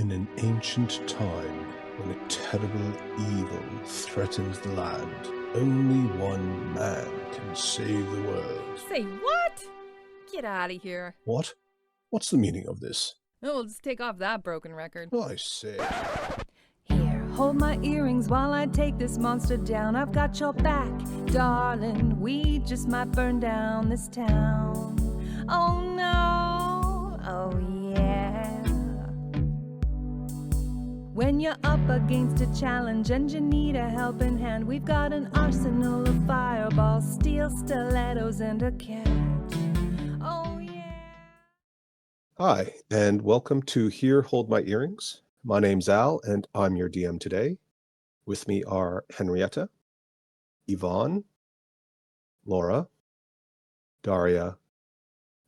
In an ancient time, when a terrible evil threatens the land, only one man can save the world. Say what? Get out of here. What? What's the meaning of this? Oh, we'll just take off that broken record. I say. Here, hold my earrings while I take this monster down. I've got your back, darling. We just might burn down this town. Oh no, oh yeah. When you're up against a challenge and you need a helping hand, we've got an arsenal of fireballs, steel stilettos, and a cat. Oh yeah. Hi, and welcome to Here Hold My Earrings. My name's Al, and I'm your DM today. With me are Henrietta, Yvonne, Laura, Daria,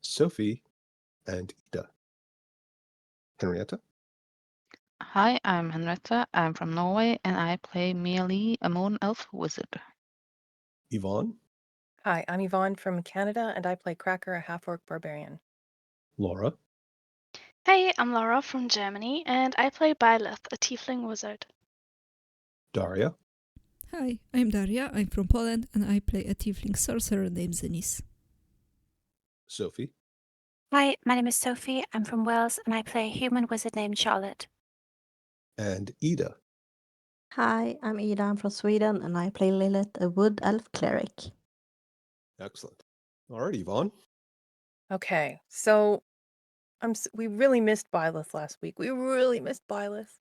Sophie, and Ida. Henrietta? Hi, I'm Henrietta. I'm from Norway, and I play Mia, a moon elf wizard. Yvonne? Hi, I'm Yvonne from Canada, and I play Cracker, a half-orc barbarian. Laura? Hey, I'm Laura from Germany, and I play Byleth, a tiefling wizard. Daria? Hi, I'm Daria. I'm from Poland, and I play a tiefling sorcerer named Zenis. Sophie? Hi, my name is Sophie. I'm from Wales, and I play a human wizard named Charlotte. And Ida. Hi, I'm Ida. I'm from Sweden, and I play Lilith, a wood elf cleric. Excellent. All right, Yvonne. Okay, so we really missed Byleth last week. We really missed Byleth.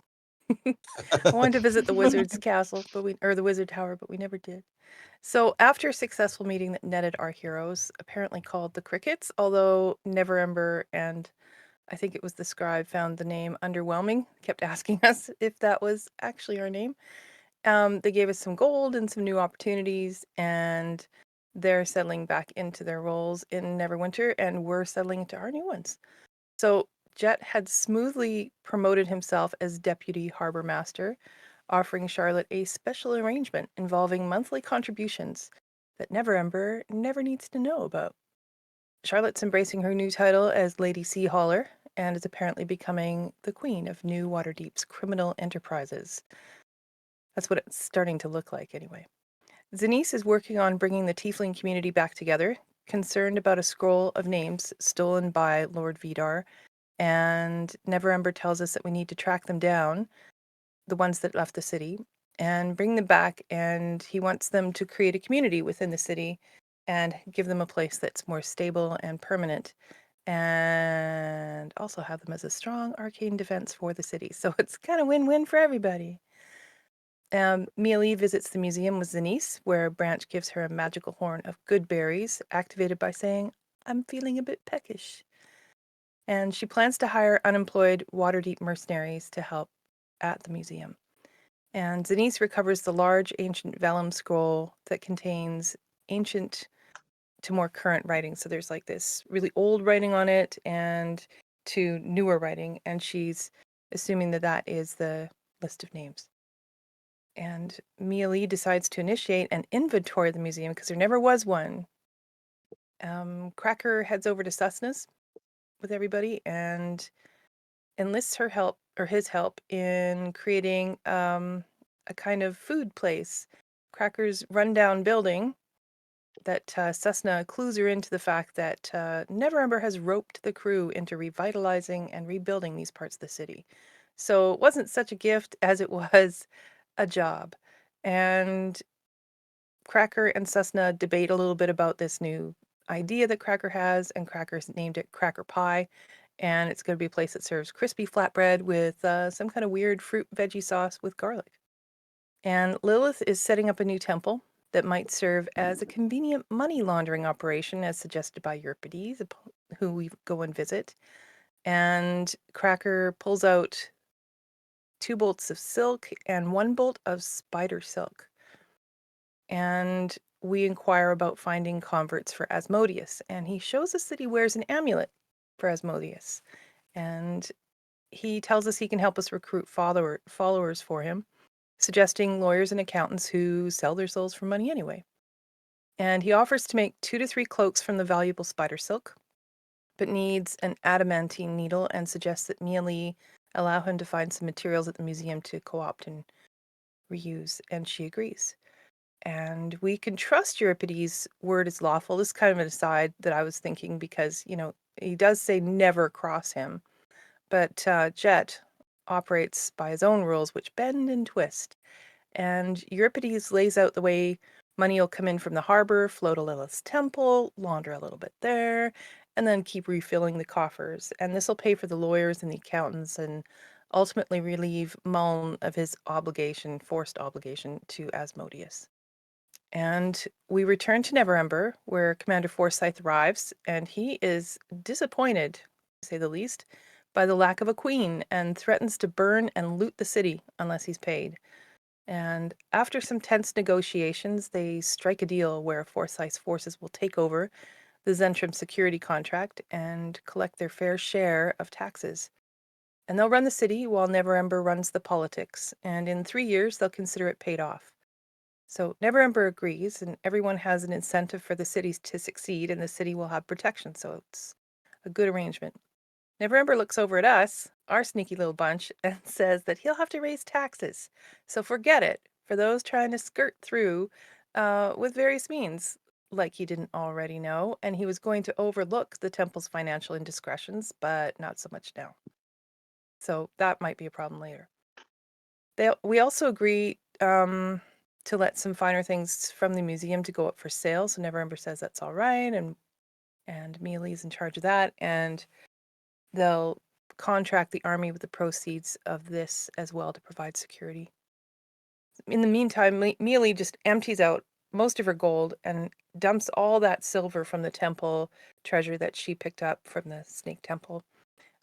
I wanted to visit the wizard's castle, or the wizard tower, but we never did. So after a successful meeting that netted our heroes, apparently called the Crickets, although Neverember and I think it was the scribe found the name underwhelming, kept asking us if that was actually our name. They gave us some gold and some new opportunities, and they're settling back into their roles in Neverwinter, and we're settling into our new ones. So Jet had smoothly promoted himself as Deputy Harbor Master, offering Charlotte a special arrangement involving monthly contributions that Neverember never needs to know about. Charlotte's embracing her new title as Lady Sea Hauler and is apparently becoming the queen of New Waterdeep's criminal enterprises. That's what it's starting to look like anyway. Zenis is working on bringing the tiefling community back together, concerned about a scroll of names stolen by Lord Vidar, and Neverember tells us that we need to track them down, the ones that left the city, and bring them back, and he wants them to create a community within the city and give them a place that's more stable and permanent, and also have them as a strong arcane defense for the city. So it's kind of win-win for everybody. Mia visits the museum with Zenis, where Branch gives her a magical horn of good berries, activated by saying, "I'm feeling a bit peckish." And she plans to hire unemployed Waterdeep mercenaries to help at the museum. And Zenis recovers the large ancient vellum scroll that contains ancient to more current writing. So there's like this really old writing on it and to newer writing, and she's assuming that that is the list of names. And Mia decides to initiate an inventory of the museum because there never was one. Cracker heads over to Susna's with everybody and enlists her help, or his help, in creating a kind of food place. Cracker's rundown building that Susna clues her into the fact that Neverember has roped the crew into revitalizing and rebuilding these parts of the city. So it wasn't such a gift as it was a job. And Cracker and Susna debate a little bit about this new idea that Cracker has, and Cracker's named it Cracker Pie. And it's going to be a place that serves crispy flatbread with some kind of weird fruit veggie sauce with garlic. And Lilith is setting up a new temple that might serve as a convenient money laundering operation, as suggested by Euripides, who we go and visit. And Cracker pulls out 2 bolts of silk and 1 bolt of spider silk. And we inquire about finding converts for Asmodeus, and he shows us that he wears an amulet for Asmodeus. And he tells us he can help us recruit followers for him, suggesting lawyers and accountants who sell their souls for money anyway. And he offers to make 2 to 3 cloaks from the valuable spider silk, but needs an adamantine needle and suggests that Mia allow him to find some materials at the museum to co-opt and reuse, and she agrees. And we can trust Euripides' word is lawful. This is kind of an aside that I was thinking because, he does say never cross him. But Jet operates by his own rules, which bend and twist. And Euripides lays out the way money will come in from the harbor, flow to Lilith's temple, launder a little bit there, and then keep refilling the coffers. And this will pay for the lawyers and the accountants and ultimately relieve Muln of his forced obligation to Asmodeus. And we return to Neverember, where Commander Forsyth arrives, and he is disappointed, to say the least, by the lack of a queen and threatens to burn and loot the city unless he's paid. And after some tense negotiations, they strike a deal where Forsyth's forces will take over the Zentrum security contract and collect their fair share of taxes. And they'll run the city while Neverember runs the politics, and in 3 years they'll consider it paid off. So Neverember agrees, and everyone has an incentive for the cities to succeed, and the city will have protection, so it's a good arrangement. Neverember looks over at us, our sneaky little bunch, and says that he'll have to raise taxes. So forget it for those trying to skirt through with various means, like he didn't already know, and he was going to overlook the temple's financial indiscretions, but not so much now. So that might be a problem later. We also agree to let some finer things from the museum to go up for sale. So Neverember says that's all right, and Mealy's in charge of that, and they'll contract the army with the proceeds of this as well to provide security. In the meantime, Mealy just empties out most of her gold and dumps all that silver from the temple treasure that she picked up from the Snake Temple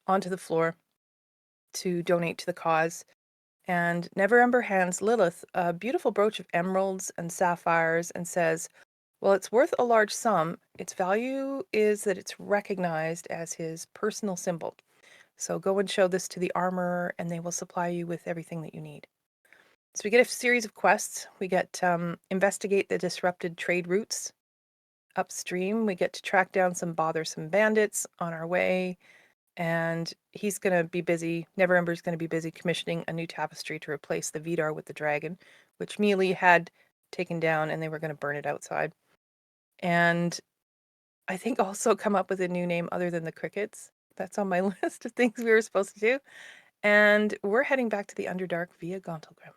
onto the floor to donate to the cause. And Neverember hands Lilith a beautiful brooch of emeralds and sapphires and says, well, it's worth a large sum. Its value is that it's recognized as his personal symbol. So go and show this to the armorer, and they will supply you with everything that you need. So we get a series of quests. We get investigate the disrupted trade routes upstream. We get to track down some bothersome bandits on our way. And he's going to be busy, Neverember's going to be busy commissioning a new tapestry to replace the Vidar with the dragon, which Mealy had taken down, and they were going to burn it outside. And I think also come up with a new name other than the crickets. That's on my list of things we were supposed to do. And we're heading back to the Underdark via Gauntlgrim.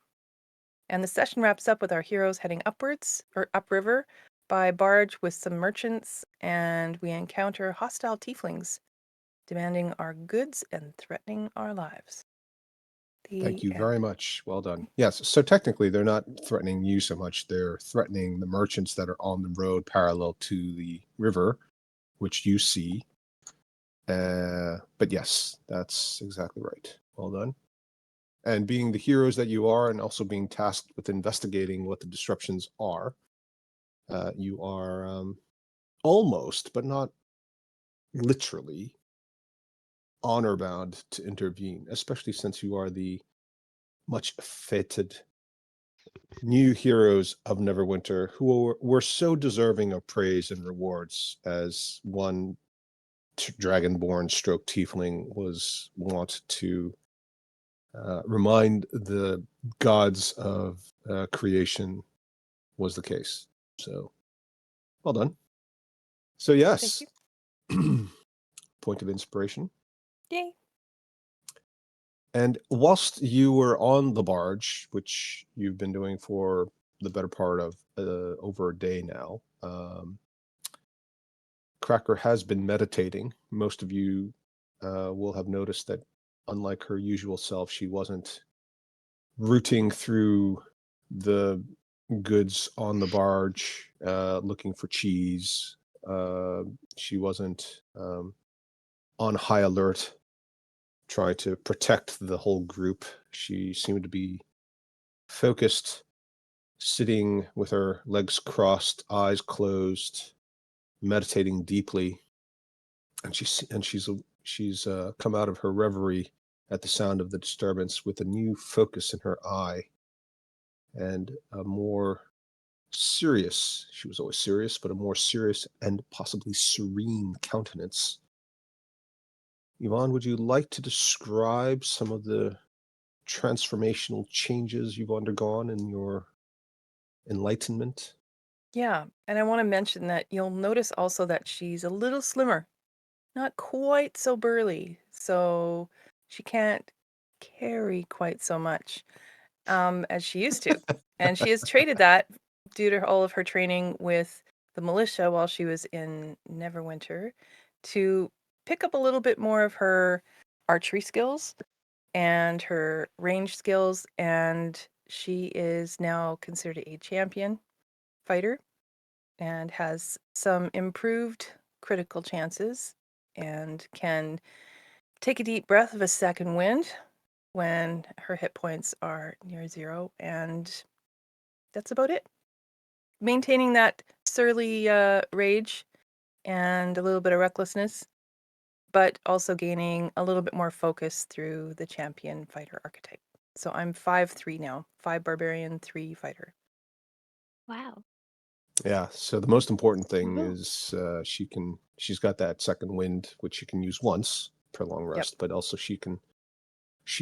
And the session wraps up with our heroes heading upriver by barge with some merchants, and we encounter hostile tieflings demanding our goods and threatening our lives. Thank you very much. Well done. Yes, so technically they're not threatening you so much. They're threatening the merchants that are on the road parallel to the river, which you see. But yes, that's exactly right. Well done. And being the heroes that you are, and also being tasked with investigating what the disruptions are, you are almost, but not literally, honor bound to intervene, especially since you are the much feted new heroes of Neverwinter who were so deserving of praise and rewards, as one dragonborn stroke tiefling was wont to remind the gods of creation was the case. So well done. So yes, point of inspiration. Yay. And whilst you were on the barge, which you've been doing for the better part of over a day now, Cracker has been meditating. Most of you will have noticed that, unlike her usual self, she wasn't rooting through the goods on the barge looking for cheese. She wasn't on high alert trying to protect the whole group. She seemed to be focused, sitting with her legs crossed, eyes closed, meditating deeply. And she's come out of her reverie at the sound of the disturbance with a new focus in her eye and a more serious, she was always serious, but a more serious and possibly serene countenance. Yvonne, would you like to describe some of the transformational changes you've undergone in your enlightenment? Yeah, and I want to mention that you'll notice also that she's a little slimmer, not quite so burly, so she can't carry quite so much as she used to. And she has traded that due to all of her training with the militia while she was in Neverwinter to pick up a little bit more of her archery skills and her range skills, and she is now considered a champion fighter and has some improved critical chances and can take a deep breath of a second wind when her hit points are near 0, and that's about it. Maintaining that surly rage and a little bit of recklessness, but also gaining a little bit more focus through the champion fighter archetype. So I'm 5-3 now, 5 barbarian, 3 fighter. Wow. Yeah. So the most important thing Woohoo. is she's got that second wind, which she can use once per long rest, but also she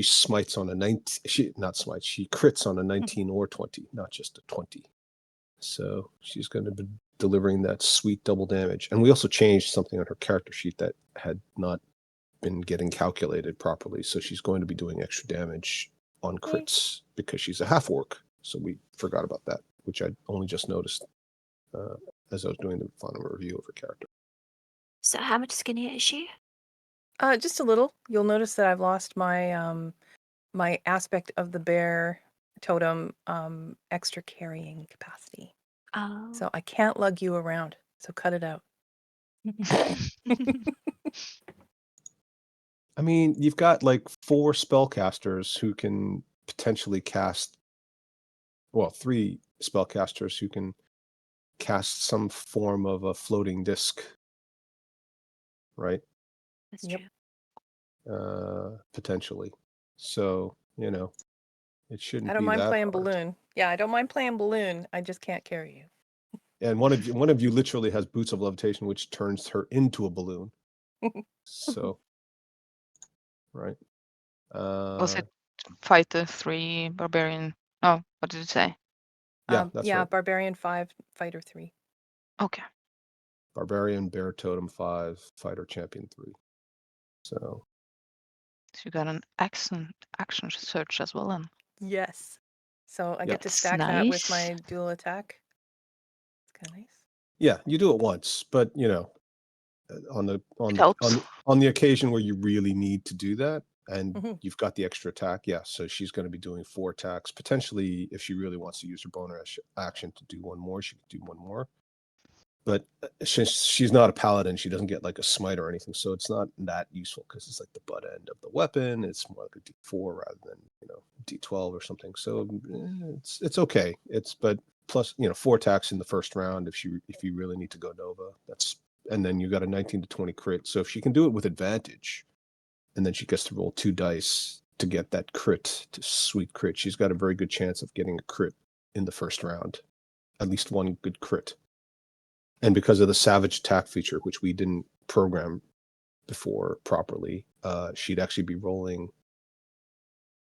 smites on a 19. She crits on a 19 or 20, not just a 20. So she's going to be delivering that sweet double damage. And we also changed something on her character sheet that had not been getting calculated properly. So she's going to be doing extra damage on crits because she's a half orc. So we forgot about that, which I only just noticed as I was doing the final review of her character. So how much skinnier is she? Just a little. You'll notice that I've lost my my aspect of the bear totem extra carrying capacity. Oh. So I can't lug you around. So cut it out. I mean, you've got like 4 spellcasters who can potentially cast, well, 3 spellcasters who can cast some form of a floating disc, right? That's Yep. true. Potentially. So, it shouldn't I don't be mind that playing hard. balloon. Yeah, I don't mind playing balloon. I just can't carry you. And one of you literally has boots of levitation, which turns her into a balloon. So, right. Was it fighter 3 barbarian? Oh, what did it say? Yeah, that's right. Barbarian 5, fighter 3. Okay. Barbarian, Bear Totem 5, Fighter Champion 3. So you got an action search as well then. Yes. So I Yep. get to That's stack that with nice. my dual attack. It's kind of nice. Yeah, you do it once, but on the Helps. on the occasion where you really need to do that and Mhm. you've got the extra attack, yeah, so she's going to be doing 4 attacks. Potentially, if she really wants to use her bonus action to do one more, she could do one more. But she's not a paladin, she doesn't get like a smite or anything, so it's not that useful because it's like the butt end of the weapon. It's more like a D4 rather than D12 or something. So it's okay. But plus 4 attacks in the first round if you really need to go Nova. And then you got a 19 to 20 crit. So if she can do it with advantage, and then she gets to roll 2 dice to get that crit, to sweet crit, she's got a very good chance of getting a crit in the first round, at least one good crit. And because of the savage attack feature, which we didn't program before properly, she'd actually be rolling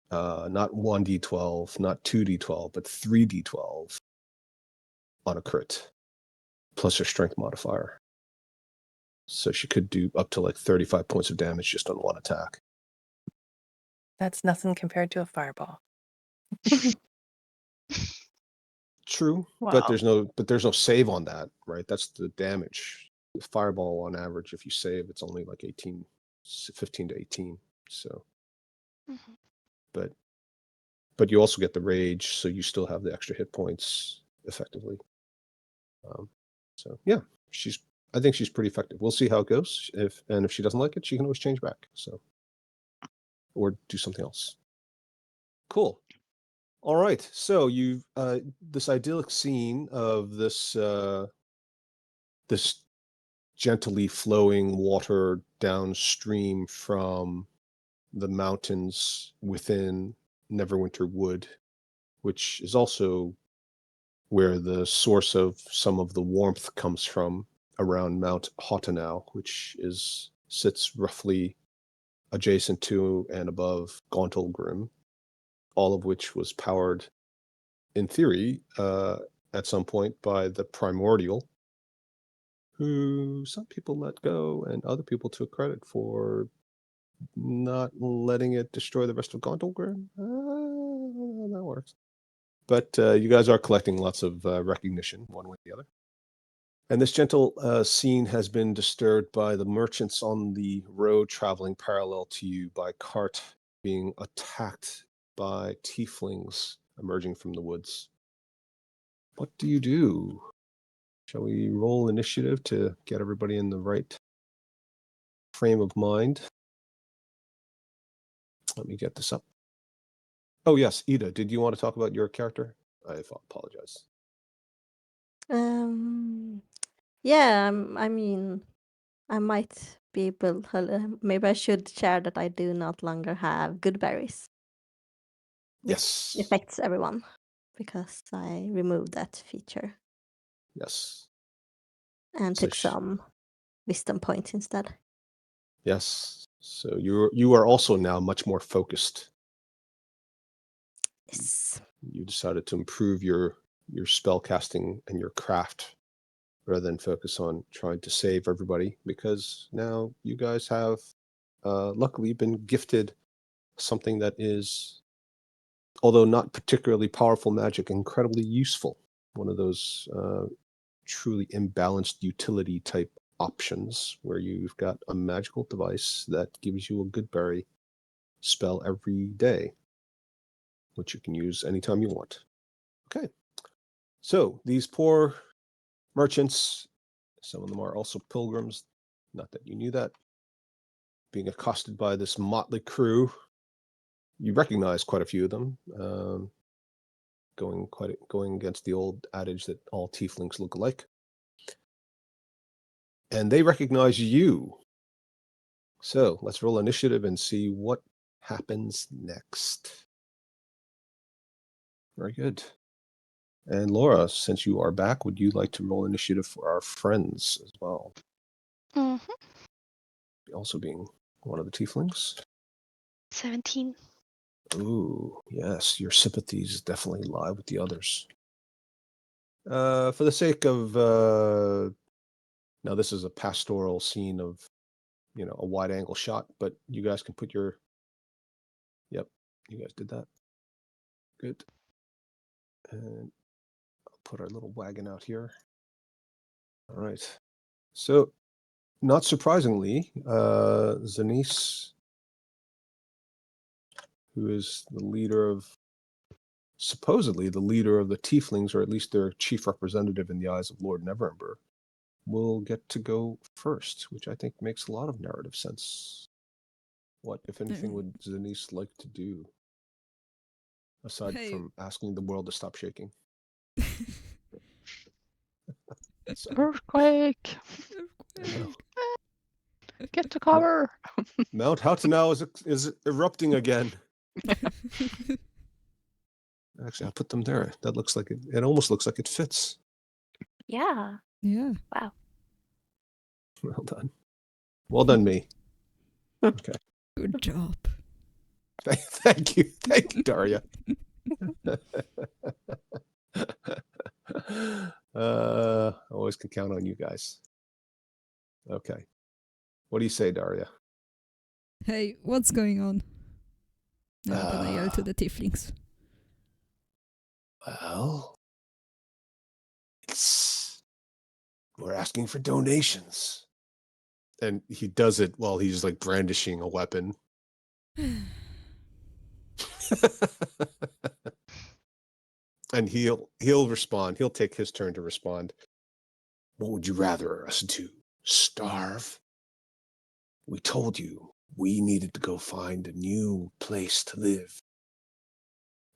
not 1d12, not 2d12, but 3d12 on a crit, plus her strength modifier. So she could do up to like 35 points of damage just on one attack. That's nothing compared to a fireball. True, Wow. but there's no save on that, right? That's the damage. With fireball, on average, if you save, it's only like 15 to 18. So, but you also get the rage, so you still have the extra hit points effectively. So yeah, I think she's pretty effective. We'll see how it goes. If she doesn't like it, she can always change back. So, or do something else. Cool. All right. So you've this idyllic scene of this this gently flowing water downstream from the mountains within Neverwinter Wood, which is also where the source of some of the warmth comes from around Mount Hotanau, which sits roughly adjacent to and above Gauntlgrim, all of which was powered, in theory, at some point by the Primordial, who some people let go and other people took credit for not letting it destroy the rest of Gauntlgrim. That works. But you guys are collecting lots of recognition, one way or the other. And this gentle scene has been disturbed by the merchants on the road traveling parallel to you by cart being attacked by tieflings emerging from the woods. What do you do? Shall we roll initiative to get everybody in the right frame of mind? Let me get this up. Oh, yes, Ida, did you want to talk about your character? I apologize. Yeah, I mean, I might be able. Maybe I should share that I do not longer have good berries, which Yes. affects everyone because I removed that feature Yes. and So took some wisdom points instead. Yes. So you are also now much more focused. Yes. You decided to improve your spell casting and your craft rather than focus on trying to save everybody, because now you guys have luckily been gifted something that is, although not particularly powerful magic, incredibly useful. One of those truly imbalanced utility type options where you've got a magical device that gives you a good berry spell every day, which you can use anytime you want. Okay. So these poor merchants, some of them are also pilgrims, not that you knew that, being accosted by this motley crew. You recognize quite a few of them, going against the old adage that all tieflings look alike. And they recognize you. So let's roll initiative and see what happens next. Very good. And Laura, since you are back, would you like to roll initiative for our friends as well? Mm-hmm. Also being one of the tieflings. 17. Ooh, yes, your sympathies definitely lie with the others. For the sake of now, this is a pastoral scene of, a wide angle shot, but you guys can put your. Yep, you guys did that. Good. And I'll put our little wagon out here. All right. So, not surprisingly, Zanice, who is supposedly the leader of the tieflings, or at least their chief representative in the eyes of Lord Neverember, will get to go first, which I think makes a lot of narrative sense. What, if anything, would Zanice like to do, aside from asking the world to stop shaking? Earthquake! I know. Get to cover! Mount Hautenau is erupting again. Actually, I'll put them there. That looks like it almost looks like it fits. Yeah. Yeah. Wow. Well done. Well done, me. Okay. Good job. Thank you. Thank you, Daria. Always can count on you guys. Okay. What do you say, Daria? Hey, what's going on? And I'm gonna yell to the tieflings. Well, we're asking for donations. And he does it while he's like brandishing a weapon. And he'll respond. He'll take his turn to respond. What would you rather us do? Starve? We told you we needed to go find a new place to live.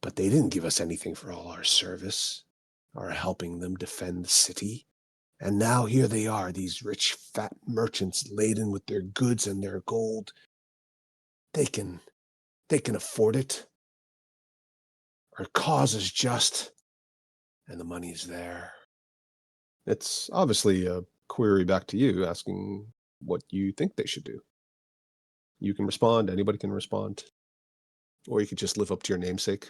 But they didn't give us anything for all our service, our helping them defend the city. And now here they are, these rich, fat merchants laden with their goods and their gold. They can afford it. Our cause is just, and the money's there. It's obviously a query back to you, asking what you think they should do. You can respond. Anybody can respond. Or you could just live up to your namesake.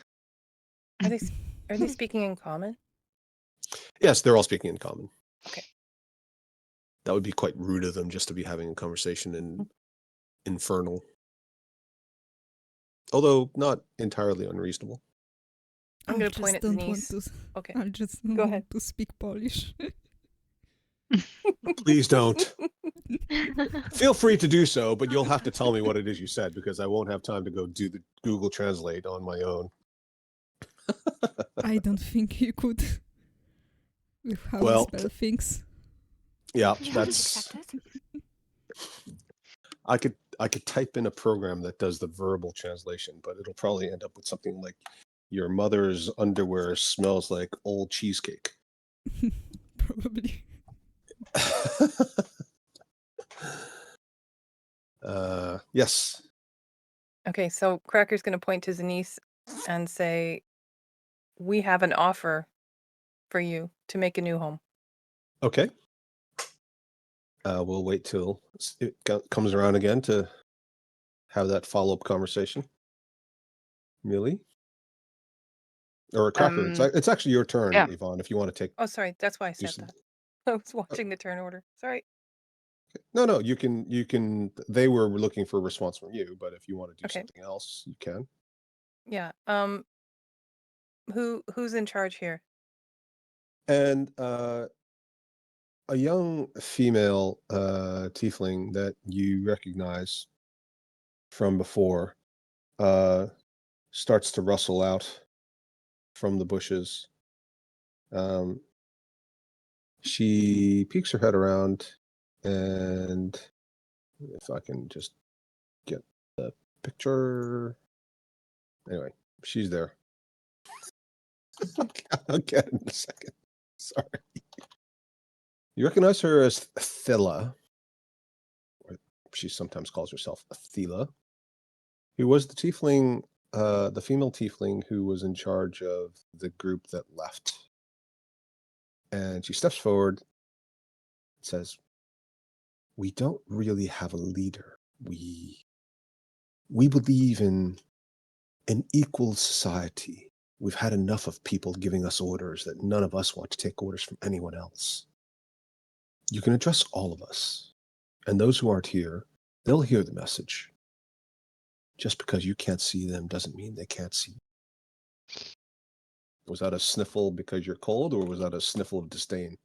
Are they speaking in common? Yes, they're all speaking in common. Okay. That would be quite rude of them just to be having a conversation in Infernal. Although not entirely unreasonable. I'm going to point at Denise. Okay. I just don't Go want ahead. to speak Polish. Please don't. Feel free to do so, but you'll have to tell me what it is you said because I won't have time to go do the Google Translate on my own. I don't think you could. With how Well, you spell things. Yeah, Challenge that's. accepted. I could type in a program that does the verbal translation, but it'll probably end up with something like your mother's underwear smells like old cheesecake. Probably. Yes. Okay, so Cracker's going to point to Denise and say, we have an offer for you to make a new home. Okay. We'll wait till it comes around again to have that follow-up conversation. Millie? Or Cracker, it's actually your turn, yeah. Yvonne, if you want to take... Oh, sorry, that's why I said that. I was watching the turn order. Sorry. No, you can. They were looking for a response from you, but if you want to do something else, you can. Yeah. Who's in charge here? And a young female tiefling that you recognize from before starts to rustle out from the bushes. She peeks her head around, and if I can just get the picture. Anyway, she's there. I'll get it in a second. Sorry. You recognize her as Thilla. She sometimes calls herself Athila, who was the tiefling, the female tiefling who was in charge of the group that left. And she steps forward and says, "We don't really have a leader. We believe in an equal society. We've had enough of people giving us orders that none of us want to take orders from anyone else. You can address all of us, and those who aren't here, they'll hear the message. Just because you can't see them doesn't mean they can't see you." Was that a sniffle because you're cold, or was that a sniffle of disdain?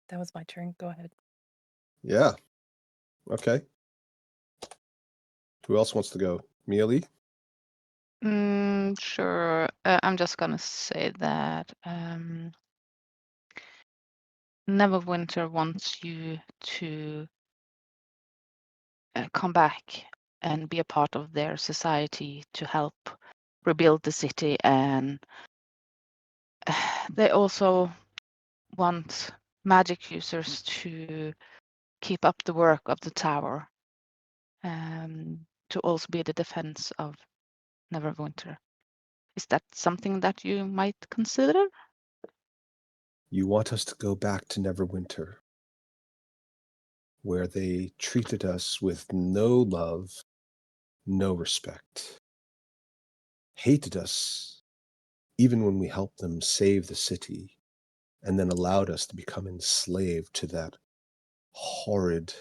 That was my turn. Go ahead. Yeah. Okay. Who else wants to go? Mealy? Sure. I'm just gonna say that Neverwinter wants you to come back and be a part of their society to help rebuild the city, and they also want magic users to keep up the work of the tower, to also be the defense of Neverwinter. Is that something that you might consider? You want us to go back to Neverwinter, where they treated us with no love, no respect, hated us even when we helped them save the city, and then allowed us to become enslaved to that horrid,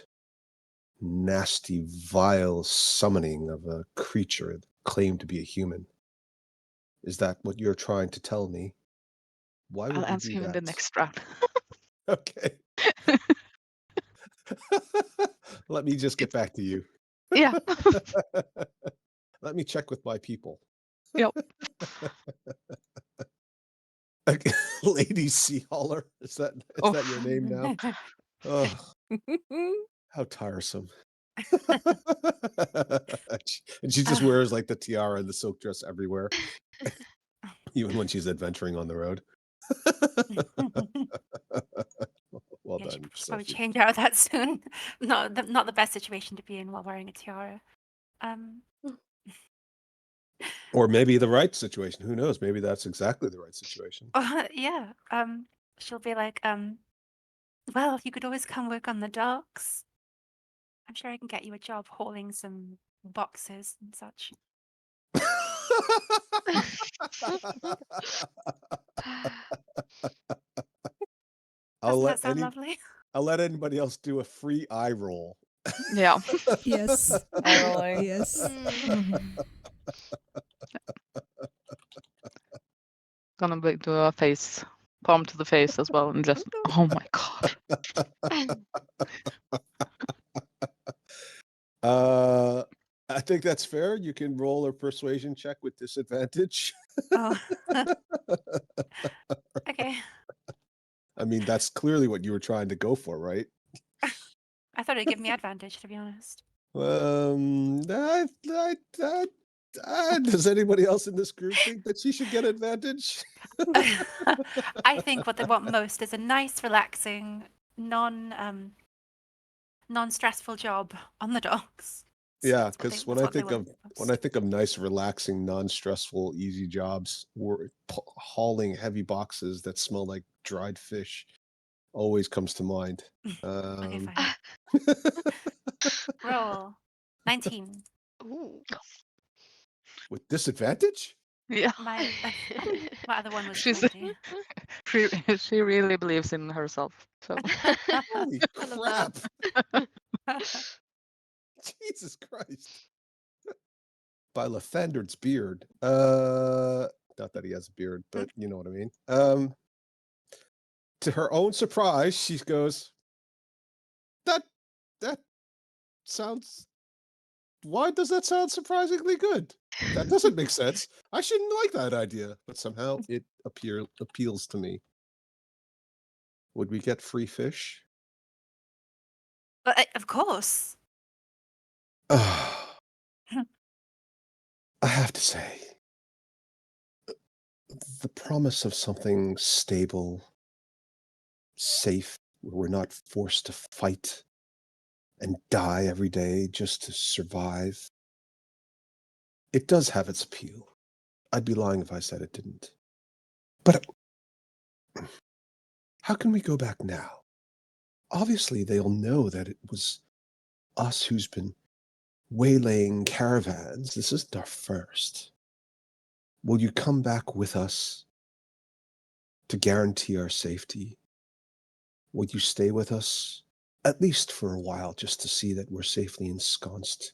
nasty, vile summoning of a creature that claimed to be a human. Is that what you're trying to tell me? Why would I'll we answer do you in the that? next round. Okay. Let me just get back to you. Yeah. Let me check with my people. Yep. Okay. Lady Sea Hauler. Is that your name now? Oh, how tiresome. And she just wears like the tiara and the silk dress everywhere, even when she's adventuring on the road. Well Yeah, she done, should probably Sophie. change out of that soon. Not the best situation to be in while wearing a tiara. Or maybe the right situation. Who knows? Maybe that's exactly the right situation. Yeah. She'll be like, well, you could always come work on the docks. I'm sure I can get you a job hauling some boxes and such. Doesn't that sound lovely? I'll let anybody else do a free eye roll. Yeah. Yes. Eye rolling. Yes. Gonna do a face, palm to the face as well, and just, oh my god. I think that's fair. You can roll a persuasion check with disadvantage. Oh. Okay. I mean, that's clearly what you were trying to go for, right? I thought it'd give me advantage, to be honest. Does anybody else in this group think that she should get advantage? I think what they want most is a nice, relaxing, non-stressful job on the docks. Yeah, because when I think of nice, relaxing, non-stressful, easy jobs, hauling heavy boxes that smell like dried fish always comes to mind. Okay, fine. Roll 19. Ooh. With disadvantage? Yeah. My other one was She's 20. she really believes in herself. So Holy I love crap! Jesus Christ! By Lathander's beard. Not that he has a beard, but you know what I mean. To her own surprise, she goes, That sounds. Why does that sound surprisingly good? That doesn't make sense. I shouldn't like that idea, but somehow it appeals to me. Would we get free fish? Of course. I have to say, the promise of something stable, safe, where we're not forced to fight and die every day just to survive, it does have its appeal. I'd be lying if I said it didn't. But how can we go back now? Obviously, they'll know that it was us who's been waylaying caravans. This isn't our first. Will you come back with us to guarantee our safety? Will you stay with us, at least for a while, just to see that we're safely ensconced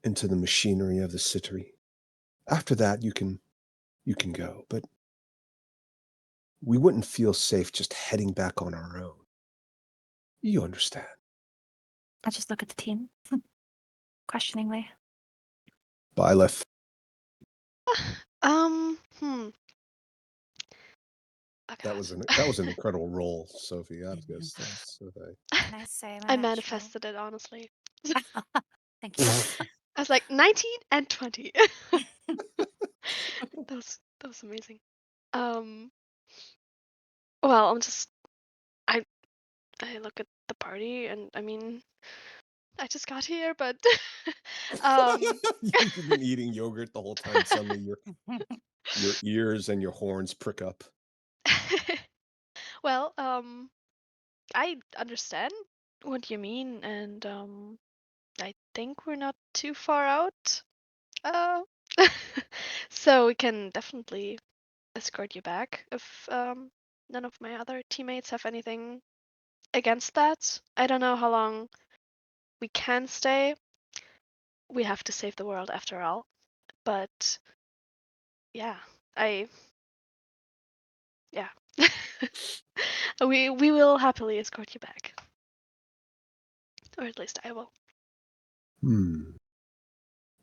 into the machinery of the city? After that, you can go, but we wouldn't feel safe just heading back on our own. You understand. I just look at the team questioningly. Byleth. Okay. That was an incredible roll, Sophie. I have to say. Can I say my I natural? manifested it, honestly. Thank you. I was like 19 and 20. that was amazing. Well, I look at the party and I mean I just got here, but You've been eating yogurt the whole time. Suddenly your ears and your horns prick up. well, I understand what you mean, and I think we're not too far out. So we can definitely escort you back if none of my other teammates have anything against that. I don't know how long we can stay. We have to save the world after all. But yeah, yeah. we will happily escort you back. Or at least I will.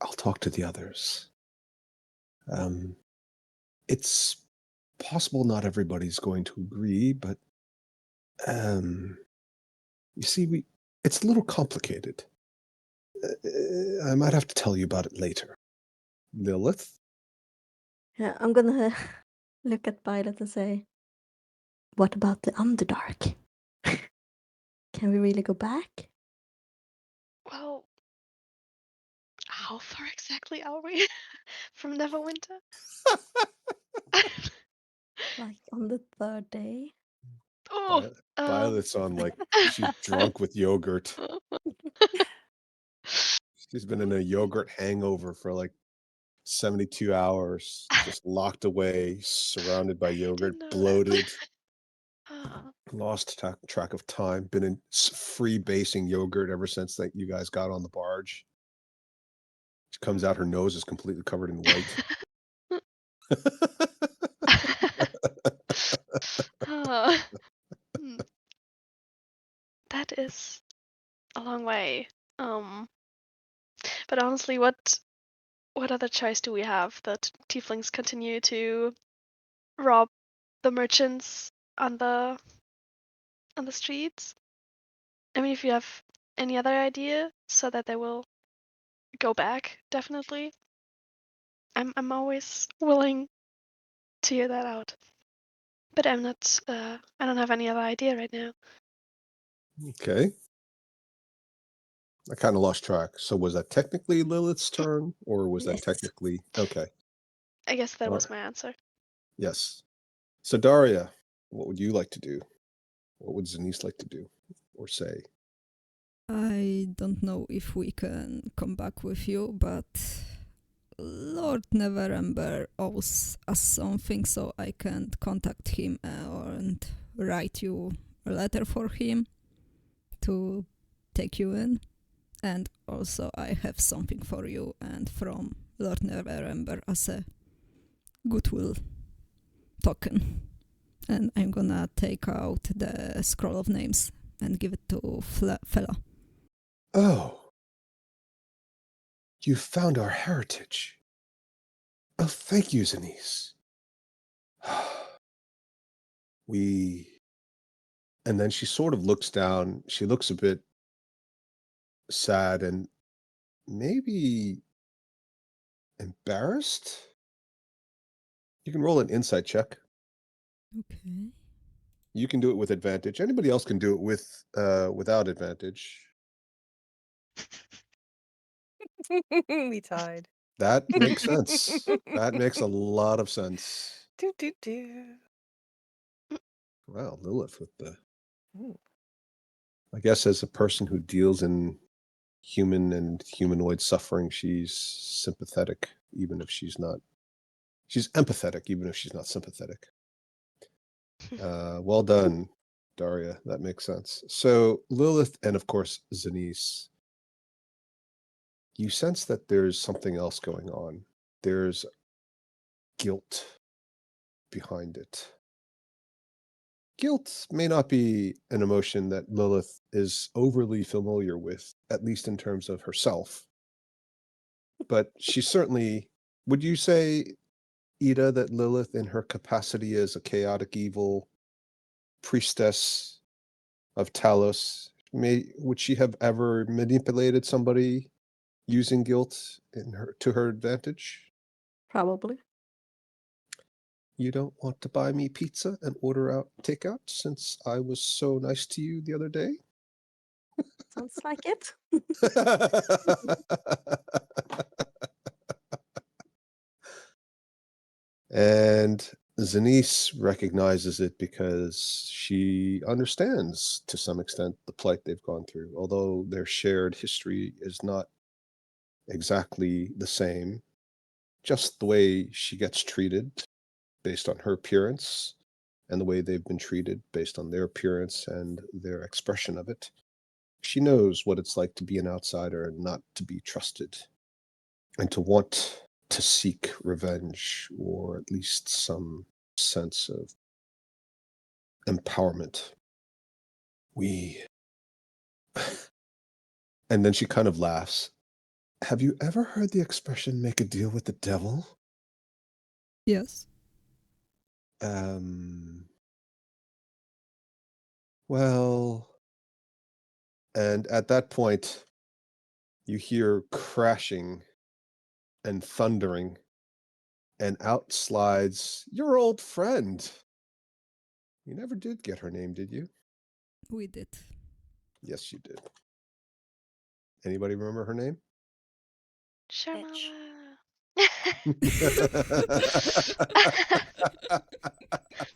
I'll talk to the others. It's possible not everybody's going to agree, but you see, it's a little complicated. I might have to tell you about it later. Lilith? Yeah, I'm gonna look at Violet and say, what about the Underdark? Can we really go back? Well, How far exactly are we from Neverwinter? Like on the third day. Oh, Violet's on like she's drunk with yogurt. She's been in a yogurt hangover for like 72 hours, just locked away, surrounded by yogurt, know that. bloated, Ah, lost track of time, been in free basing yogurt ever since that you guys got on the barge. She comes out, her nose is completely covered in white. ah, hmm. That is a long way. But honestly, what other choice do we have that tieflings continue to rob the merchants on the streets? I mean, if you have any other idea so that they will go back, definitely. I'm always willing to hear that out. But I'm not I don't have any other idea right now. Okay. I kind of lost track. So was that technically Lilith's turn, or was that Yes. technically okay? I guess that was Alright. my answer. Yes. So Daria, what would you like to do? What would Zanice like to do or say? I don't know if we can come back with you, but Lord Neverember owes us something, so I can contact him and write you a letter for him to take you in. And also I have something for you and from Lord Neverember as a goodwill token. And I'm gonna take out the scroll of names and give it to Fela. Oh, you found our heritage. Oh, thank you, Zanice. And then she sort of looks down. She looks a bit sad and maybe embarrassed. You can roll an insight check. Okay. You can do it with advantage. Anybody else can do it without advantage. We tied. That makes sense. That makes a lot of sense. Do do do. Wow, Lilith with the. Ooh. I guess as a person who deals in human and humanoid suffering, she's sympathetic, even if she's not. She's empathetic, even if she's not sympathetic. Well done, Daria. That makes sense. So Lilith and of course Zanice, you sense that there's something else going on. There's guilt behind it. Guilt may not be an emotion that Lilith is overly familiar with, at least in terms of herself. But she certainly, would you say, Ida, that Lilith, in her capacity as a chaotic evil priestess of Talos, would she have ever manipulated somebody using guilt to her advantage? Probably. You don't want to buy me pizza and order out takeout since I was so nice to you the other day? Sounds like it. And Zanice recognizes it because she understands to some extent the plight they've gone through, although their shared history is not exactly the same. Just the way she gets treated based on her appearance and the way they've been treated based on their appearance and their expression of it. She knows what it's like to be an outsider and not to be trusted, and to want to seek revenge or at least some sense of empowerment. And then she kind of laughs. Have you ever heard the expression make a deal with the devil? Yes. Well, and at that point, you hear crashing and thundering, and out slides your old friend. You never did get her name, did you? We did. Yes, you did. Anybody remember her name? Sharmala.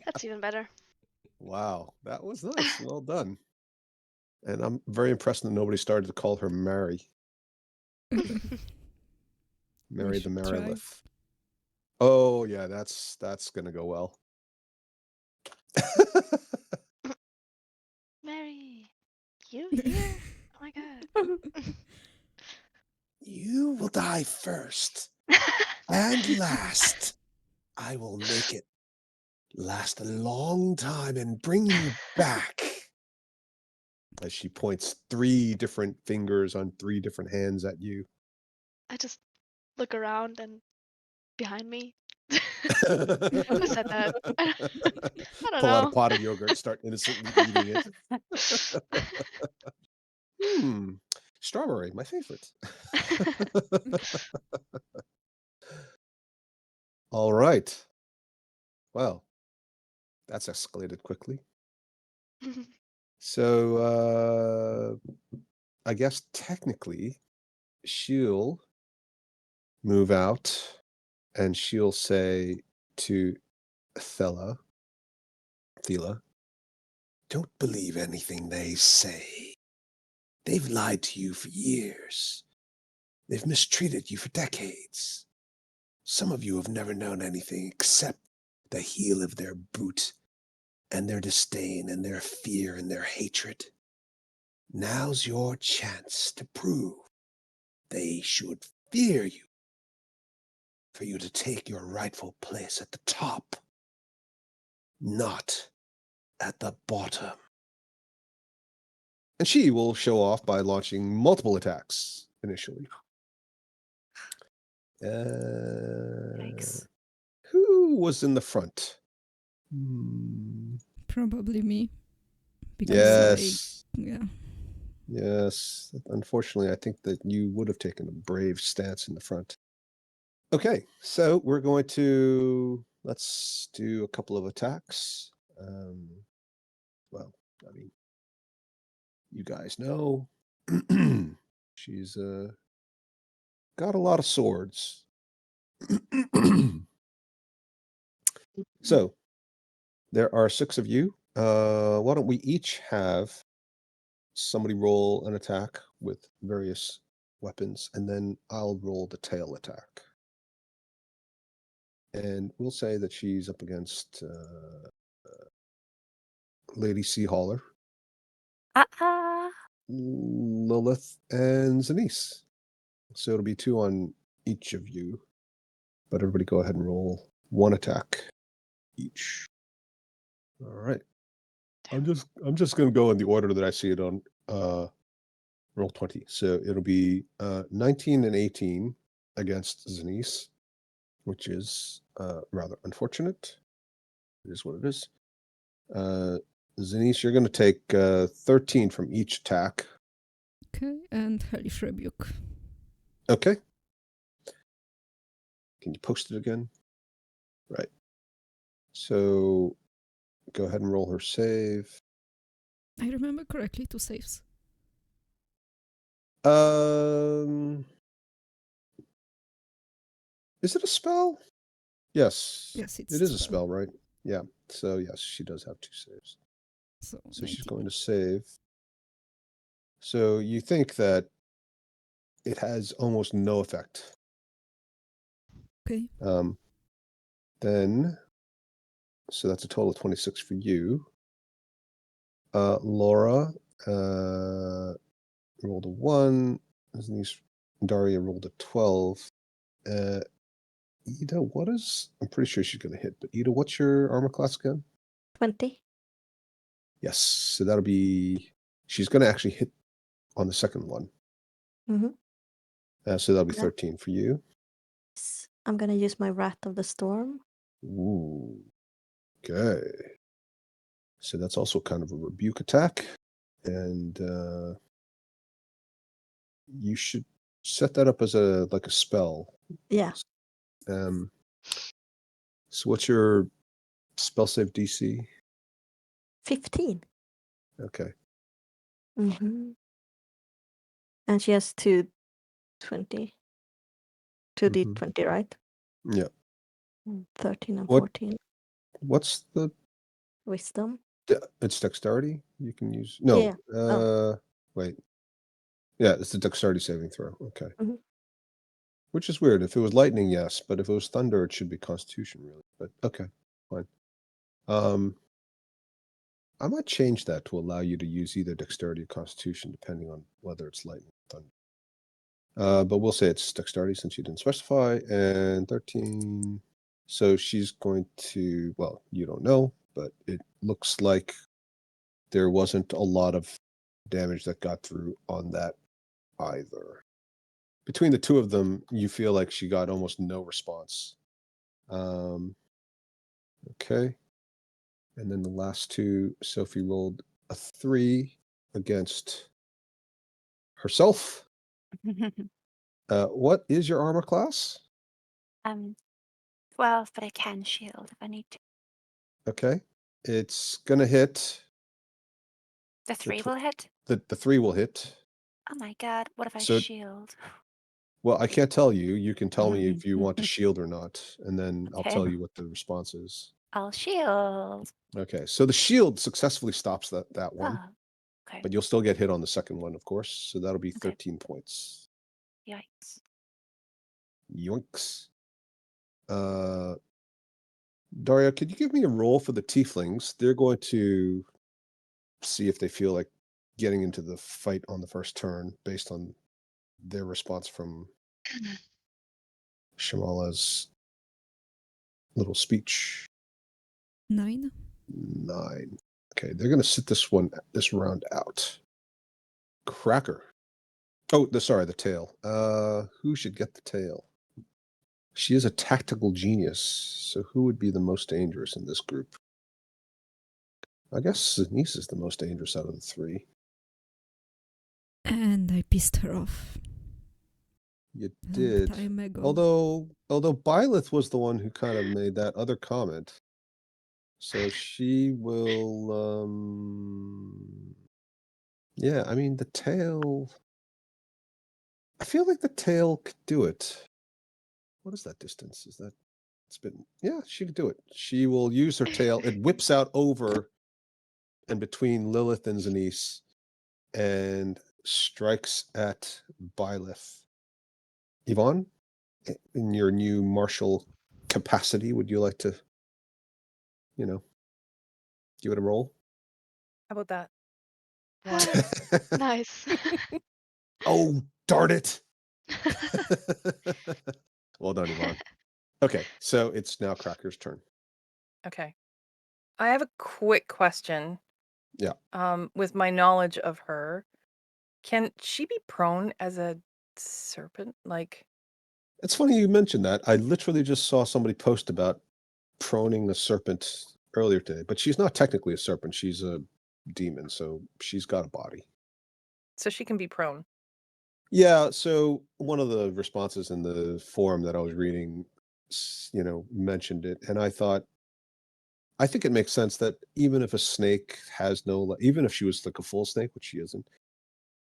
That's even better. Wow, that was nice. Well done. And I'm very impressed that nobody started to call her Mary. Mary the should try. Marilith. Oh yeah, that's gonna go well. Mary, you here? Oh my god. You will die first and last. I will make it last a long time and bring you back. As she points 3 different fingers on 3 different hands at you. I just look around and behind me. Who said that? I don't Pull out a know. pot of yogurt, start innocently eating it. Strawberry, my favorite. All right. Well, that's escalated quickly. So I guess technically she'll move out and she'll say to Thela, don't believe anything they say. They've lied to you for years. They've mistreated you for decades. Some of you have never known anything except the heel of their boot and their disdain and their fear and their hatred. Now's your chance to prove they should fear you, for you to take your rightful place at the top, not at the bottom. And she will show off by launching multiple attacks initially. Yikes. Who was in the front? Probably me. Because Yes. yeah. Yes. Unfortunately, I think that you would have taken a brave stance in the front. Okay, so we're going to, let's do a couple of attacks. Well, I mean, you guys know she's got a lot of swords. So there are 6 of you. Why don't we each have somebody roll an attack with various weapons, and then I'll roll the tail attack. And we'll say that she's up against Lady Sea Hauler, Lilith, and Zanice. So it'll be 2 on each of you. But everybody go ahead and roll 1 attack each. All right. I'm just gonna go in the order that I see it on Roll20. So it'll be 19 and 18 against Zanice, which is rather unfortunate. It is what it is. Zanice, you're going to take 13 from each attack. Okay, and Hellish Rebuke. Okay. Can you post it again? Right. So go ahead and roll her save. I remember correctly, 2 saves. Is it a spell? Yes. Yes, it's it is a spell, right? Yeah. So yes, she does have 2 saves. So she's 19. going to save. So you think that it has almost no effect. Okay. Then, so that's a total of 26 for you. Laura rolled a 1. Daria rolled a 12. Ida, I'm pretty sure she's going to hit, but Ida, what's your armor class again? 20. Yes, so that'll be, she's going to actually hit on the second one. So that'll be 13 for you. I'm going to use my Wrath of the Storm. Ooh, okay. So that's also kind of a rebuke attack. And you should set that up as a spell. Yeah. So what's your spell save DC? 15. Okay. And she has 220. 2d20, right? Yeah. 13 and What? 14. What's the? Wisdom. It's dexterity. You can use no. Yeah. Wait. Yeah, it's the dexterity saving throw. Okay. Mhm. Which is weird. If it was lightning, yes, but if it was thunder, it should be Constitution, really. But okay, fine. I might change that to allow you to use either dexterity or Constitution, depending on whether it's lightning or thunder. But we'll say it's dexterity since you didn't specify. And 13. So she's going to. Well, you don't know, but it looks like there wasn't a lot of damage that got through on that either. Between the two of them, you feel like she got almost no response. Okay. And then the last two, Sophie rolled a 3 against herself. What is your armor class? 12, but I can shield if I need to. Okay. It's going to hit. The 3 will hit? The 3 will hit. Oh my god, what if I So, shield? well, I can't tell you. You can tell me if you want to shield or not, and then I'll Okay. tell you what the response is. I'll shield. Okay. So the shield successfully stops that one. Oh, okay. But you'll still get hit on the second one, of course. So that'll be Okay. 13 points. Yikes. Yoinks. Daria, could you give me a roll for the tieflings? They're going to see if they feel like getting into the fight on the first turn based on their response from Shamala's little speech. 9. 9. Okay, they're going to sit this round out. Cracker. Oh, the tail. Who should get the tail? She is a tactical genius, so who would be the most dangerous in this group? I guess Denise is the most dangerous out of the 3. And I pissed her off. You a long did. time ago. Although Byleth was the one who kind of made that other comment. So she will yeah, I mean the tail. I feel like the tail could do it. What is that distance? Is that yeah, she could do it. She will use her tail. It whips out over and between Lilith and Zenise and strikes at Byleth. Yvonne, in your new martial capacity, would you like to, give it a roll? How about that? Nice. Oh, darn it. Well done, Yvonne. Okay, so it's now Cracker's turn. Okay. I have a quick question. Yeah. With my knowledge of her, can she be prone as a serpent? Like, It's funny you mentioned that. I literally just saw somebody post about proning a serpent earlier today, but she's not technically a serpent. She's a demon, so she's got a body. so she can be prone. Yeah, so one of the responses in the forum that I was reading, mentioned it, and I think it makes sense that even if a snake has even if she was like a full snake, which she isn't,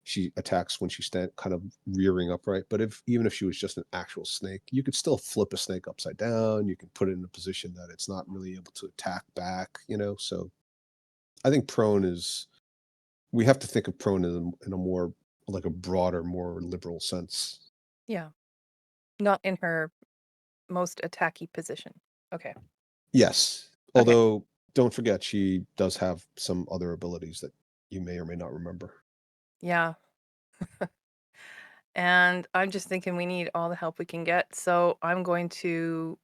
she attacks when she's kind of rearing upright. But even if she was just an actual snake, you could still flip a snake upside down. You can put it in a position that it's not really able to attack back, So I think we have to think of prone in a more like a broader, more liberal sense. Yeah. Not in her most attacky position. Okay. Yes. Okay. Although don't forget she does have some other abilities that you may or may not remember. Yeah. And I'm just thinking we need all the help we can get. So I'm going to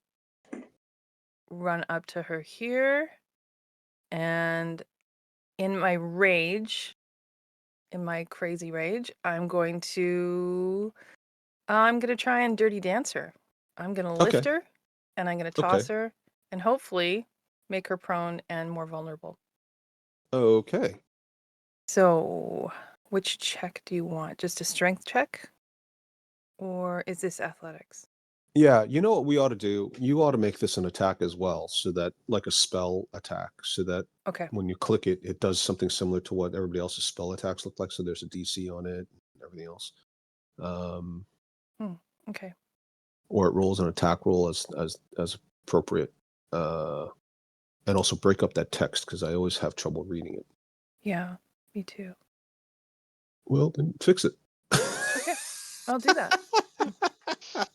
run up to her here. And in my crazy rage, I'm going to try and dirty dance her. I'm going to lift her and I'm going to toss her and hopefully make her prone and more vulnerable. Okay. So, which check do you want? Just a strength check? Or is this athletics? Yeah, you know what we ought to do? You ought to make this an attack as well, so that like a spell attack, so that Okay. when you click it, it does something similar to what everybody else's spell attacks look like. So there's a DC on it and everything else. Okay. or it rolls an attack roll as appropriate. And also break up that text because I always have trouble reading it. Yeah, me too. Well, then fix it. Okay, I'll do that.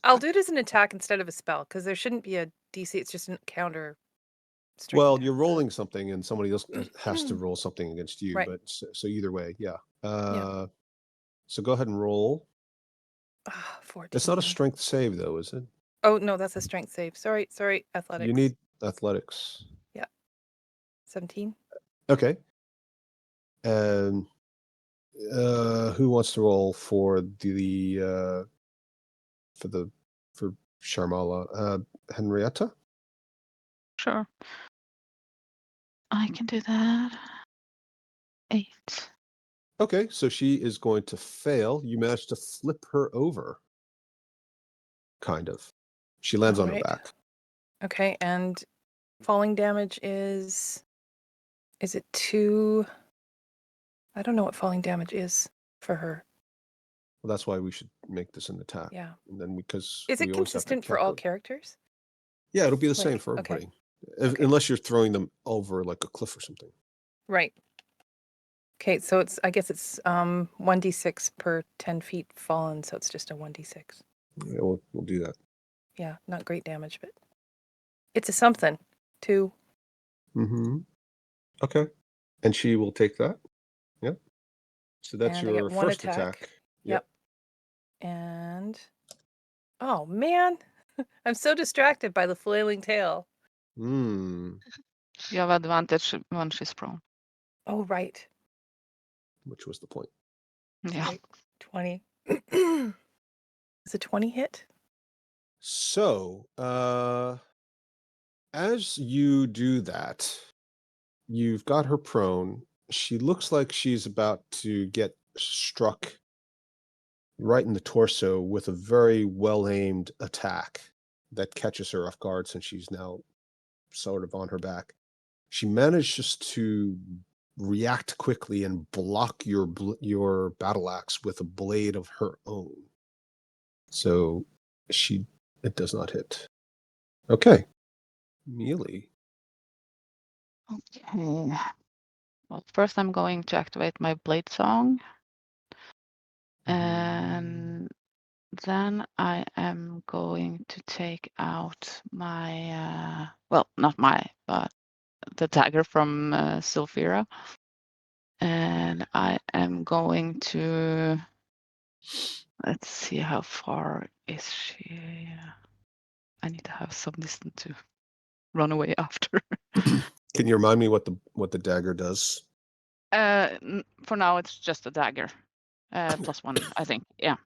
I'll do it as an attack instead of a spell because there shouldn't be a DC. It's just a counter. Strength Well, attack, you're so- rolling something, and somebody else has to roll something against you. Right. But so either way, yeah. Yeah. So go ahead and roll. 14. It's not a strength save, though, is it? Oh no, that's a strength save. Sorry, athletics. You need athletics. Yeah. 17. Okay. And who wants to roll for for Sharmala? Henrietta? Sure. I can do that. 8. Okay, so she is going to fail. You managed to flip her over. Kind of. She lands on her Alright. back. Okay, and falling damage is it 2? I don't know what falling damage is for her. Well, that's why we should make this an attack. Yeah. And then because Is we it always have to consistent for all calculate. characters? Yeah, it'll be the same Like, for okay. everybody. Okay. Unless you're throwing them over like a cliff or something. Right. Okay, so I guess it's 1d6 per 10 feet fallen, so it's just a 1d6. Yeah, we'll do that. Yeah, not great damage, but it's a something. 2. Mm-hmm. Okay. And she will take that. Yep. So that's And I get your 1 first attack. Yep. And oh man, I'm so distracted by the flailing tail. Mm. You have advantage when she's prone. Oh right. Which was the point. Yeah. Right. 20. Is a 20 hit? So, as you do that, you've got her prone. She looks like she's about to get struck right in the torso with a very well-aimed attack that catches her off guard since she's now sort of on her back. She manages to react quickly and block your battle axe with a blade of her own. So it does not hit. Okay. Melee. Okay. Well, first I'm going to activate my blade song. And then I am going to take out my, well, not my, but the dagger from Sylphira. And I am going to, let's see, how far is she? I need to have some distance to run away after. Can you remind me what the dagger does? For now, it's just a dagger. +1, I think. Yeah.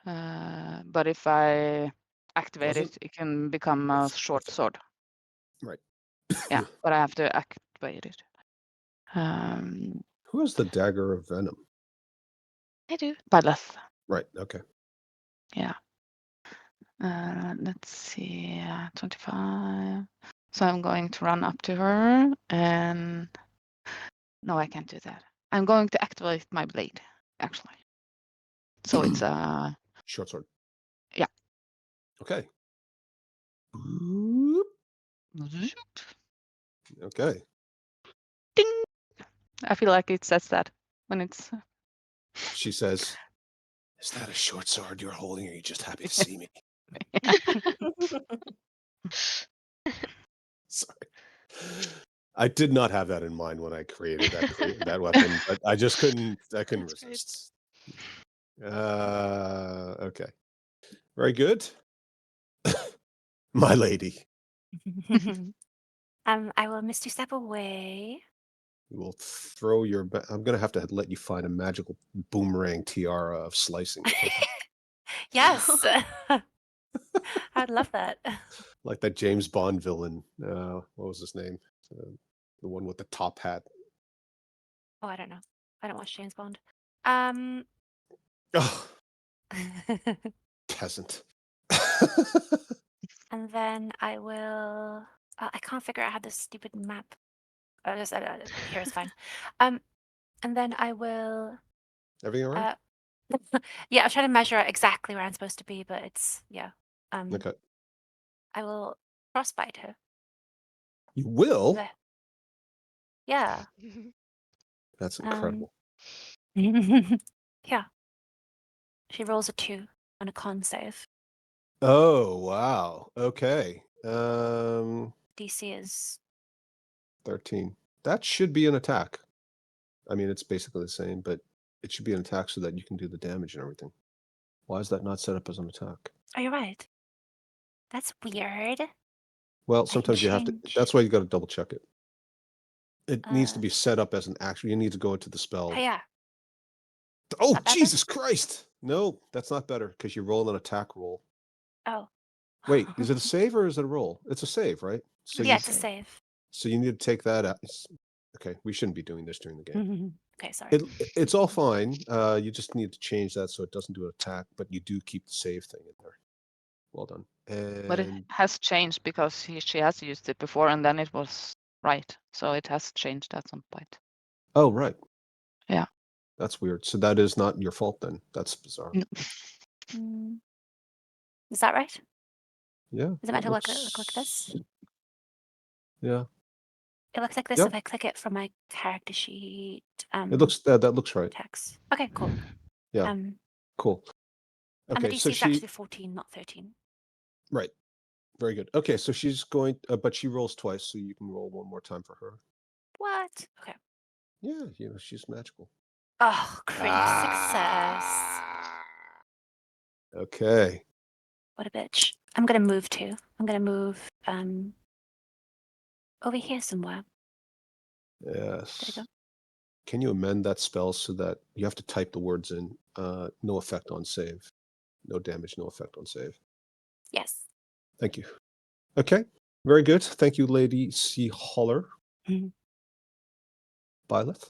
But if I activate it, it can become a short sword. Right. Yeah, but I have to activate it. Who has the dagger of venom? I do. Byleth. Right. Okay. Yeah. Let's see. 25. So I'm going to run up to her and no, I can't do that. I'm going to activate my blade, actually. So it's a short sword. Yeah. Okay. Okay. Ding. I feel like it says that when it's. She says, "Is that a short sword you're holding, or are you just happy to see me?" Sorry. I did not have that in mind when I created that weapon, but I just couldn't resist. Okay. Very good. My lady. I will misty step away. You will throw your I'm going to have to let you find a magical boomerang tiara of slicing. Yes. I'd love that. Like that James Bond villain. What was his name? The one with the top hat. Oh, I don't know. I don't watch James Bond. Oh, peasant. And then I will. I can't figure out how this stupid map. Here is fine. And then I will. Everything all right? Yeah, I'm trying to measure out exactly where I'm supposed to be, but it's yeah. Okay. I will frostbite her. You will? The- Yeah. That's incredible. Yeah. She rolls a 2 on a con save. Oh, wow. Okay. DC is 13. That should be an attack. I mean, it's basically the same, but it should be an attack so that you can do the damage and everything. Why is that not set up as an attack? Oh, you're right. That's weird. Well, I can sometimes you have to. change. That's why you got to double check it. It needs to Uh, be set up as an action. You need to go into the Oh spell. yeah. Oh, That better? Jesus Christ! No, that's not better because you roll an attack roll. Oh. Wait, is it a save or is it a roll? It's a save, right? So Yeah, you it's a save. so you need to take that out. Okay, we shouldn't be doing this during the game. Okay, sorry. It's all fine. You just need to change that so it doesn't do an attack, but you do keep the save thing in there. Well done. But it And has changed because she has used it before, and then it was right. So it has changed at some point. oh, right. Yeah. That's weird. So that is not your fault then. That's bizarre. No. Mm. Is that right? Yeah. Is it meant that to look like this? Yeah. It looks like this Yep. if I click it from my character sheet. It looks that looks right. Text. Okay, cool. Yeah. Cool. And the Okay, DC so is she actually 14, not 13. right. Very good. Okay, so she's going, but she rolls twice, so you can roll one more time for her. What? Okay. Yeah, she's magical. Oh, critical success. Okay. What a bitch. I'm gonna move too. I'm gonna move over here somewhere. Yes. There we go. Can you amend that spell so that you have to type the words in? No effect on save. No damage, no effect on save. Yes. Thank you. Okay. Very good. Thank you, Lady C. Holler. Mhm. Byleth.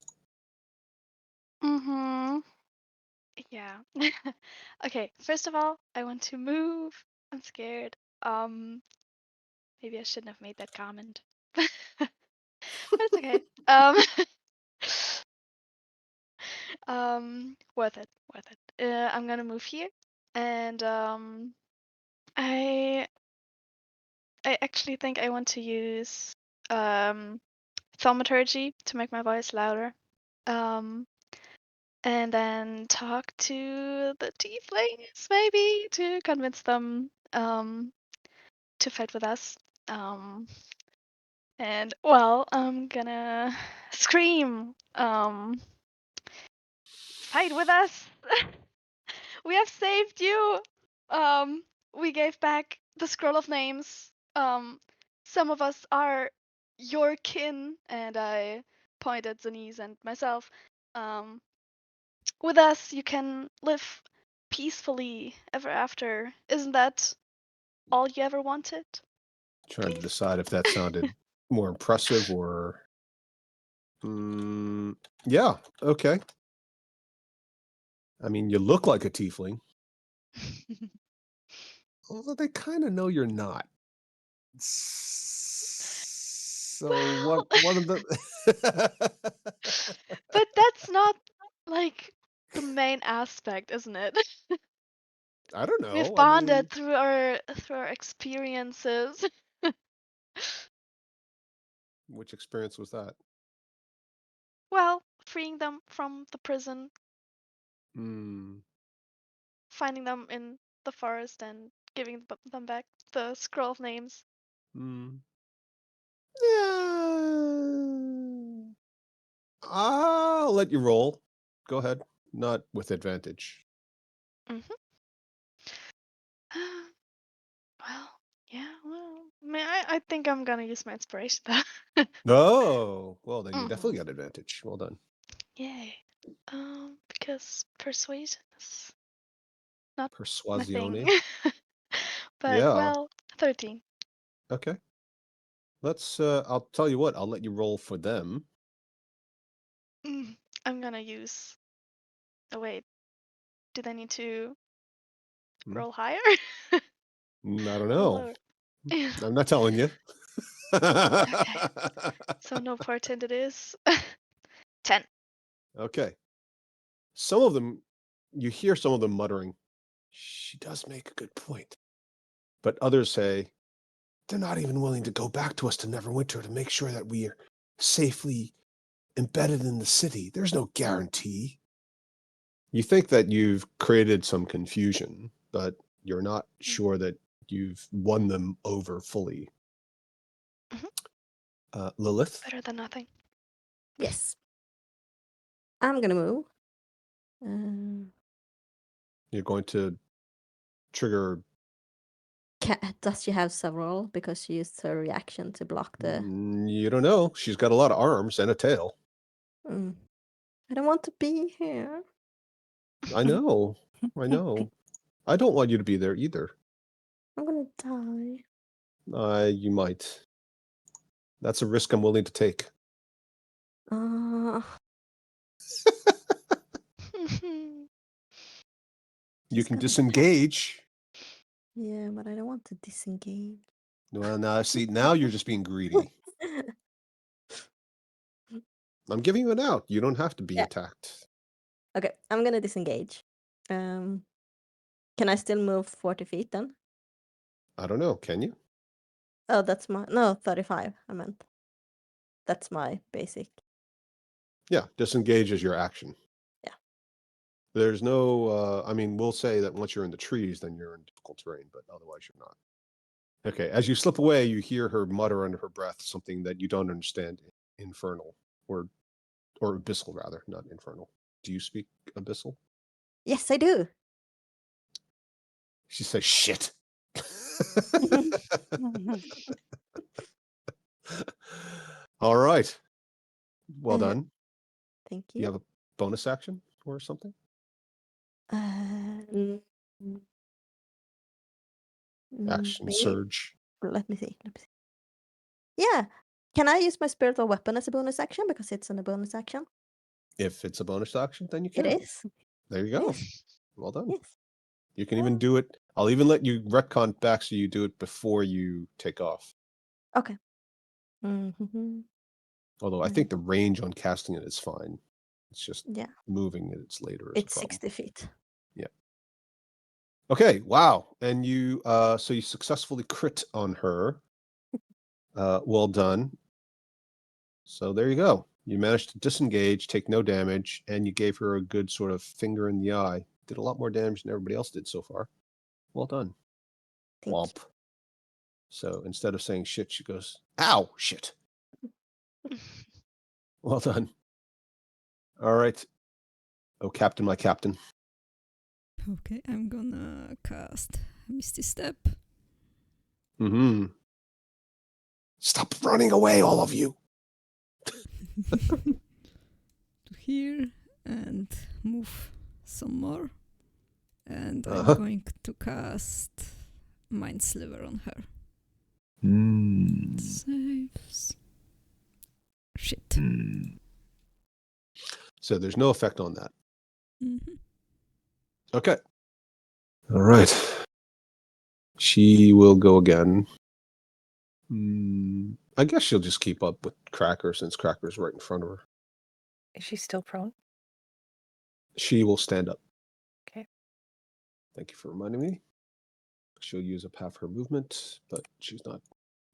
Yeah. Okay, first of all, I want to move. I'm scared. Maybe I shouldn't have made that comment. But it's okay. Worth it, worth it. I'm gonna move here, and I actually think I want to use thaumaturgy to make my voice louder. And then talk to the tieflings maybe to convince them to fight with us. And well, I'm gonna scream. Fight with us. We have saved you. We gave back the scroll of names. Some of us are your kin, and I point at Zenise and myself. With us, you can live peacefully ever after. Isn't that all you ever wanted? Trying to Please? decide if that sounded more impressive or. Yeah. Okay. I mean, you look like a tiefling. Although they kind of know you're not. So one of the But that's not like the main aspect, isn't it? I don't We've know. I bonded mean, through our experiences. which experience was that? Well, freeing them from the prison, Hmm. finding them in the forest, and giving them back the scroll of names. Hmm. Yeah. I'll let you roll. Go ahead. Not with advantage. Mm-hmm. Well, yeah, well, I think I'm gonna use my inspiration though. Oh, well, then you Mm-hmm. definitely got advantage. Well done. Yay. Because persuasion is not my thing. Persuasione. But Yeah. well, 13. Okay. I'll tell you what, I'll let you roll for them. I'm gonna use. Oh wait, do they need to Hmm. roll higher? I don't Or know. lower? I'm not telling you. Okay. So no portent it is. 10. Okay. Some of them, you hear some of them muttering, she does make a good point. But others say, they're not even willing to go back to us to Neverwinter to make sure that we are safely embedded in the city. There's no guarantee. You think that you've created some confusion, but you're not sure that you've won them over fully. Lilith? Better than nothing. Yes. I'm gonna move. Uh, You're going to trigger... does she have several? Because she used her reaction to block the... You don't know. She's got a lot of arms and a tail. I don't want to be here. I know. I know. I don't want you to be there either. I'm gonna die. You might. That's a risk I'm willing to take. You can disengage. Yeah, but I don't want to disengage. Well, now see, now you're just being greedy. I'm giving you an out. You don't have to be attacked. Okay, I'm gonna disengage. Can I still move 40 feet then? I don't know. Can you? Oh, that's my... No, 35, I meant. That's my basic. Yeah, disengage is your action. Yeah. There's no, I mean, we'll say that once you're in the trees, then you're in difficult terrain, but otherwise you're not. Okay, as you slip away, you hear her mutter under her breath something that you don't understand. Infernal, or abyssal rather, not infernal. Do you speak abyssal? Yes, I do. She says, shit. All right. Well done. Thank you. You have a bonus action or something? Action Maybe. surge. Let me see. Yeah. Can I use my spiritual weapon as a bonus action? Because it's in a bonus action. If it's a bonus action, then you can. It is. There you go. Yes. Well done. Yes. You can even do it. I'll even let you retcon back so you do it before you take off. Okay. Mm-hmm. Although I think the range on casting it is fine. It's just moving it. It's later. It's 60 feet. Yeah. Okay. Wow. And you, so you successfully crit on her. Well done. So there you go. You managed to disengage, take no damage, and you gave her a good sort of finger in the eye. Did a lot more damage than everybody else did so far. Well done. Womp. So instead of saying shit, she goes, ow, shit. Well done. All right. Oh, Captain, my captain. Okay, I'm gonna cast Misty Step. Stop running away, all of you. To here and move some more. And I'm going to cast Mind Sliver on her. Saves. Shit. So there's no effect on that. Mm-hmm. Okay. All right. She will go again. I guess she'll just keep up with Cracker since Cracker's right in front of her. Is she still prone? She will stand up. Okay. Thank you for reminding me. She'll use up half her movement, but she's not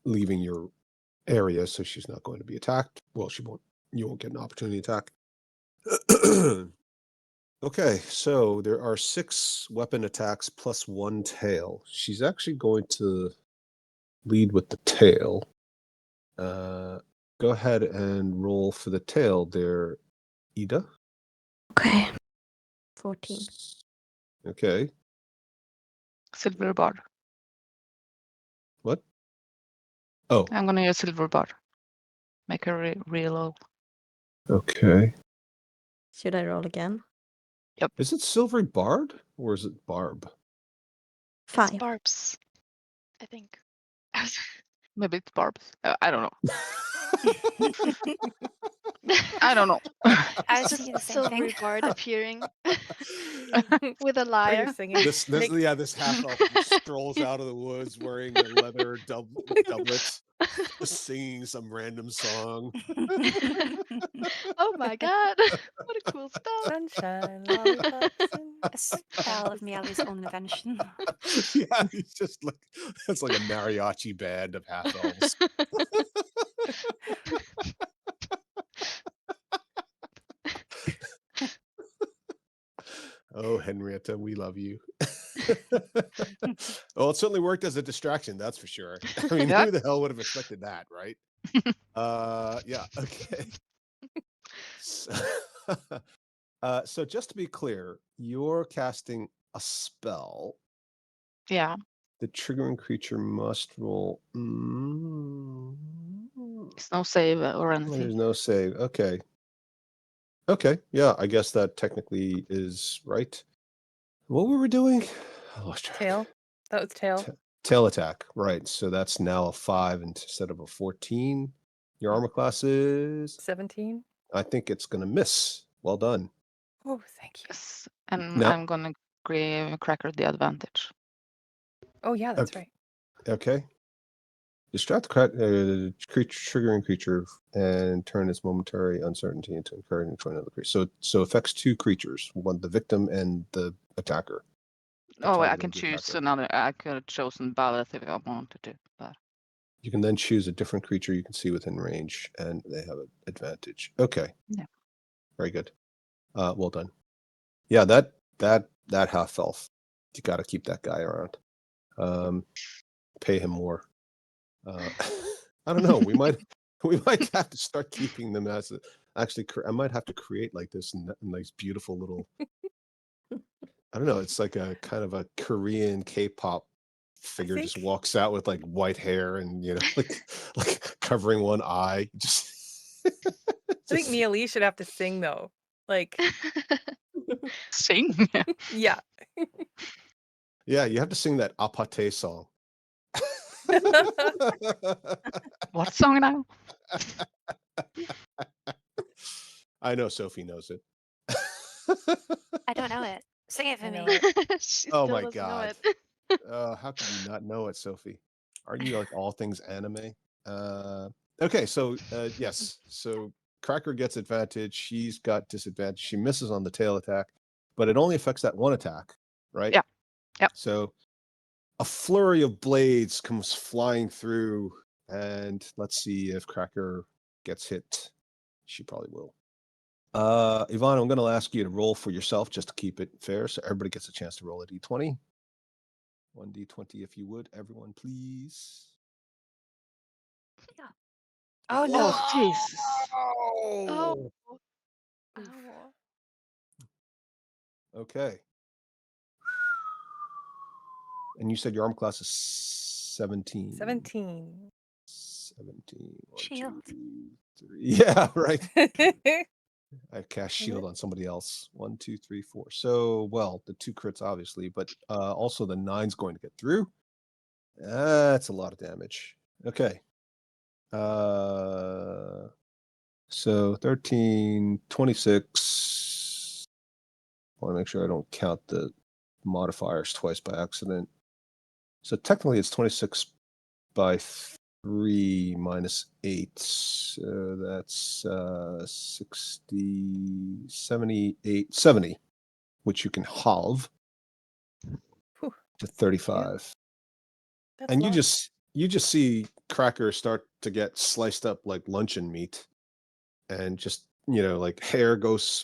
leaving your area, so she's not going to be attacked. Well, she won't. You won't get an opportunity attack. Okay, so there are 6 weapon attacks plus 1 tail. She's actually going to lead with the tail. Go ahead and roll for the tail there, Ida. Okay. 14. Okay. Silver bar. What? Oh. I'm gonna use silver bar. Make her real low. Okay. Should I roll again? Yep. Is it silvery barred or is it barb? 5. It's barbs, I think. Maybe it's barbs. I don't know. I don't know. I was Just thinking the same silvery thing. bard appearing with a lyre. Singing. This half elf strolls out of the woods wearing a leather doublet, singing some random song. Oh, Oh my god. What a cool spell. Sunshine, lollipops, and A spell of Miele's own invention. Yeah, he's just like it's like a mariachi band of half elves. Oh, Henrietta, we love you. Well, it certainly worked as a distraction, that's for sure. I mean, Yeah. who the hell would have expected that, right? Yeah, okay. So, so just to be clear, you're casting a spell. Yeah. The triggering creature must roll. It's no save or anything. There's no save. Okay. Okay. Yeah, I guess that technically is right. What were we doing? I lost track. tail. That was tail. Tail attack. Right. So that's now a 5 instead of a 14. Your armor class is. 17. I think it's going to miss. Well done. Oh, thank you. Yes. And No. I'm gonna give Cracker the advantage. Oh, yeah, that's Okay. right. Okay. Distract the triggering creature and turn its momentary uncertainty into encouraging to another creature. So affects two creatures, one the victim and the attacker. Oh, I target can of the choose attacker. another. I could have chosen Ballot if I wanted to, but You can then choose a different creature you can see within range, and they have an advantage. Okay. Yeah. Very good. Well done. Yeah, that half elf. You got to keep that guy around. Pay him more. I don't know. We might have to start keeping them as actually. I might have to create like this nice, beautiful little. I don't know. It's like a kind of a Korean K-pop figure just think- walks out with like white hair and like covering one eye. Just. I think Miele should have to sing though. Like, sing. yeah. Yeah, you have to sing that apate song. What song now? I know Sophie knows it. I don't know it. Sing it for I me. know it. She Oh still my doesn't know God. it. How can you not know it, Sophie? Aren't you like all things anime? Okay, so yes. So Cracker gets advantage. She's got disadvantage. She misses on the tail attack, but it only affects that one attack, right? Yeah. Yep. So a flurry of blades comes flying through, and let's see if Cracker gets hit. She probably will. Yvonne, I'm going to ask you to roll for yourself just to keep it fair, so everybody gets a chance to roll a d20. 1d20 if you would, everyone, please. Oh no. Oh, Jesus. Oh. Oof. Oh. Okay. And you said your arm class is 17. 17. 17. One, Shield. 2, 3. Yeah, right. I cast shield on somebody else. 1, 2, 3, 4. So, well, the 2 crits, obviously, but also the 9's going to get through. That's a lot of damage. Okay. So 13, 26. I want to make sure I don't count the modifiers twice by accident. So technically it's 26 by 3 minus 8. So that's 60, 78, 70, which you can halve Whew, to 35. that's And a lot. you just see Cracker start to get sliced up like luncheon meat, and just like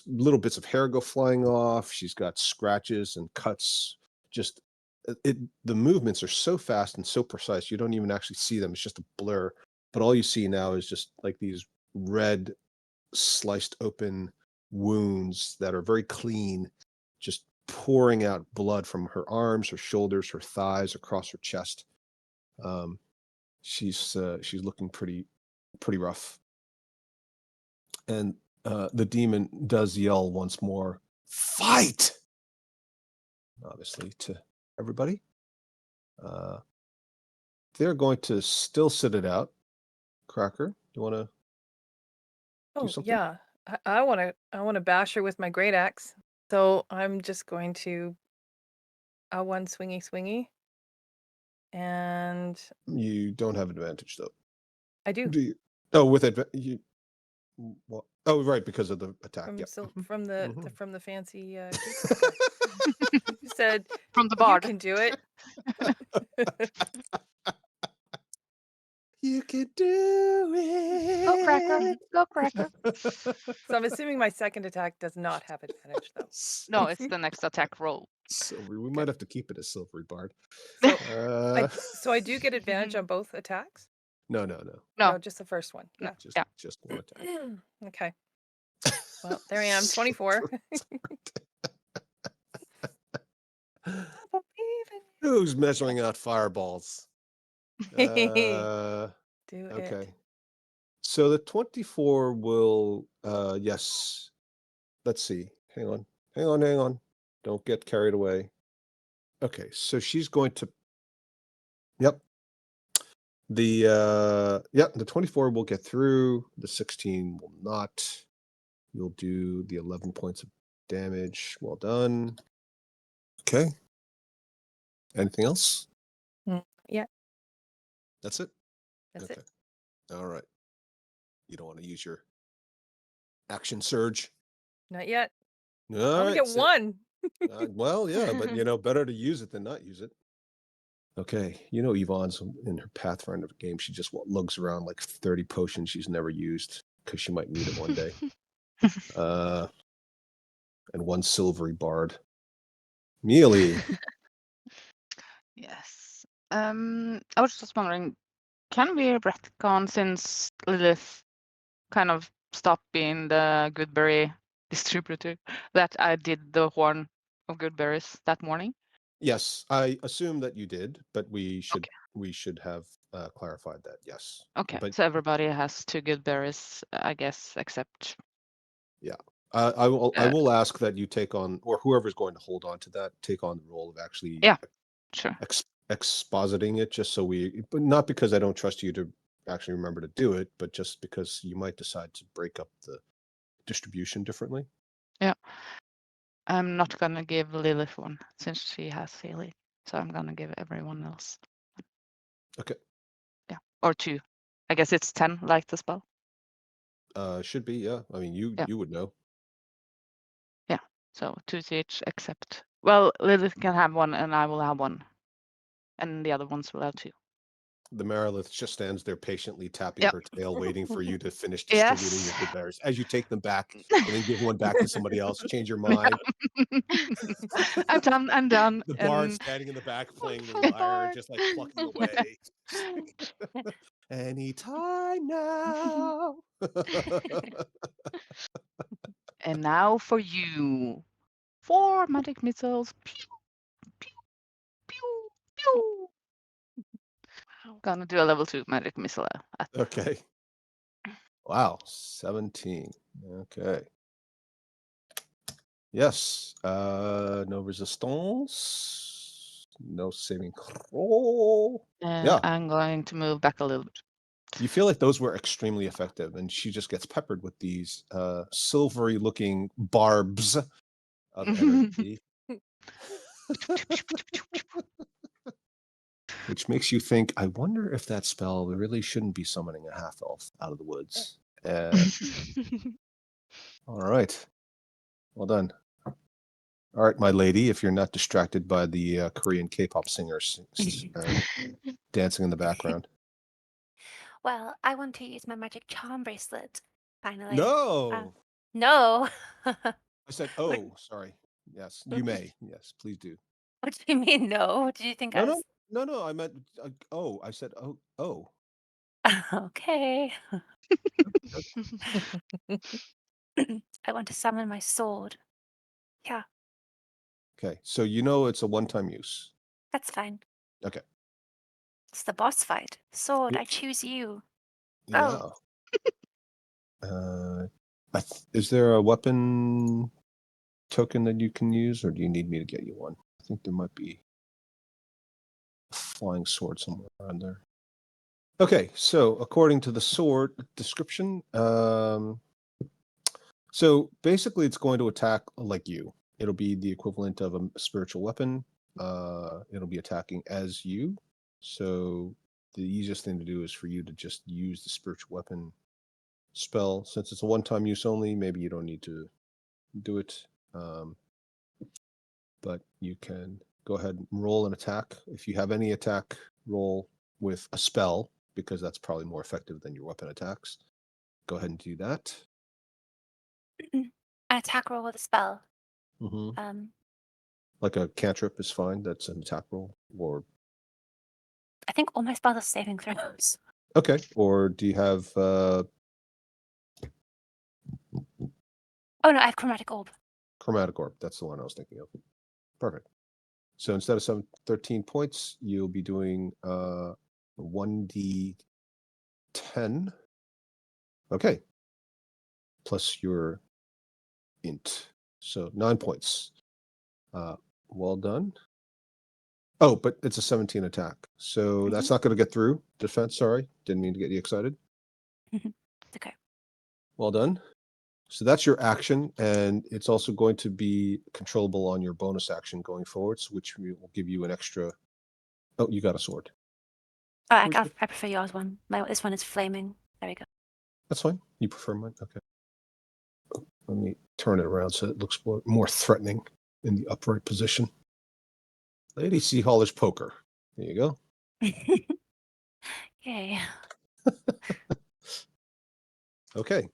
little bits of hair go flying off. She's got scratches and cuts. Just the movements are so fast and so precise you don't even actually see them. It's just a blur, but all you see now is just like these red sliced open wounds that are very clean, just pouring out blood from her arms, her shoulders, her thighs, across her chest. She's looking pretty rough. And the demon does yell once more, "Fight!" Obviously to everybody. They're going to still sit it out. Cracker, you want to do Oh, something? yeah. I want to bash her with my great axe. So I'm just going to one swingy. And You don't have advantage though. I do. Do you? Oh, with advantage. What? Oh, right, because of the attack. From Yep. from the Mhm. from the fancy creature attack. You said From the you bard. can do it. You can do it. Go cracker. Go cracker. So I'm assuming my second attack does not have advantage, though. No, it's the next attack roll. Silvery. We might have to keep it as Silvery Bard. So Uh, I do get advantage on both attacks. no. No. Just the first one. Yeah. Just one attack. Okay. Well, there I am, 24. Who's measuring out fireballs? Do Okay. it. So the 24 will, yes. Let's see. Hang on. Don't get carried away. Okay, so she's going to, yep. The 24 will get through. The 16 will not. You'll do the 11 points of damage. Well done. Okay. Anything else? Yeah, That's it? that's it. All right. You don't want to use your action surge? Not yet. All I only right. get one. Well, yeah, but better to use it than not use it. Okay, Yvonne's in her Pathfinder game. She just lugs around like 30 potions she's never used because she might need it one day. And one silvery bard. Mealy. Yes. I was just wondering, can we retcon since Lilith kind of stopped being the Goodberry distributor that I did the Horn of Goodberries that morning? Yes, I assume that you did, but we should Okay. have clarified that. Yes. Okay, But so everybody has 2 Goodberries, I guess, except yeah, I will ask that you take on, or whoever's going to hold on to that, take on the role of actually yeah, sure. expositing it, just so but not because I don't trust you to actually remember to do it, but just because you might decide to break up the distribution differently. Yeah. I'm not gonna give Lilith one since she has healing, so I'm gonna give everyone else. Okay. Yeah, or 2. I guess it's 10, like the spell. Should be, yeah. I mean, you would know. Yeah, so 2 to each, except, well, Lilith can have 1 and I will have 1, and the other ones will have 2. The Marilith just stands there patiently tapping Yep. her tail, waiting for you to finish distributing Yes. your good berries. As you take them back and then give one back to somebody else, change your mind. I'm done. The bard standing in the back playing the Wonderful lyre, bard. just like plucking away. Anytime now. And now for you. 4 magic missiles. Pew, pew, pew, pew. Wow. Gonna do a level 2 magic missile at Okay. Wow, 17. Okay. Yes. No resistance. No saving throw. Yeah. I'm going to move back a little bit. You feel like those were extremely effective, and she just gets peppered with these silvery looking barbs of energy. Which makes you think, I wonder if that spell really shouldn't be summoning a half elf out of the woods. All right. Well done. All right, my lady, if you're not distracted by the Korean K-pop singers dancing in the background. Well, I want to use my magic charm bracelet. Finally. No. No. I said, oh, sorry. Yes, you may. Yes, please do. What do you mean no? Do you think I was No. I meant, oh, I said, oh. okay? I want to summon my sword. Yeah, Okay, so it's a one-time use. that's fine. Okay. It's the boss fight. Sword, I choose you. Yeah. Is there a weapon token that you can use, or do you need me to get you one? I think there might be a flying sword somewhere around there. Okay, so according to the sword description, so basically it's going to attack like you. It'll be the equivalent of a spiritual weapon. It'll be attacking as you. So the easiest thing to do is for you to just use the spiritual weapon spell, since it's a one-time use only, maybe you don't need to do it. But you can go ahead and roll an attack. If you have any attack, roll with a spell, because that's probably more effective than your weapon attacks. Go ahead and do that. An attack roll with a spell. Mm-hmm. Like a cantrip is fine. That's an attack roll. Or I think all my spells are saving throws. okay. Or do you have? Oh no, I have chromatic orb. Chromatic orb. That's the one I was thinking of. Perfect. So instead of 13 points, you'll be doing 1d10. Okay. Plus your int. So 9 points. Well done. Oh, but it's a 17 attack. So that's not going to get through defense. Sorry. Didn't mean to get you excited. It's okay. Well done. So that's your action, and it's also going to be controllable on your bonus action going forwards, which will give you an extra. Oh, you got a sword. Oh, I prefer yours one. This one is flaming. There we go. That's fine. You prefer mine? Okay. Let me turn it around so it looks more threatening in the upright position. Lady Seahauler's poker. There you go. Yay. Okay.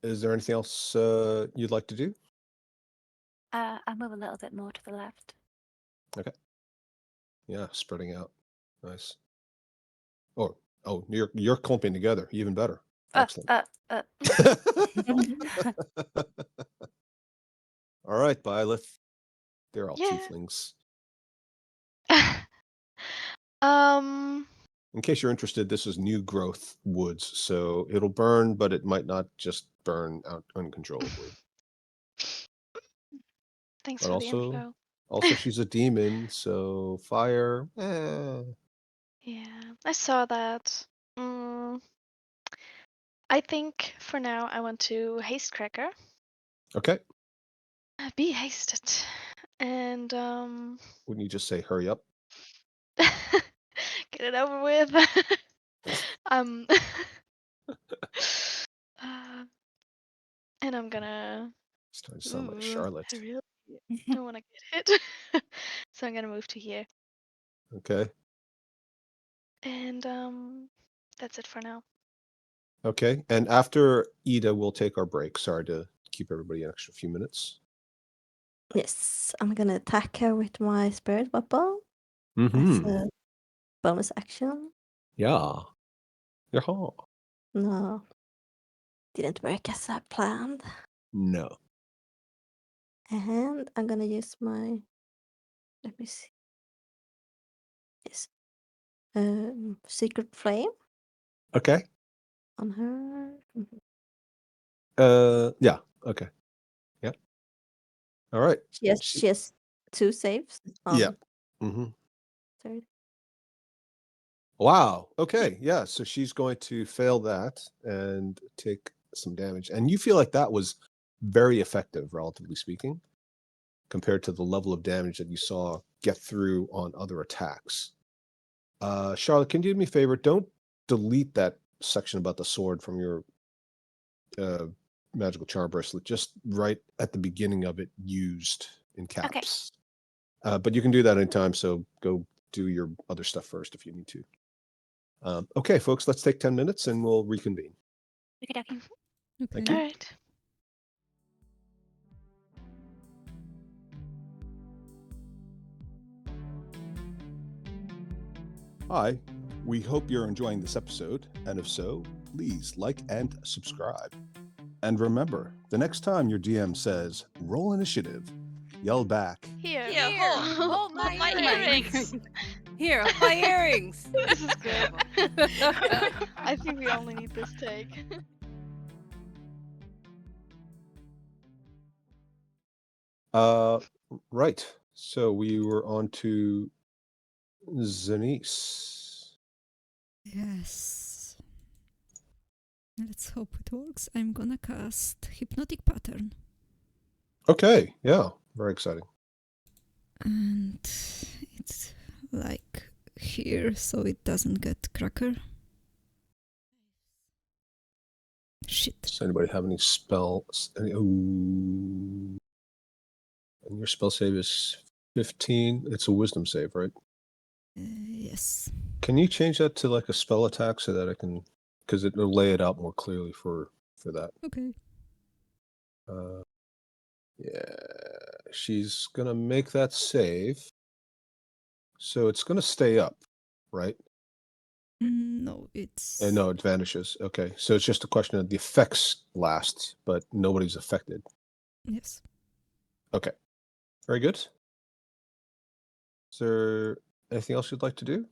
Is there anything else you'd like to do? I'll move a little bit more to the left. Okay. Yeah, spreading out. Nice. Oh, you're clumping together. Even better. Excellent. All right, Byleth. They're all tieflings. In case you're interested, this is new growth woods, so it'll burn, but it might not just burn out uncontrollably. Thanks But for the info. also she's a demon, so fire. Yeah, I saw that. I think for now I want to haste cracker. Okay. Be hasted. And Wouldn't you just say hurry up? get it over with. And I'm gonna. Starting to sound like Charlotte. I really don't want to get hit. So I'm gonna move to here. Okay. And that's it for now. Okay. And after Ida, we'll take our break. Sorry to keep everybody an extra few minutes. Yes, I'm gonna attack her with my spirit weapon. Mm-hmm. That's a bonus action. Yeah. No, didn't work as I planned. No. And I'm gonna use my. Let me see. Yes. Secret flame. Okay. On her. Yeah. Okay. Yeah. All right. She has 2 saves. Yeah. Mm-hmm. Third. Wow. Okay. Yeah. So she's going to fail that and take some damage. And you feel like that was very effective, relatively speaking, compared to the level of damage that you saw get through on other attacks. Charlotte, can you do me a favor? Don't delete that section about the sword from your magical charm bracelet. Just right at the beginning of it, used in caps. Okay. But you can do that anytime. So go do your other stuff first if you need to. Okay, folks, let's take 10 minutes and we'll reconvene. Okay. Thank you. All right. Hi, we hope you're enjoying this episode, and if so, please like and subscribe. And remember, the next time your DM says, roll initiative, yell back, Here, hold my earrings. Here, my earrings. This is good. I think we only need this take. Right. So we were on to Zanice. Yes. Let's hope it works. I'm gonna cast Hypnotic Pattern. Okay, yeah, very exciting. And it's like here, so it doesn't get cracker. Shit. Does anybody have any spells? Ooh. And your spell save is 15. It's a wisdom save, right? Yes. Can you change that to like a spell attack so that I can, because it'll lay it out more clearly for that. Okay. Yeah, she's gonna make that save. So it's gonna stay up, right? No, it's... And no, it vanishes. Okay, so it's just a question of the effects last, but nobody's affected. Yes. Okay, very good. Is there anything else you'd like to do?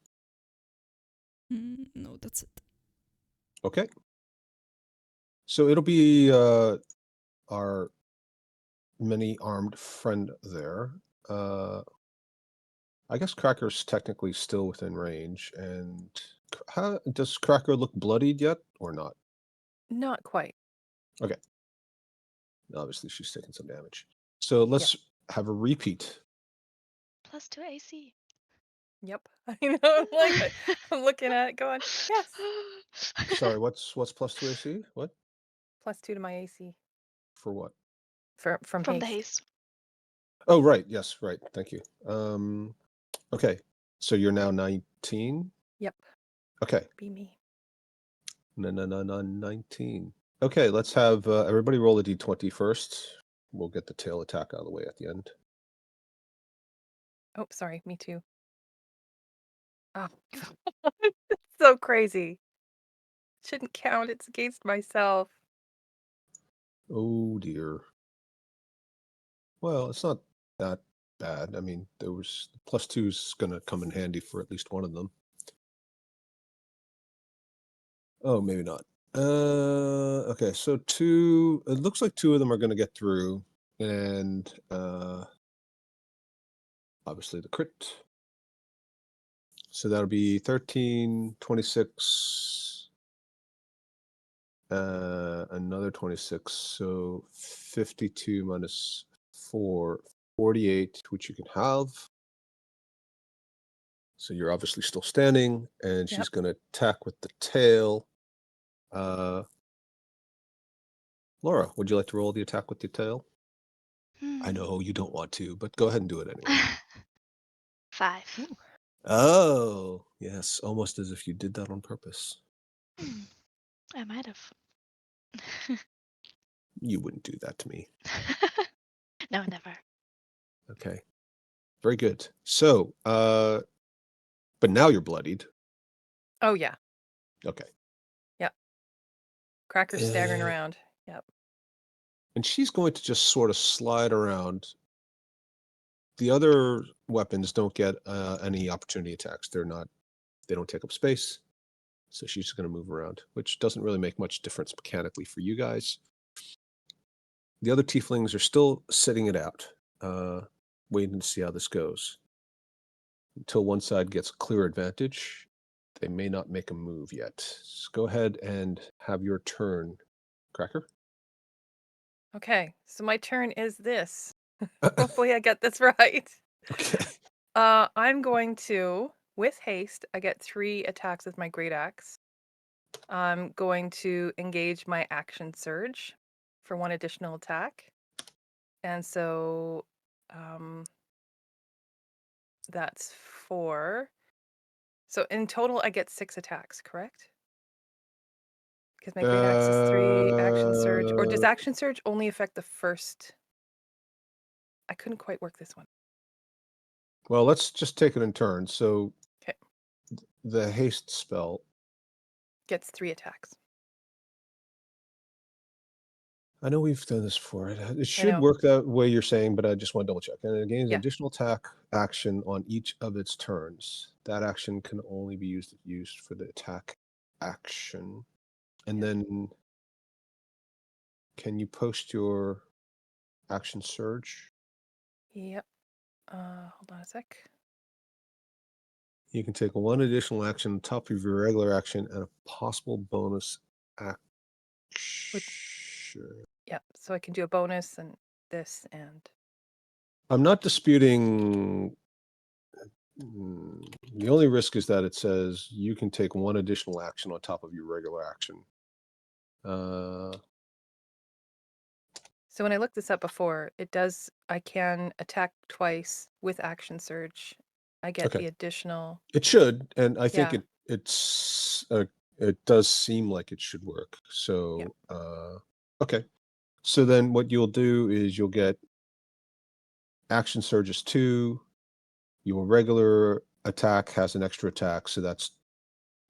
No, that's it. Okay. So it'll be our many-armed friend there. I guess Cracker's technically still within range. And does Cracker look bloodied yet or not? Not quite. Okay. Obviously, she's taking some damage. So let's have a repeat. +2 AC. Yep. I know. I'm looking at it going, yes. Sorry, what's +2 AC? What? +2 to my AC. For what? From From haste. the haste. Oh, right. Yes, right. Thank you. Okay. So you're now 19? Yep. Okay. Be me. 19. Okay, let's have everybody roll a d20 first. We'll get the tail attack out of the way at the end. Oh, sorry. Me too. Oh, it's so crazy. Shouldn't count. It's against myself. Oh dear. Well, it's not that bad. I mean, there was +2 is going to come in handy for at least one of them. Oh, maybe not. Okay, so it looks like 2 of them are going to get through, and obviously the crit. So that'll be 13, 26, another 26. So 52 minus 4, 48, which you can have. So you're obviously still standing, and she's Yep. going to attack with the tail. Laura, would you like to roll the attack with the tail? I know you don't want to, but go ahead and do it anyway. 5. Ooh. Oh, yes, almost as if you did that on purpose. I might have. You wouldn't do that to me. No, never. Okay, very good. So, but now you're bloodied. Oh, yeah. Okay. Yep. Cracker's staggering around. Yep. And she's going to just sort of slide around. The other weapons don't get any opportunity attacks. They don't take up space. So she's just going to move around, which doesn't really make much difference mechanically for you guys. The other tieflings are still sitting it out, waiting to see how this goes. Until one side gets a clear advantage, they may not make a move yet. So go ahead and have your turn, Cracker. Okay. So my turn is this. Hopefully I get this right. Okay. I'm going to, with haste, I get 3 attacks with my great axe. I'm going to engage my action surge for 1 additional attack. And so that's 4. So in total I get 6 attacks, correct? Because my great axe is 3 action surge. Or does action surge only affect the first? I couldn't quite work this one. Well, let's just take it in turns. So 'Kay. The haste spell Gets 3 attacks. I know we've done this before. It I should know. work that way you're saying, but I just want to double check. And it gains Yeah. additional attack action on each of its turns. That action can only be used for the attack action. And then can you post your action surge? Yep. Hold on a sec. You can take 1 additional action on top of your regular action and a possible bonus action. Yep. So I can do a bonus and this and I'm not disputing. The only risk is that it says you can take 1 additional action on top of your regular action. So when I looked this up before, it does. I can attack twice with action surge. I get Okay. the additional. It should, and I think Yeah. it does seem like it should work. So okay. So then what you'll do is you'll get action surges 2. Your regular attack has an extra attack, so that's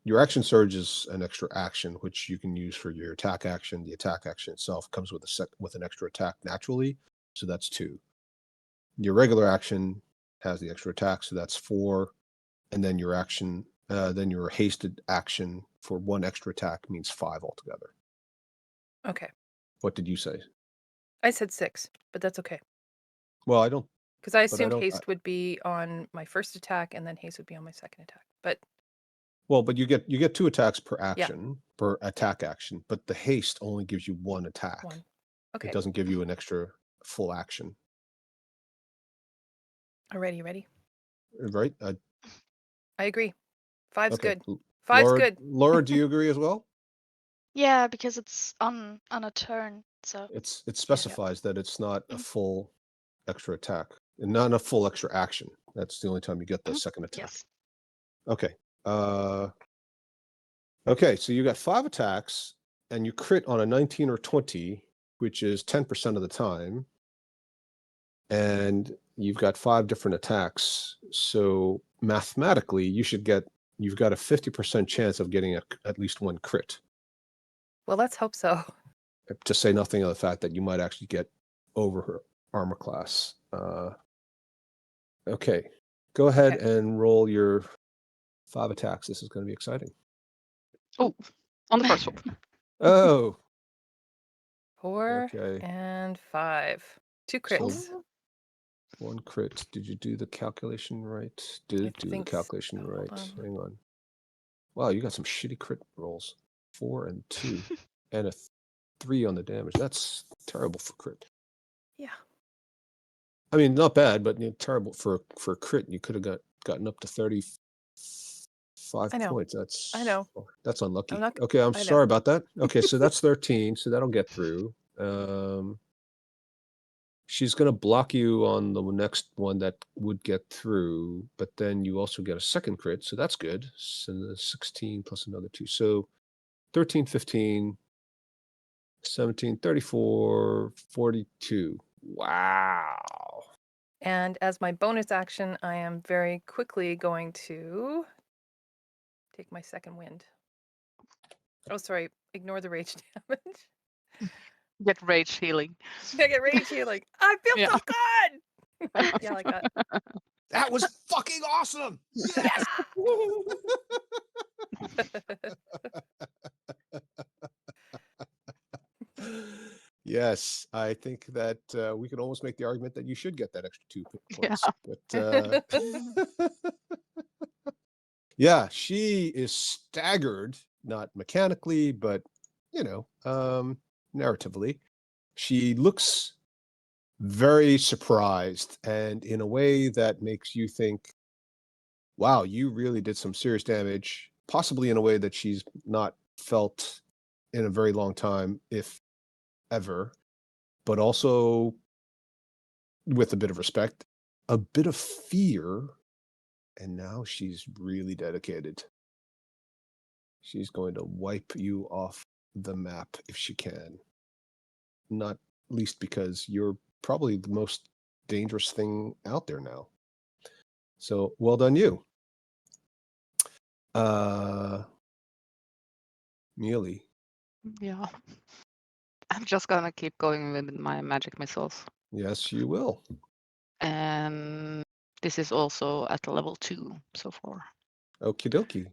your action surge is an extra action, which you can use for your attack action. The attack action itself comes with with an extra attack naturally, so that's 2. Your regular action has the extra attack, so that's 4, and then your action, then your hasted action for 1 extra attack means 5 altogether. Okay. What did you say? I said 6, but that's okay. Well, I don't. Because I but assumed don't- haste would be on my first attack, and then haste would be on my second attack. But Well, but you get 2 attacks per action, per attack action, but the haste only gives you 1 attack. 1. Okay. It doesn't give you an extra full action, Already ready? right? I agree. 5's Okay. good. 5's Laura, good. Laura, do you agree as well? Yeah, because it's on a turn. So It specifies that it's not a full extra attack, and not a full extra action. That's the only time you get the second attack. yes. Okay. Okay, so you got 5 attacks, and you crit on a 19 or 20, which is 10% of the time. And you've got 5 different attacks. So mathematically, you've got a 50% chance of getting at least 1 crit. Well, let's hope so. To say nothing of the fact that you might actually get over her armor class. Okay, go ahead and roll your 5 attacks. This is going to be exciting. Oh, on the first one. Oh, 4 okay. and 5. 2 crits. So 1 crit. Did you do the calculation right? Did do the think calculation hold right? on. Hang on. Wow, you got some shitty crit rolls. 4 and 2, and a 3 on the damage. That's terrible for crit. Yeah. I mean, not bad, but terrible for crit. You could have gotten up to 35 I know. points. That's unlucky. I'm not- Okay, I'm I know. sorry about that. Okay, so that's 13, so that'll get through. She's going to block you on the next one that would get through, but then you also get a second crit, so that's good. So the 16 plus another 2. So 13, 15, 17, 34, 42. Wow. And as my bonus action, I am very quickly going to take my second wind. Oh, sorry. Ignore the rage damage. Get rage healing. I get rage healing. I feel so good. Yeah, like that. That was fucking awesome. Yes. Yes, I think that we could almost make the argument that you should get that extra 2 points. But yeah, she is staggered, not mechanically, but narratively. She looks very surprised, and in a way that makes you think, wow, you really did some serious damage, possibly in a way that she's not felt in a very long time, if ever, but also with a bit of respect, a bit of fear, and now she's really dedicated. She's going to wipe you off the map if she can. Not least because you're probably the most dangerous thing out there now. So well done, you. Mealy. Yeah. I'm just gonna keep going with my magic missiles. Yes, you will. And this is also at level 2 so far. Okie dokie.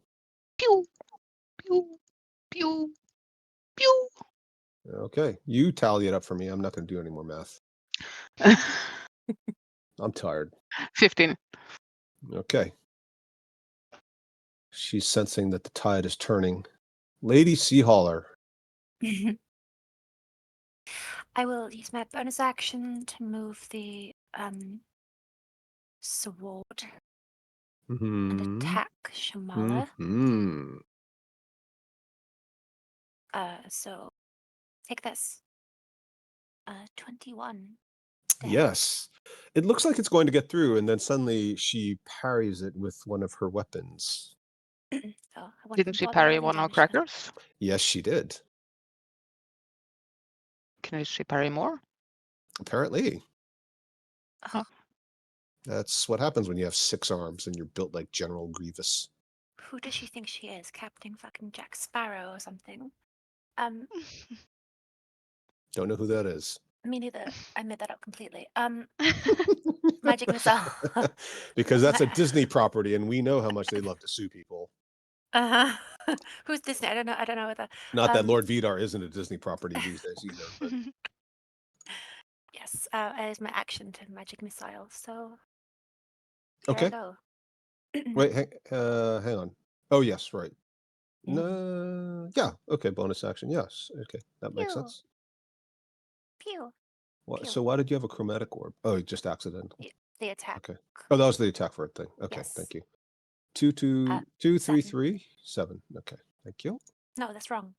Pew, pew, pew, pew. Okay, you tally it up for me. I'm not going to do any more math. I'm tired. 15. Okay. She's sensing that the tide is turning. Lady Seahauler. I will use my bonus action to move the sword and attack Shamala. Mm-hmm. So Take this. 21. Dead. Yes. It looks like it's going to get through, and then suddenly she parries it with one of her weapons. Oh, I want Didn't she more than parry nothing one on damage now. Crackers? Yes, she did. Can she parry more? Apparently. Oh, That's what happens when you have 6 arms and you're built like General Grievous. who does she think she is? Captain fucking Jack Sparrow or something? Don't know who that is. Me neither. I made that up completely. Magic missile. Because that's a Disney property, and we know how much they love to sue people. Who's Disney? I don't know. I don't know whether. Not that Lord Vidar isn't a Disney property these days either, but Yes, it is my action to magic missile. So here okay. I go. Wait, hang on. Oh, yes, right. Mm. No, yeah, okay, bonus action, yes. Okay, that makes Pew. sense. Pew. What, Pew. so why did you have a chromatic orb? Oh, just accidental. The attack. Okay. Oh, that was the attack for it thing. Okay, Yes. thank you. 2, 2, 2, 3, 7. 3, 7. Okay, thank you. No, that's wrong.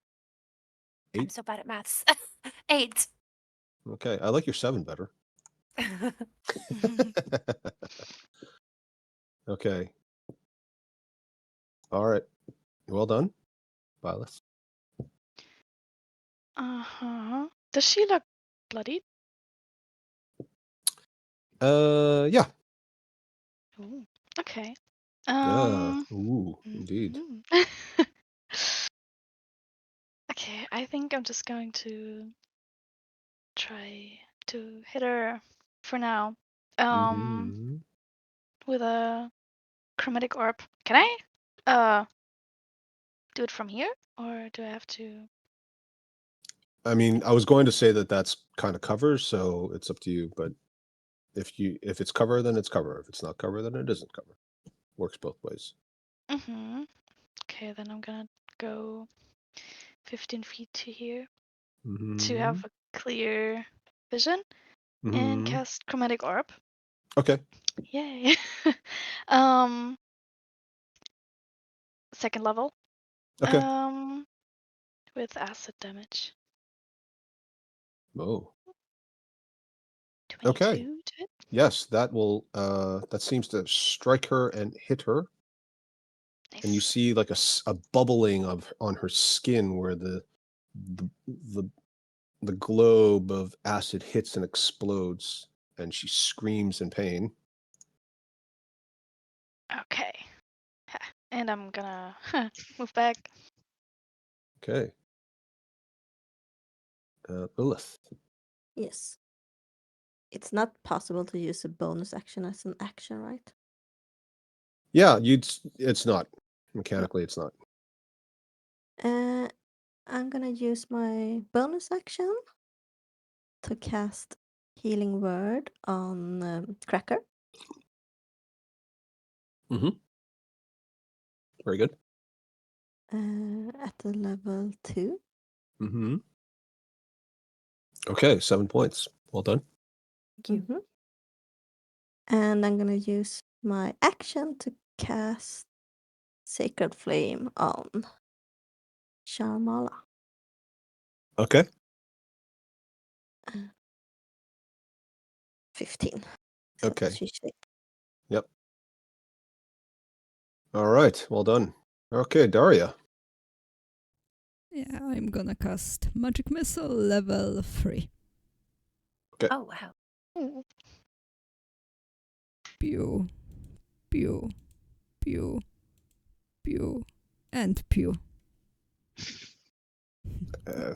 I'm 8. so bad at maths. 8. Okay, I like your 7 better. Okay. All right. Well done, Violet. Does she look bloodied? Yeah. Ooh, okay. Ooh, indeed. Okay, I think I'm just going to try to hit her for now. Mhm. With a chromatic orb. Can I do it from here, or do I have to? I mean, I was going to say that that's kind of cover, so it's up to you. But if it's cover, then it's cover. If it's not cover, then it isn't cover. Works both ways. Okay, then I'm gonna go 15 feet to here to Mm-hmm. have a clear vision and Mm-hmm. cast chromatic orb. Okay. Yay! Second level. Okay. With acid damage. Oh. 22 Okay. to hit. Yes, that will. That seems to strike her and hit her. Nice. And you see like a bubbling on her skin where the globe of acid hits and explodes, and she screams in pain. Okay. And I'm gonna move back. Okay. Lilith. Yes. It's not possible to use a bonus action as an action, right? Yeah, it's not. Mechanically, it's not. I'm gonna use my bonus action to cast Healing Word on Cracker. Mm-hmm. Very good. At the level 2. Mm-hmm. Okay, 7 points. Well done. Thank you. Mhm. And I'm gonna use my action to cast Sacred Flame on Sharmala. Okay. 15. So Okay. she should. Yep. All right. Well done. Okay, Daria. Yeah, I'm gonna cast Magic Missile level 3. Oh, wow. Ooh. Pew, pew, pew, pew, and pew.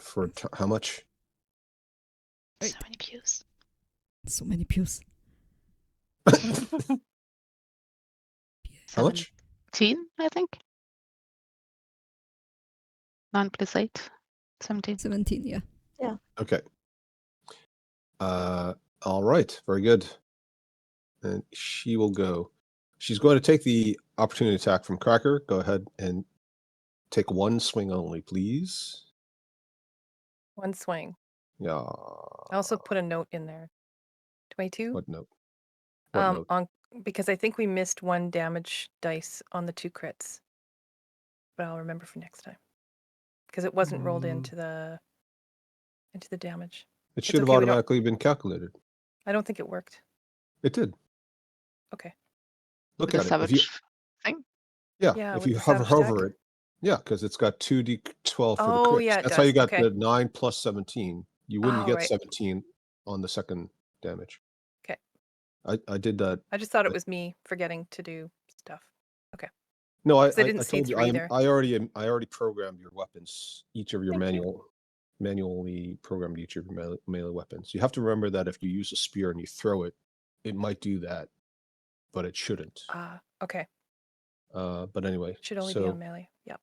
For how much? So many pews. So many pews. How much? 17, I think. 9 plus 8. 17. 17, yeah. Yeah. Okay. All right. Very good. And she will go. She's going to take the opportunity attack from Cracker. Go ahead and take one swing only, please. One swing. Yeah. I also put a note in there. 22. What note? What note? On because I think we missed one damage dice on the 2 crits, but I'll remember for next time because it wasn't rolled into the into the damage. It It's should have okay, we don't- automatically been calculated. I don't think it worked. It did. Okay. Look With the at it. If you, savage thing. yeah, Yeah, if with you the hover savage over attack. it, yeah, because it's got 2d12 for the Oh, crits. yeah, it That's how you does. got Okay. the 9 plus 17. You wouldn't Oh, get right. 17 on the second damage. Okay. I did that. I just thought it was me forgetting to do stuff. Okay. No, I 'Cause I didn't see told you 3 there. I already programmed your weapons, each of your Thank you. manually programmed each of your melee weapons. You have to remember that if you use a spear and you throw it, it might do that, but it shouldn't. Okay. But anyway, Should only be on melee. Yep.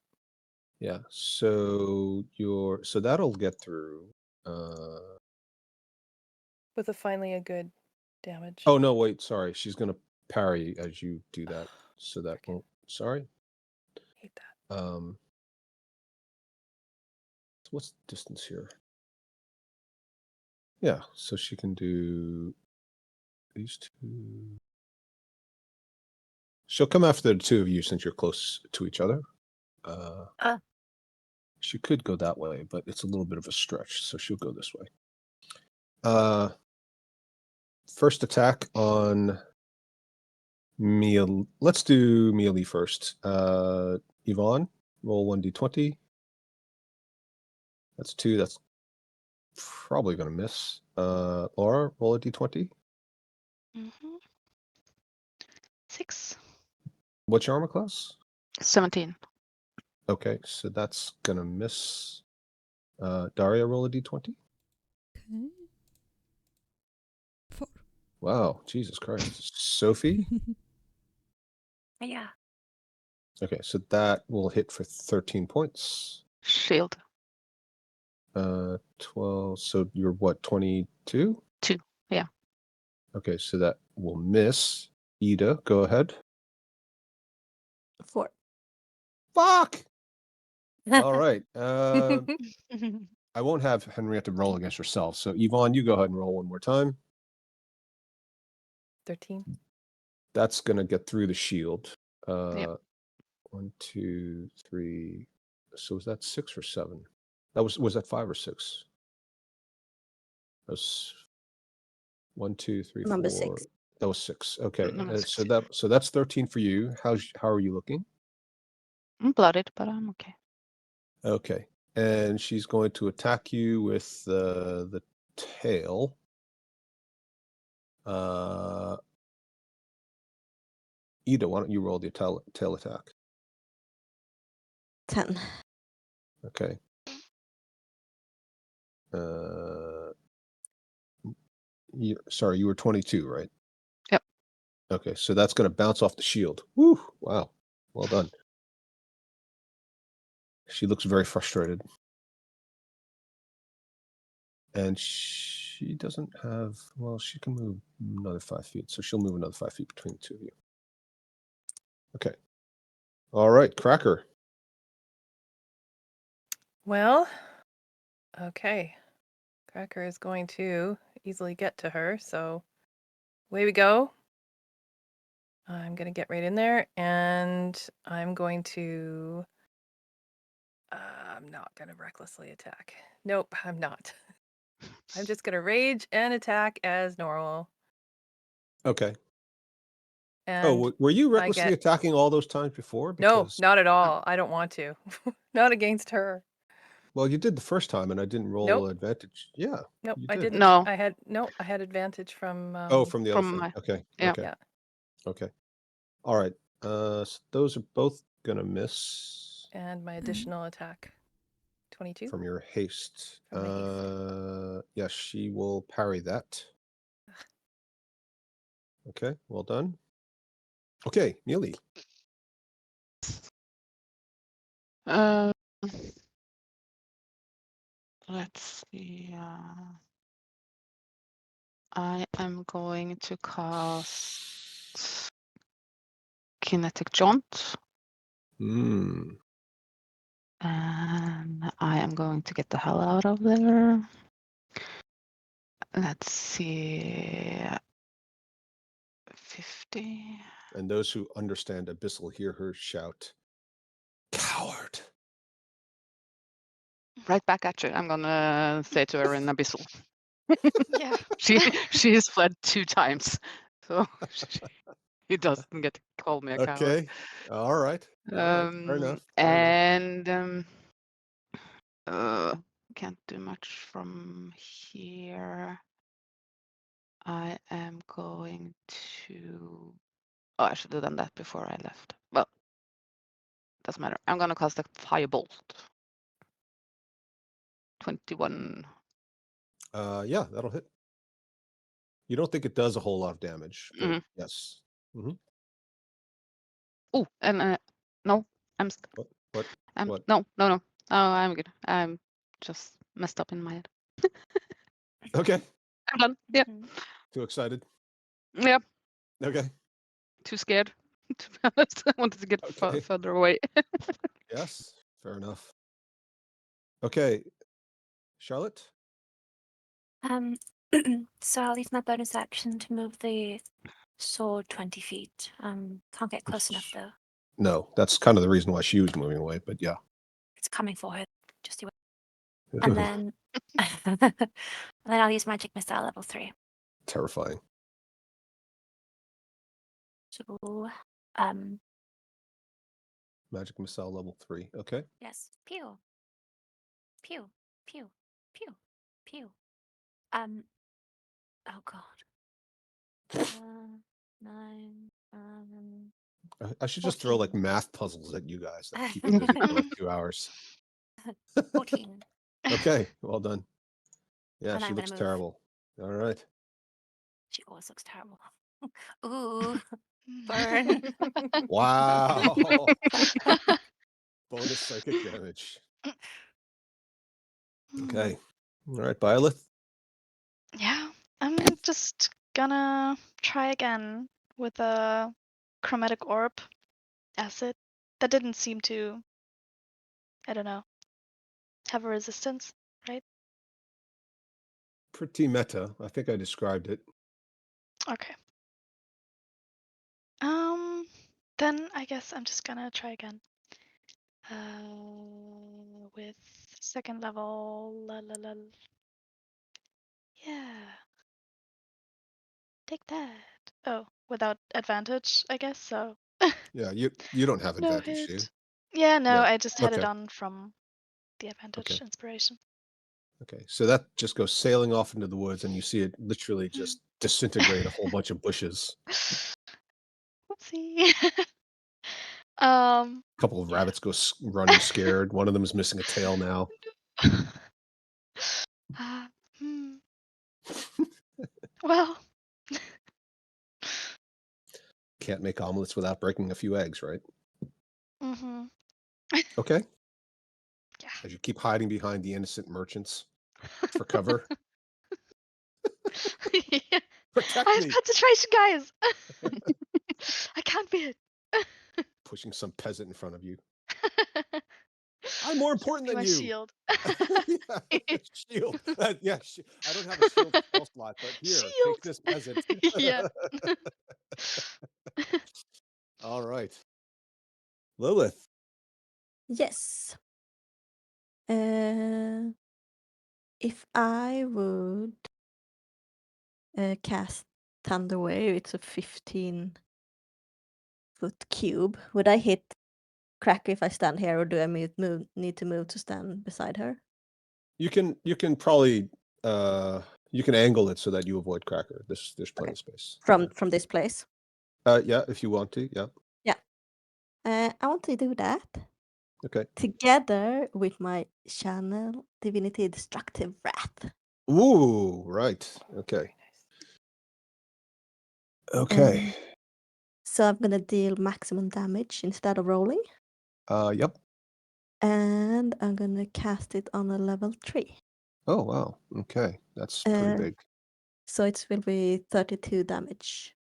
yeah. So that'll get through. With a finally a good damage. Oh no, wait, sorry. She's gonna parry as you do that. So that won't. Sorry. Hate that. What's the distance here? Yeah, so she can do these two. She'll come after the two of you since you're close to each other. She could go that way, but it's a little bit of a stretch, so she'll go this way. First attack on Mealy. Let's do Mealy first. Yvonne, roll 1d20. That's 2. That's probably going to miss. Laura, roll a d20. 6. What's your armor class? 17. Okay, so that's going to miss. Daria, roll a d20. Okay. 4. Wow, Jesus Christ. Sophie? Yeah. Okay, so that will hit for 13 points. Shield. 12. So you're what, 22? 2. Yeah. Okay, so that will miss. Ida, go ahead. 4. Fuck! All right. I won't have Henrietta roll against herself. So Yvonne, you go ahead and roll one more time. 13. That's going to get through the shield. Yep. 1, 2, 3. So was that 6 or 7? Was that 5 or 6? That was 1, 2, 3, Number 4. 6. That was 6. Okay. Number 6. So that's 13 for you. How are you looking? I'm blooded, but I'm okay. Okay. And she's going to attack you with the tail. Ida, why don't you roll the tail attack? 10. Okay. Sorry, you were 22, right? Yep. Okay, so that's going to bounce off the shield. Woo! Wow. Well done. She looks very frustrated. And she doesn't have, well, she can move another 5 feet, so she'll move another 5 feet between the two of you. Okay. All right, Cracker. Well, okay. Cracker is going to easily get to her, so away we go. I'm going to get right in there, and I'm going to... I'm not going to recklessly attack. Nope, I'm not. I'm just going to rage and attack as normal. Okay. And were you recklessly get... attacking all those times before? No, Because, not at all. I don't want to. Not against her. well, you did the first time, and I didn't roll Nope. advantage. Yeah. Nope, you I did. didn't. No. I had advantage from... From the other From thing. my... Okay. Yeah. Okay. Yeah. Okay. All right. So those are both gonna miss. And my additional attack. 22? From your haste. From my haste. Yes, she will parry that. Okay, well done. Okay, Mealy. Let's see. I am going to cast Kinetic Jaunt. Hmm. And I am going to get the hell out of there. Let's see. 50. And those who understand Abyssal hear her shout, "Coward!" Right back at you. I'm gonna say to her in Abyssal. Yeah. She has fled 2 times, so he doesn't get to call me a coward. Okay. All right. Fair enough. Fair enough. And can't do much from here. I am going to. Oh, I should have done that before I left. Well, doesn't matter. I'm gonna cast a firebolt. 21. Yeah, that'll hit. You don't think it does a whole lot of damage, but Mhm. yes. Oh, and no, I'm What? What? no. Oh, I'm good. I'm just messed up in my head. Okay. I'm done. Yeah. Too excited. Yeah. Okay. Too scared. To be honest, I wanted to get Okay. further away. Yes. Fair enough. Okay. Charlotte? So I'll use my bonus action to move the sword 20 feet. Can't get close enough though. No, that's kind of the reason why she was moving away, but yeah. It's coming for her. Just you wait. And then, and then I'll use magic missile level 3. Terrifying. So, Magic missile level 3. Okay. yes, pew, pew, pew, pew, pew. Oh god. 9. I should just throw 14. like math puzzles at you guys that keep you busy for like 2 hours. 14. Okay. Well done. Yeah, And she I'm looks gonna move. terrible. All right. She always looks terrible. Ooh, burn. Wow. Bonus psychic damage. Okay. All right, Byleth. Yeah, I'm just gonna try again with a chromatic orb acid. That didn't seem to, I don't know, have a resistance, right? Pretty meta. I think I described it. Okay. Then I guess I'm just gonna try again. With second level, yeah. Take that. Oh, without advantage, I guess, so. Yeah, you don't have No advantage, do you? hit. Yeah, no, Yeah. I just had it Okay. on from the advantage Okay. inspiration. Okay. So that just goes sailing off into the woods, and you see it literally just disintegrate a whole bunch of bushes. Whoopsie. A couple of Yeah. rabbits go running scared. One of them is missing a tail now. Hmm. Well. Can't make omelets without breaking a few eggs, right? Mm-hmm. Okay. Yeah. As you keep hiding behind the innocent merchants for cover. Yeah. Protect I have me. concentration, guys. I can't be it. Pushing some peasant in front of you. I'm more important Be than my you. shield. Yeah, shield. Yeah, I don't have a shield spell slot, but here, Shield. take this peasant. Yeah. All right. Lilith. Yes. If I would cast Thunder Wave, it's a 15-foot cube. Would I hit Cracker if I stand here, or do I need to move to stand beside her? You can probably you can angle it so that you avoid Cracker. There's plenty Okay. of space. From this place? Yeah, if you want to, yeah. Yeah. I want to do that. Okay. Together with my channel Divinity Destructive Wrath. Ooh, right. Okay. Okay. So I'm gonna deal maximum damage instead of rolling. Yep. And I'm gonna cast it on a level 3. Oh wow. Okay. That's pretty big. So it will be 32 damage.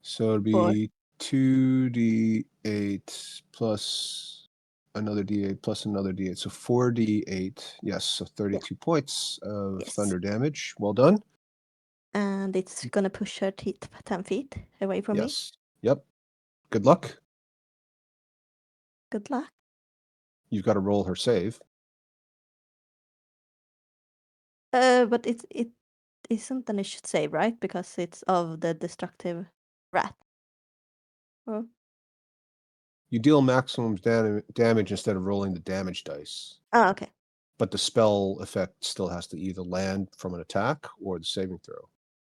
So it'd be 2d8 plus another d8 plus another d8. So 4d8. Yes, so 32 points of Yes. thunder damage. Well done. And it's gonna push her 10 feet away from me. Yes. Yep. Good luck. Good luck. You've got to roll her save. But it isn't an issue save, right? Because it's of the destructive wrath. Oh. You deal maximum damage instead of rolling the damage dice. Oh, okay. But the spell effect still has to either land from an attack or the saving throw.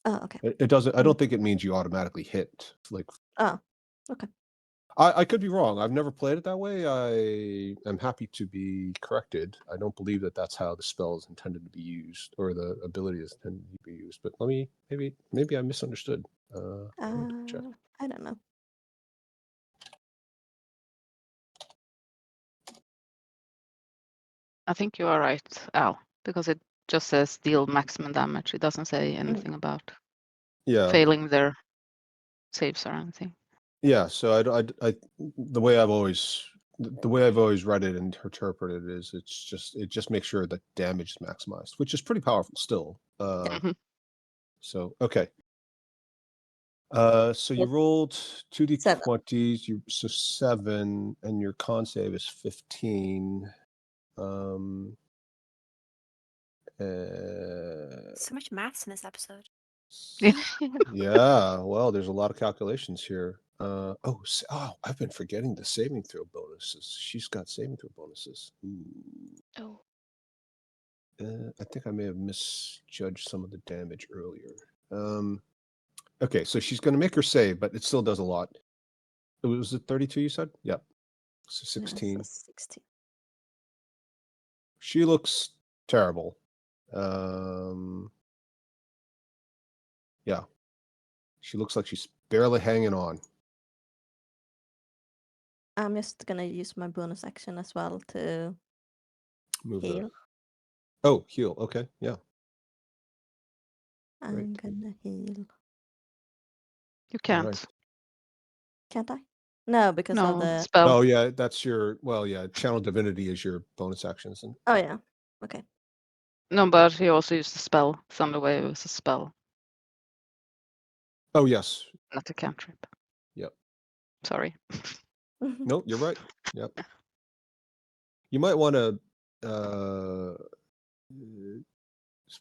Oh, okay. It doesn't. I don't think it means you automatically hit. Like, Oh, okay. I could be wrong. I've never played it that way. I am happy to be corrected. I don't believe that that's how the spell is intended to be used, or the ability is intended to be used. But let me maybe I misunderstood. Check. I don't know. I think you are right, Al, because it just says deal maximum damage. It doesn't say anything about failing their saves or anything. Yeah. So the way I've always read it and interpreted it is it just makes sure that damage is maximized, which is pretty powerful still. So okay. So you rolled 2d20s, so 7, and your con save is 15. So much maths in this episode. Yeah, well, there's a lot of calculations here. I've been forgetting the saving throw bonuses. She's got saving throw bonuses. Ooh. Oh. I think I may have misjudged some of the damage earlier. Okay, so she's going to make her save, but it still does a lot. Was it 32 you said? Yep. So 16. Yeah, so 16. She looks terrible. Yeah. She looks like she's barely hanging on. I'm just gonna use my bonus action as well to Move heal. Oh, heal. Okay, yeah. I'm gonna heal. You can't. Right. Can't I? No, because of the spell. Oh yeah, that's your channel divinity is your bonus actions. And Oh yeah. Okay. No, but he also used the spell. Thunderwave is a spell, oh yes. not a cantrip. Yep. Sorry. No, you're right. Yep. You might want to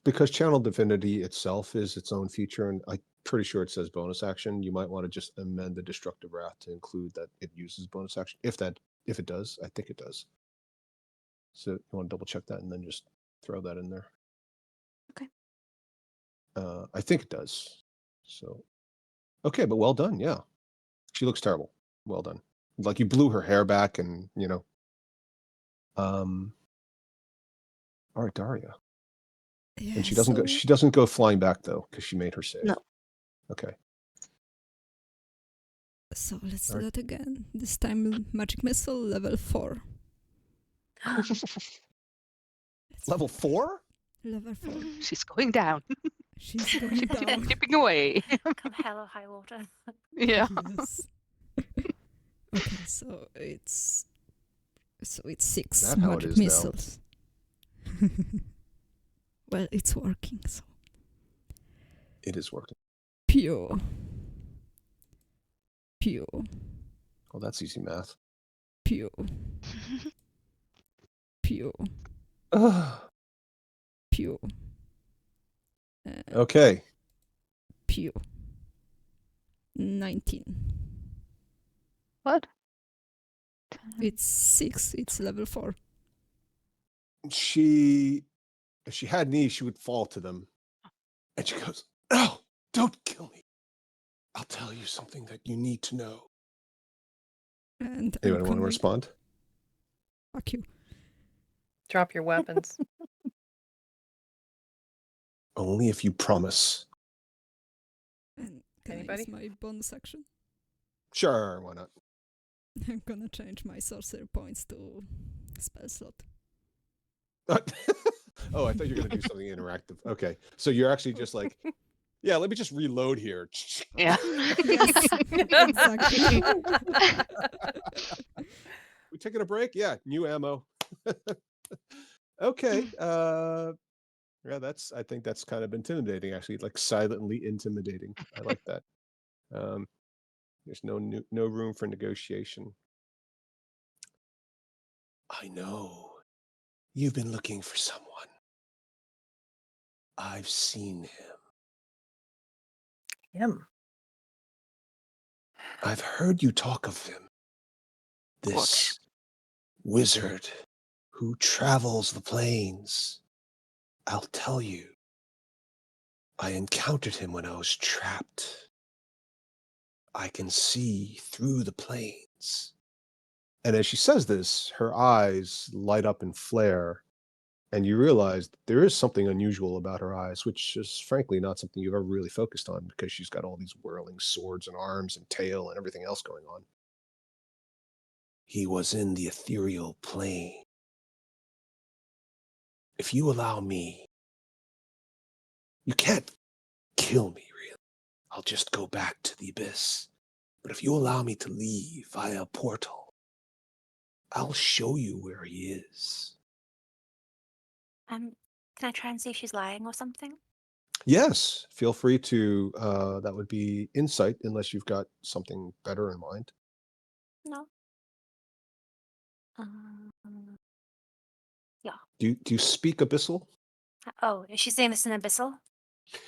because channel divinity itself is its own feature, and I'm pretty sure it says bonus action. You might want to just amend the destructive wrath to include that it uses bonus action. If it does, I think it does. So you want to double check that and then just throw that in there. Okay. I think it does. So, okay, but well done. Yeah, she looks terrible. Well done. Like you blew her hair back, and all right, Daria. Yeah, And she doesn't go flying back though, because she made her save. No. Okay. So let's do that again. This time magic missile level 4. Level 4? Level 4. She's going down. She's going down. Tipping away. Come hell or high water. Yeah. Yes. Okay, so it's 6 That how it magic is now. missiles. Well, it's working, so. It is working. Pew. Pew. Oh, that's easy math. Pew. Pew. Pew. Okay. Pew. 19. What? It's 6. It's level 4. If she had knees, she would fall to them. And she goes, "No, don't kill me. I'll tell you something that you need to know." And Anyone want to respond? Fuck you. Drop your weapons. Only if you promise. And can I Anybody? use my bonus action? Sure, why not? I'm gonna change my sorcerer points to spell slot. Oh, I thought you were going to do something interactive. Okay. So you're actually just like, yeah, let me just reload here. Yeah. Yes, exactly. We taking a break? Yeah, new ammo. Okay. Yeah, I think that's kind of intimidating, actually, like silently intimidating. I like that. There's no room for negotiation. I know. You've been looking for someone. I've seen him. Him. I've heard you talk of him. This wizard who travels the plains. I'll tell you, I encountered him when I was trapped. I can see through the plains. And as she says this, her eyes light up and flare, and you realize there is something unusual about her eyes, which is frankly not something you've ever really focused on because she's got all these whirling swords and arms and tail and everything else going on. He was in the ethereal plane. If you allow me, you can't kill me, really. I'll just go back to the abyss. But if you allow me to leave via a portal, I'll show you where he is. Can I try and see if she's lying or something? Yes, feel free to. That would be insight, unless you've got something better in mind. No. Um, yeah. Do you speak Abyssal? Oh, is she saying this in Abyssal?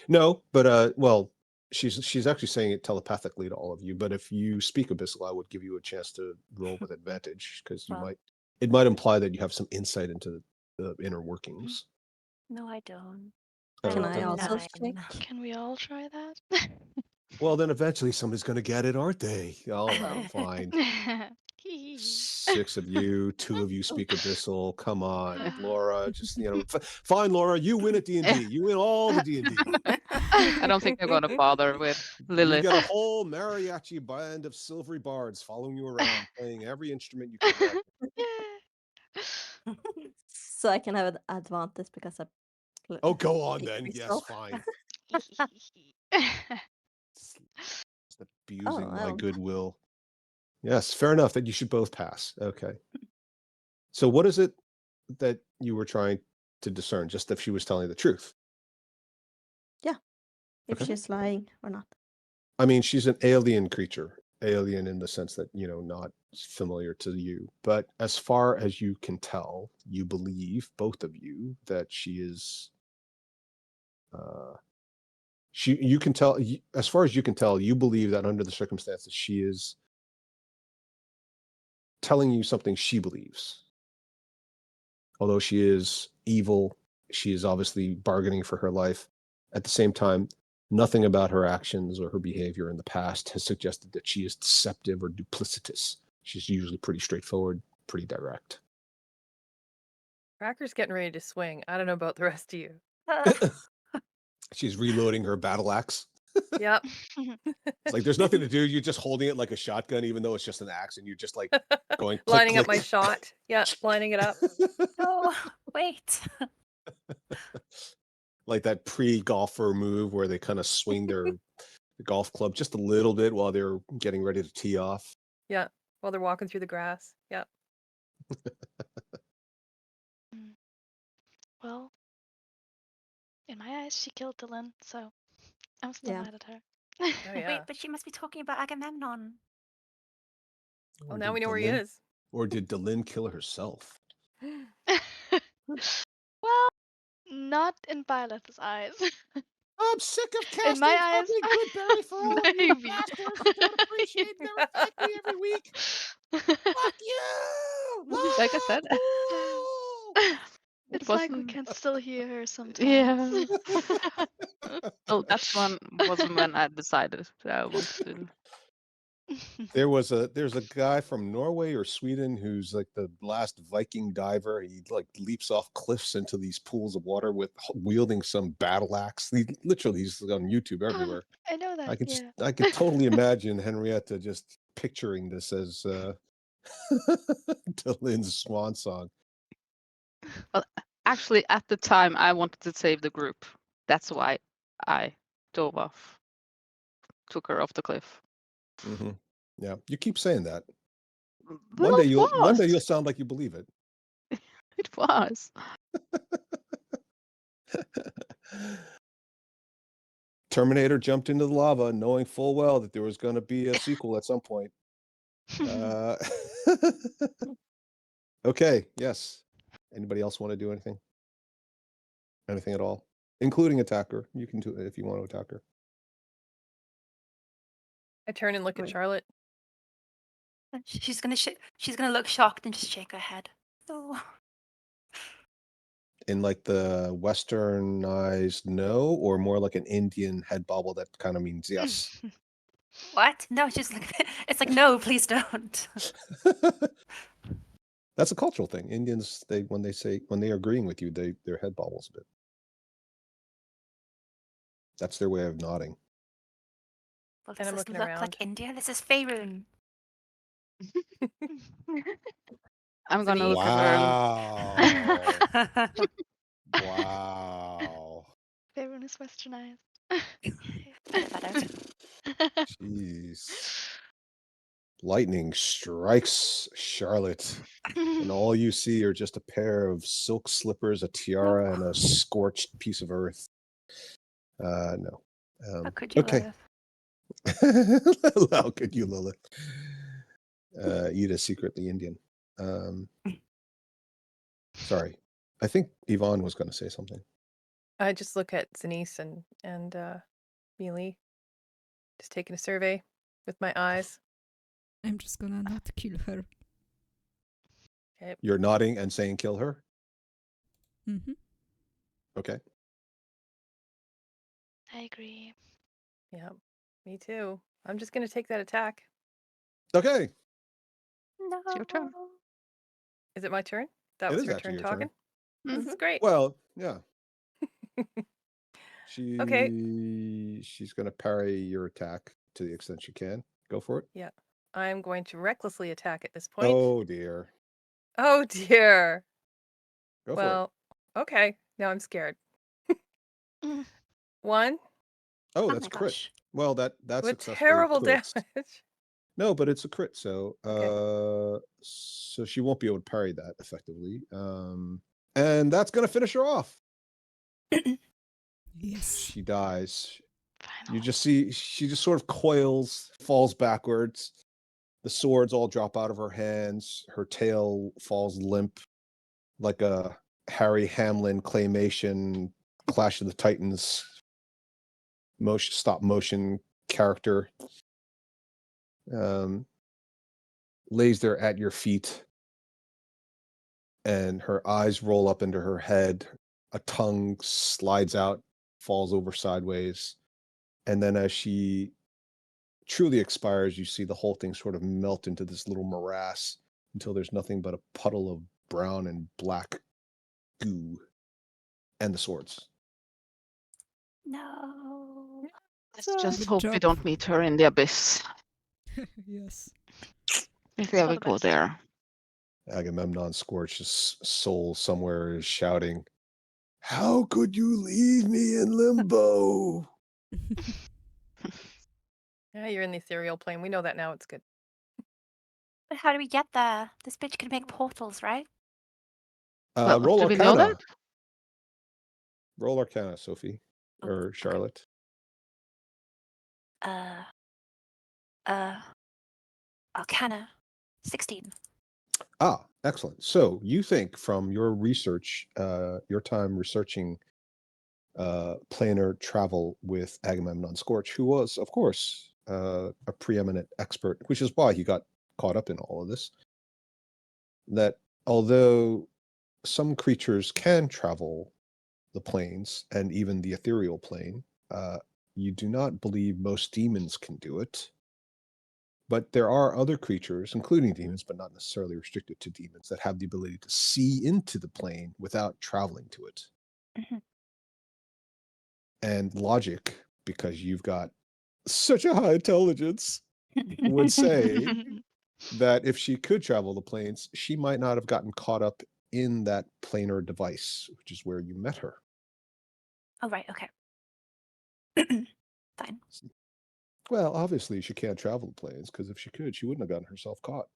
No, but well, she's actually saying it telepathically to all of you. But if you speak Abyssal, I would give you a chance to roll with advantage because Well. it might imply that you have some insight into the inner workings. No, I don't. Can rolled I a also 9. check? Can we all try that? Well, then eventually somebody's going to get it, aren't they? All right, fine. 6 of you, 2 of you speak Abyssal. Come on, Laura. Just fine, Laura. You win at D&D. You win all the D&D. I don't think they're gonna bother with You Lilith. get a whole mariachi band of silvery bards following you around, playing every instrument you can imagine. So I can have an advantage because I. Oh, go on speak then. Yes, Bristol. fine. Just abusing Oh, my well. goodwill. Yes, fair enough that you should both pass. Okay. So what is it that you were trying to discern? Just if she was telling the truth? If Okay. she's lying or not. I mean, she's an alien creature. Alien in the sense that, not familiar to you. But as far as you can tell, you believe, both of you, that she is you can tell, as far as you can tell, you believe that under the circumstances she is telling you something she believes. Although she is evil, she is obviously bargaining for her life. At the same time, nothing about her actions or her behavior in the past has suggested that she is deceptive or duplicitous. She's usually pretty straightforward, pretty direct. Cracker's getting ready to swing. I don't know about the rest of you. She's reloading her battle axe. Yep. It's like there's nothing to do. You're just holding it like a shotgun, even though it's just an axe, and you're just like going click, Lining click. up my shot. Yeah, lining it up. No, wait. Like that pre-golfer move where they kind of swing their golf club just a little bit while they're getting ready to tee off. Yeah, while they're walking through the grass. Yep. Well, in my eyes, she killed Dylan, so I'm still Yeah. mad at her. Oh yeah. Wait, but she must be talking about Agamemnon. Oh, now we know where he is. Or did Delin kill herself? Well, not in Violet's eyes. I'm sick of In my eyes, fucking Goodberry for all of you maybe. bastards who don't appreciate and never thank me every week. Fuck you! Like I said, It's it like we wasn't. can still hear her sometimes. Yeah. Well, that's wasn't when I decided that I wanted to. There's a guy from Norway or Sweden who's like the last Viking diver. He like leaps off cliffs into these pools of water with wielding some battle axe. He's on YouTube everywhere. I know that. Yeah. I could totally imagine Henrietta just picturing this as Dylan's swan song. Well, actually, at the time, I wanted to save the group. That's why I dove off, took her off the cliff. Mm-hmm. Yeah, you keep saying that. Well, One day you'll sound like you believe it. It was. Terminator jumped into the lava knowing full well that there was going to be a sequel at some point. Okay, yes. Anybody else want to do anything? Anything at all? including attacker. You can do it if you want to attack her. I turn and look at Wait. Charlotte. She's gonna look shocked and just shake her head. Oh. In like the westernized no, or more like an Indian head bobble that kind of means yes. What? No, she's like, it's like, no, please don't. That's a cultural thing. Indians, when they're agreeing with you, their head bobbles a bit. That's their way of nodding. Well, And does I'm this looking look around. like India? This is Faerun. I'm gonna Denise? look at her. Wow. Wow. Everyone is westernized. Better. Jeez. Lightning strikes Charlotte, and all you see are just a pair of silk slippers, a tiara, and a scorched piece of earth. No. How could you, okay. Lilith? How could you, Lilith? Ida's secretly Indian. Sorry. I think Yvonne was going to say something. I just look at Denise and Mealy, just taking a survey with my eyes. I'm just gonna not kill her. Okay. You're nodding and saying kill her? Mm-hmm. Okay. I agree. Yeah, me too. I'm just gonna take that attack. Okay. No. It's your turn. Is it my turn? That It was is her actually turn your talking. turn. This is great. Well, yeah. Okay. She's going to parry your attack to the extent she can. Go for it. Yeah. I'm going to recklessly attack at this point. Oh, dear. Oh dear. Go for Well, okay. Now I'm scared. 1 it. Oh, Oh that's my crit. gosh. Well, that with successfully terrible crits. damage. No, but it's a crit, so Okay. so she won't be able to parry that effectively. And that's going to finish her off. Yes. She dies. Final. You just see she just sort of coils, falls backwards. The swords all drop out of her hands. Her tail falls limp like a Harry Hamlin claymation Clash of the Titans stop motion character. Lays there at your feet, and her eyes roll up into her head. A tongue slides out, falls over sideways, and then as she truly expires, you see the whole thing sort of melt into this little morass until there's nothing but a puddle of brown and black goo and the swords. No. Let's just Good hope we job. don't meet her in the abyss. Yes. If we All ever the go best. there. Agamemnon Scorch's soul somewhere is shouting, "How could you leave me in limbo?" Yeah, you're in the ethereal plane. We know that now. It's good. But how do we get there? This bitch can make portals, right? Well, Roll do we know Arcana. that? Roll Arcana, Sophie. Oh, Or okay. Charlotte. Arcana. 16. Ah, excellent. So you think from your research, your time researching planar travel with Agamemnon Scorch, who was, of course, a preeminent expert, which is why he got caught up in all of this, that although some creatures can travel the planes and even the ethereal plane, you do not believe most demons can do it. But there are other creatures, including demons, but not necessarily restricted to demons, that have the ability to see into the plane without traveling to it. Mm-hmm. And logic, because you've got such a high intelligence, would say that if she could travel the planes, she might not have gotten caught up in that planar device, which is where you met her. Oh, right. Okay. Fine. Well, obviously she can't travel the planes, because if she could, she wouldn't have gotten herself caught.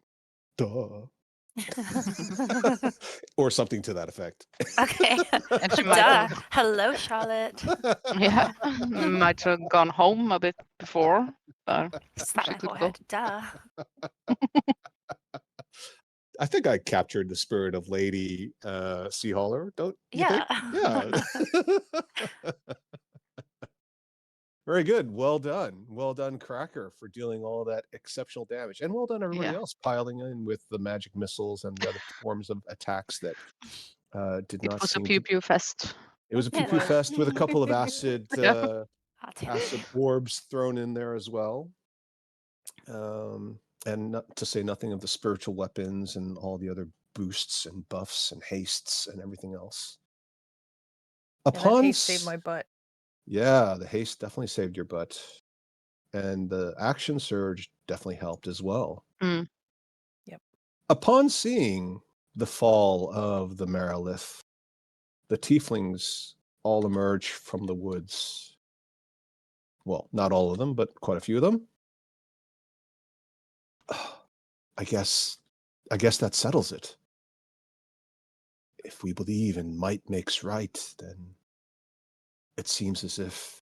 Duh. Or something to that effect. Okay. And she might Duh. have, Hello, Charlotte. yeah, might have gone home a bit before, but Slap she my could go. forehead. Duh. I think I captured the spirit of Lady Seahauler, don't you Yeah. think? Yeah. Very good. Well done. Well done, Cracker, for dealing all that exceptional damage. And well done, everybody Yeah. else, piling in with the magic missiles and the other forms of attacks that did It not was a seem pew to. pew fest. It was a Yeah, pew it pew was. fest with a couple of acid Yeah. acid orbs thrown in there as well. And not to say nothing of the spiritual weapons and all the other boosts and buffs and hastes and everything else. Yeah, that Upon haste saved my butt. Yeah, the haste definitely saved your butt. And the action surge definitely helped as well. Mm. Yep. Upon seeing the fall of the Merilith, the tieflings all emerge from the woods. Well, not all of them, but quite a few of them. I guess that settles it. If we believe in might makes right, then it seems as if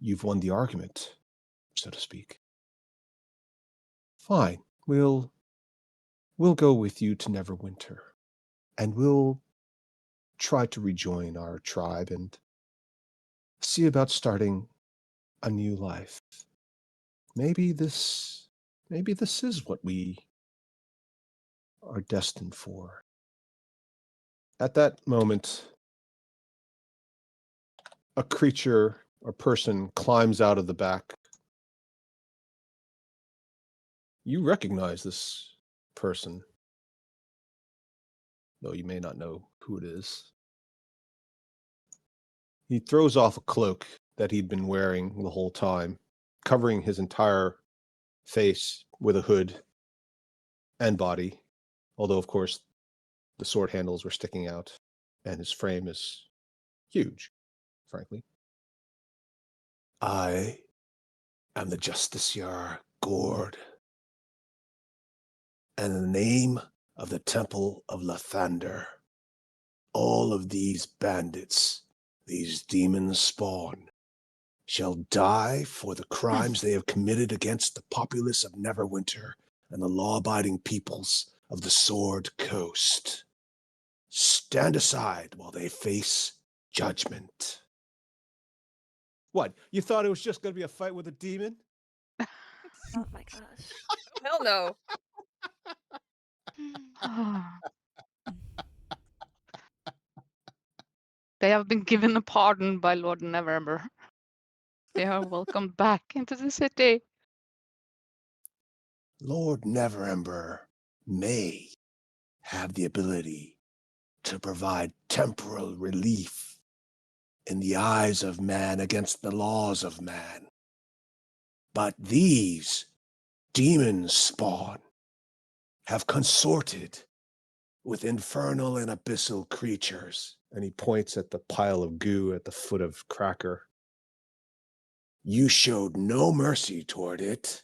you've won the argument, so to speak. Fine, we'll go with you to Neverwinter, and we'll try to rejoin our tribe and see about starting a new life. Maybe this is what we are destined for. At that moment, a creature or person climbs out of the back. You recognize this person, though you may not know who it is. He throws off a cloak that he'd been wearing the whole time, covering his entire face with a hood and body, although, of course, the sword handles were sticking out, and his frame is huge, frankly. I am the Justiciar Gord, and in the name of the Temple of Lathander, all of these bandits, these demon spawn, shall die for the crimes they have committed against the populace of Neverwinter and the law-abiding peoples of the Sword Coast. Stand aside while they face judgment. What? You thought it was just going to be a fight with a demon? Oh my gosh. Hell no. They have been given a pardon by Lord Neverember. They are welcomed back into the city. Lord Neverember may have the ability to provide temporal relief in the eyes of man against the laws of man. But these demon spawn have consorted with infernal and abyssal creatures. And he points at the pile of goo at the foot of Cracker. You showed no mercy toward it,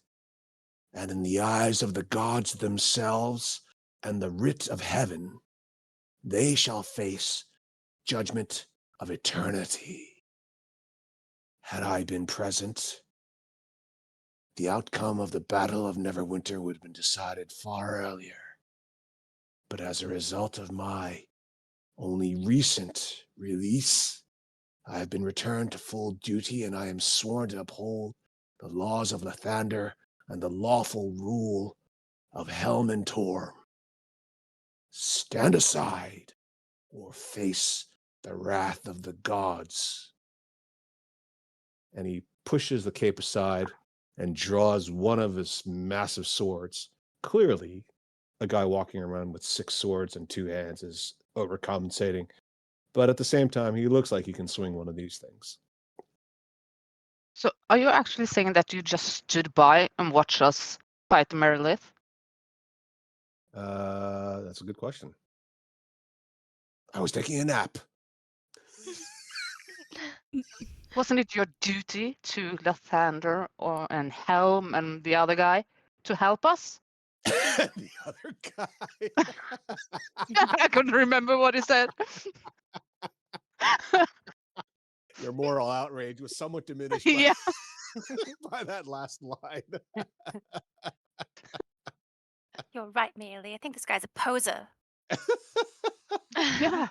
and in the eyes of the gods themselves and the writ of heaven, they shall face judgment of eternity. Had I been present, the outcome of the Battle of Neverwinter would have been decided far earlier. But as a result of my only recent release, I have been returned to full duty, and I am sworn to uphold the laws of Lathander and the lawful rule of Helm and Torm. Stand aside or face the wrath of the gods. And he pushes the cape aside and draws one of his massive swords. Clearly, a guy walking around with 6 swords and 2 hands is overcompensating. But at the same time, he looks like he can swing one of these things. So are you actually saying that you just stood by and watched us fight the Merilith? That's a good question. I was taking a nap. Wasn't it your duty to Lathander and Helm and the other guy to help us? The other guy. I couldn't remember what he said. Your moral outrage was somewhat diminished Yeah. by that last line. You're right, Mealy. I think this guy's a poser. Yeah.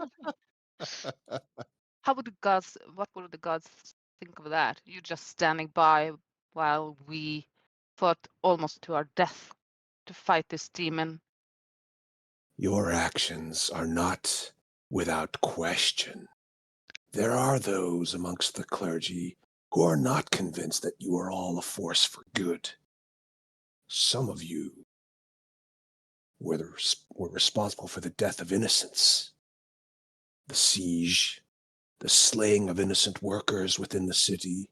What would the gods think of that? You just standing by while we fought almost to our death to fight this demon. Your actions are not without question. There are those amongst the clergy who are not convinced that you are all a force for good. Some of you were responsible for the death of innocents, the siege, the slaying of innocent workers within the city,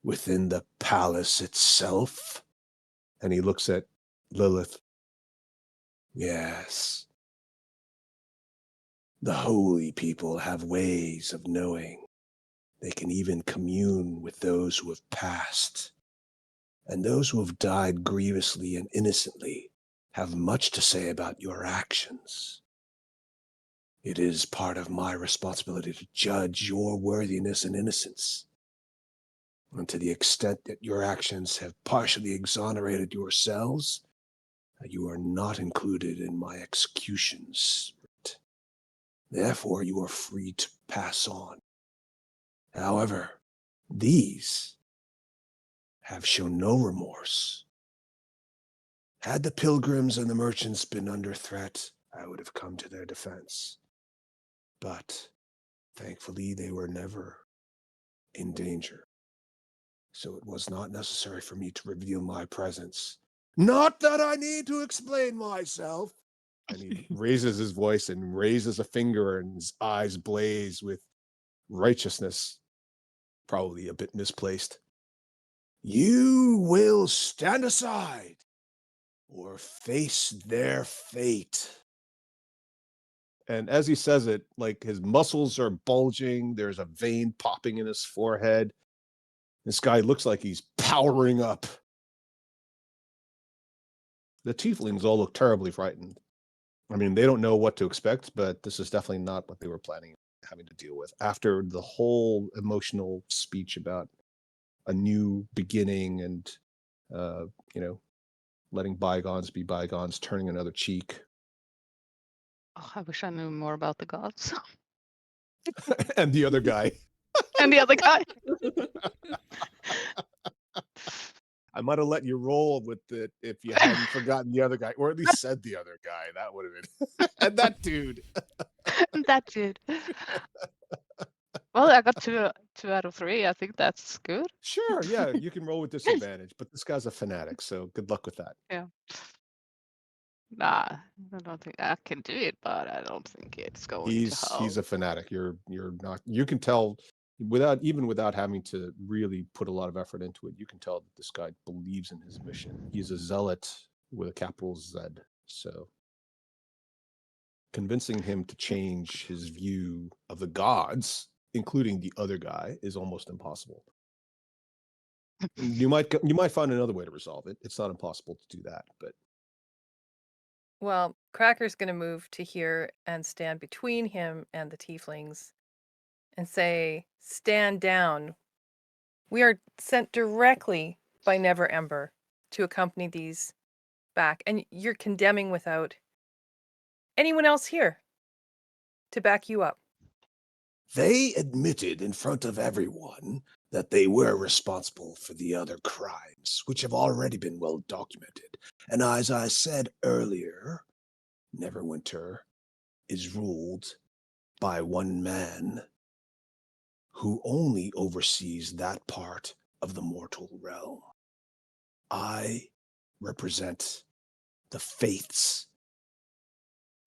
within the palace itself. And he looks at Lilith. Yes. The holy people have ways of knowing. They can even commune with those who have passed. And those who have died grievously and innocently have much to say about your actions. It is part of my responsibility to judge your worthiness and innocence. And to the extent that your actions have partially exonerated yourselves, you are not included in my executions. Therefore, you are free to pass on. However, these have shown no remorse. Had the pilgrims and the merchants been under threat, I would have come to their defense. But thankfully, they were never in danger. So it was not necessary for me to reveal my presence. Not that I need to explain myself. And he raises his voice and raises a finger, and his eyes blaze with righteousness, probably a bit misplaced. You will stand aside or face their fate. And as he says it, like, his muscles are bulging. There's a vein popping in his forehead. This guy looks like he's powering up. The tieflings all look terribly frightened. I mean, they don't know what to expect, but this is definitely not what they were planning on having to deal with. After the whole emotional speech about a new beginning and, letting bygones be bygones, turning another cheek. Oh, I wish I knew more about the gods. And the other guy. And the other guy. I might have let you roll with it if you hadn't forgotten the other guy, or at least said the other guy. That would have been. And that dude. That dude. Well, I got two out of 3. I think that's good. Sure, yeah, you can roll with disadvantage, but this guy's a fanatic, so good luck with that. Yeah. Nah, I don't think I can do it, but I don't think it's going to He's help. a fanatic. You're not. You can tell without having to really put a lot of effort into it. You can tell that this guy believes in his mission. He's a zealot with a capital Z. So convincing him to change his view of the gods, including the other guy, is almost impossible. You might find another way to resolve it. It's not impossible to do that, but Well, Cracker's going to move to here and stand between him and the tieflings and say, "Stand down. We are sent directly by Never Ember to accompany these back, and you're condemning without anyone else here to back you up." They admitted in front of everyone that they were responsible for the other crimes, which have already been well documented. And as I said earlier, Neverwinter is ruled by one man who only oversees that part of the mortal realm. I represent the faiths,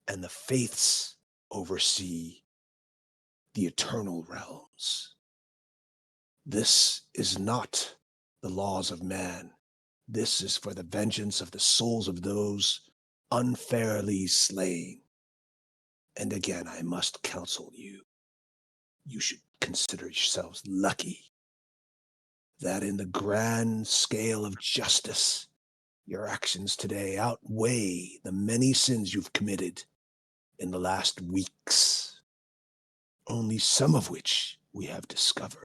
and the faiths oversee the eternal realms. This is not the laws of man. This is for the vengeance of the souls of those unfairly slain. And again, I must counsel you. You should consider yourselves lucky that in the grand scale of justice, your actions today outweigh the many sins you've committed in the last weeks, only some of which we have discovered.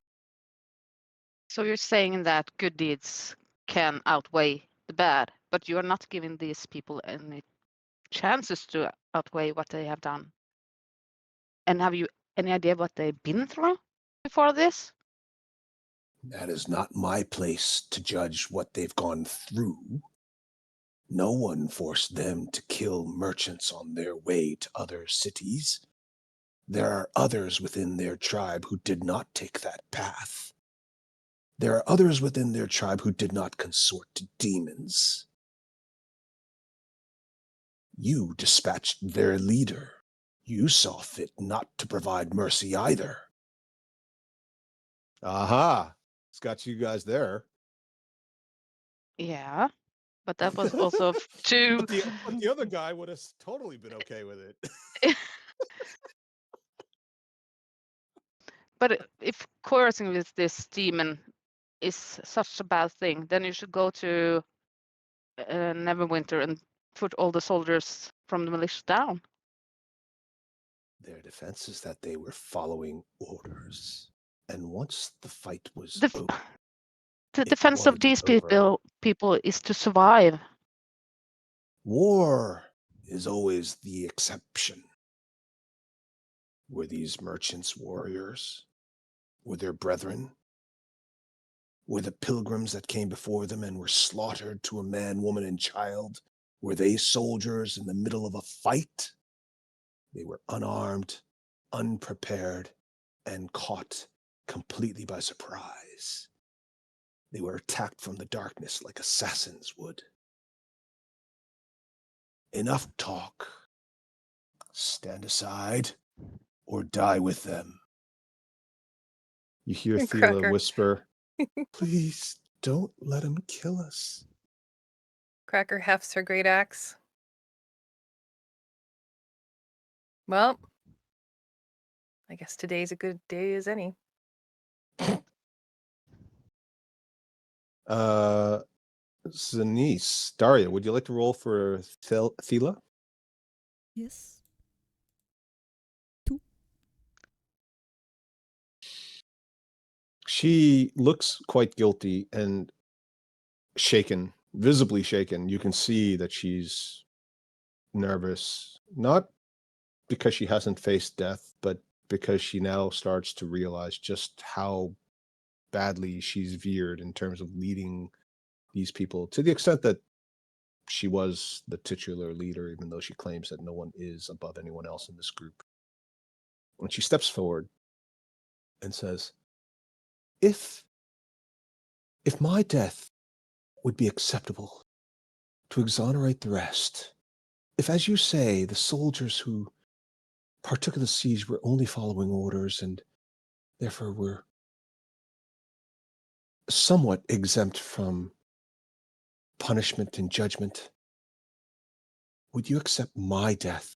So you're saying that good deeds can outweigh the bad, but you are not giving these people any chances to outweigh what they have done. And have you any idea what they've been through before this? That is not my place to judge what they've gone through. No one forced them to kill merchants on their way to other cities. There are others within their tribe who did not take that path. There are others within their tribe who did not consort to demons. You dispatched their leader. You saw fit not to provide mercy either. Aha! It's got you guys there. Yeah, but that was also too. But the other guy would have totally been okay with it. But if coercing with this demon is such a bad thing, then you should go to Neverwinter and put all the soldiers from the militia down. Their defense is that they were following orders. And once the fight was The, over, the it defense of was these over. people is to survive. War is always the exception. Were these merchants warriors? Were their brethren? Were the pilgrims that came before them and were slaughtered to a man, woman, and child? Were they soldiers in the middle of a fight? They were unarmed, unprepared, and caught completely by surprise. They were attacked from the darkness like assassins would. Enough talk. Stand aside or die with them. You hear And Thela Cracker. whisper, Please don't let him kill us. Cracker hefts her great axe. Well, I guess today's a good day as any. Zanice, Daria, would you like to roll for Thela? Yes. She looks quite guilty and shaken, visibly shaken. You can see that she's nervous, not because she hasn't faced death, but because she now starts to realize just how badly she's veered in terms of leading these people, to the extent that she was the titular leader, even though she claims that no one is above anyone else in this group. And she steps forward and says, if my death would be acceptable to exonerate the rest, if, as you say, the soldiers who partook of the siege were only following orders and therefore were somewhat exempt from punishment and judgment, would you accept my death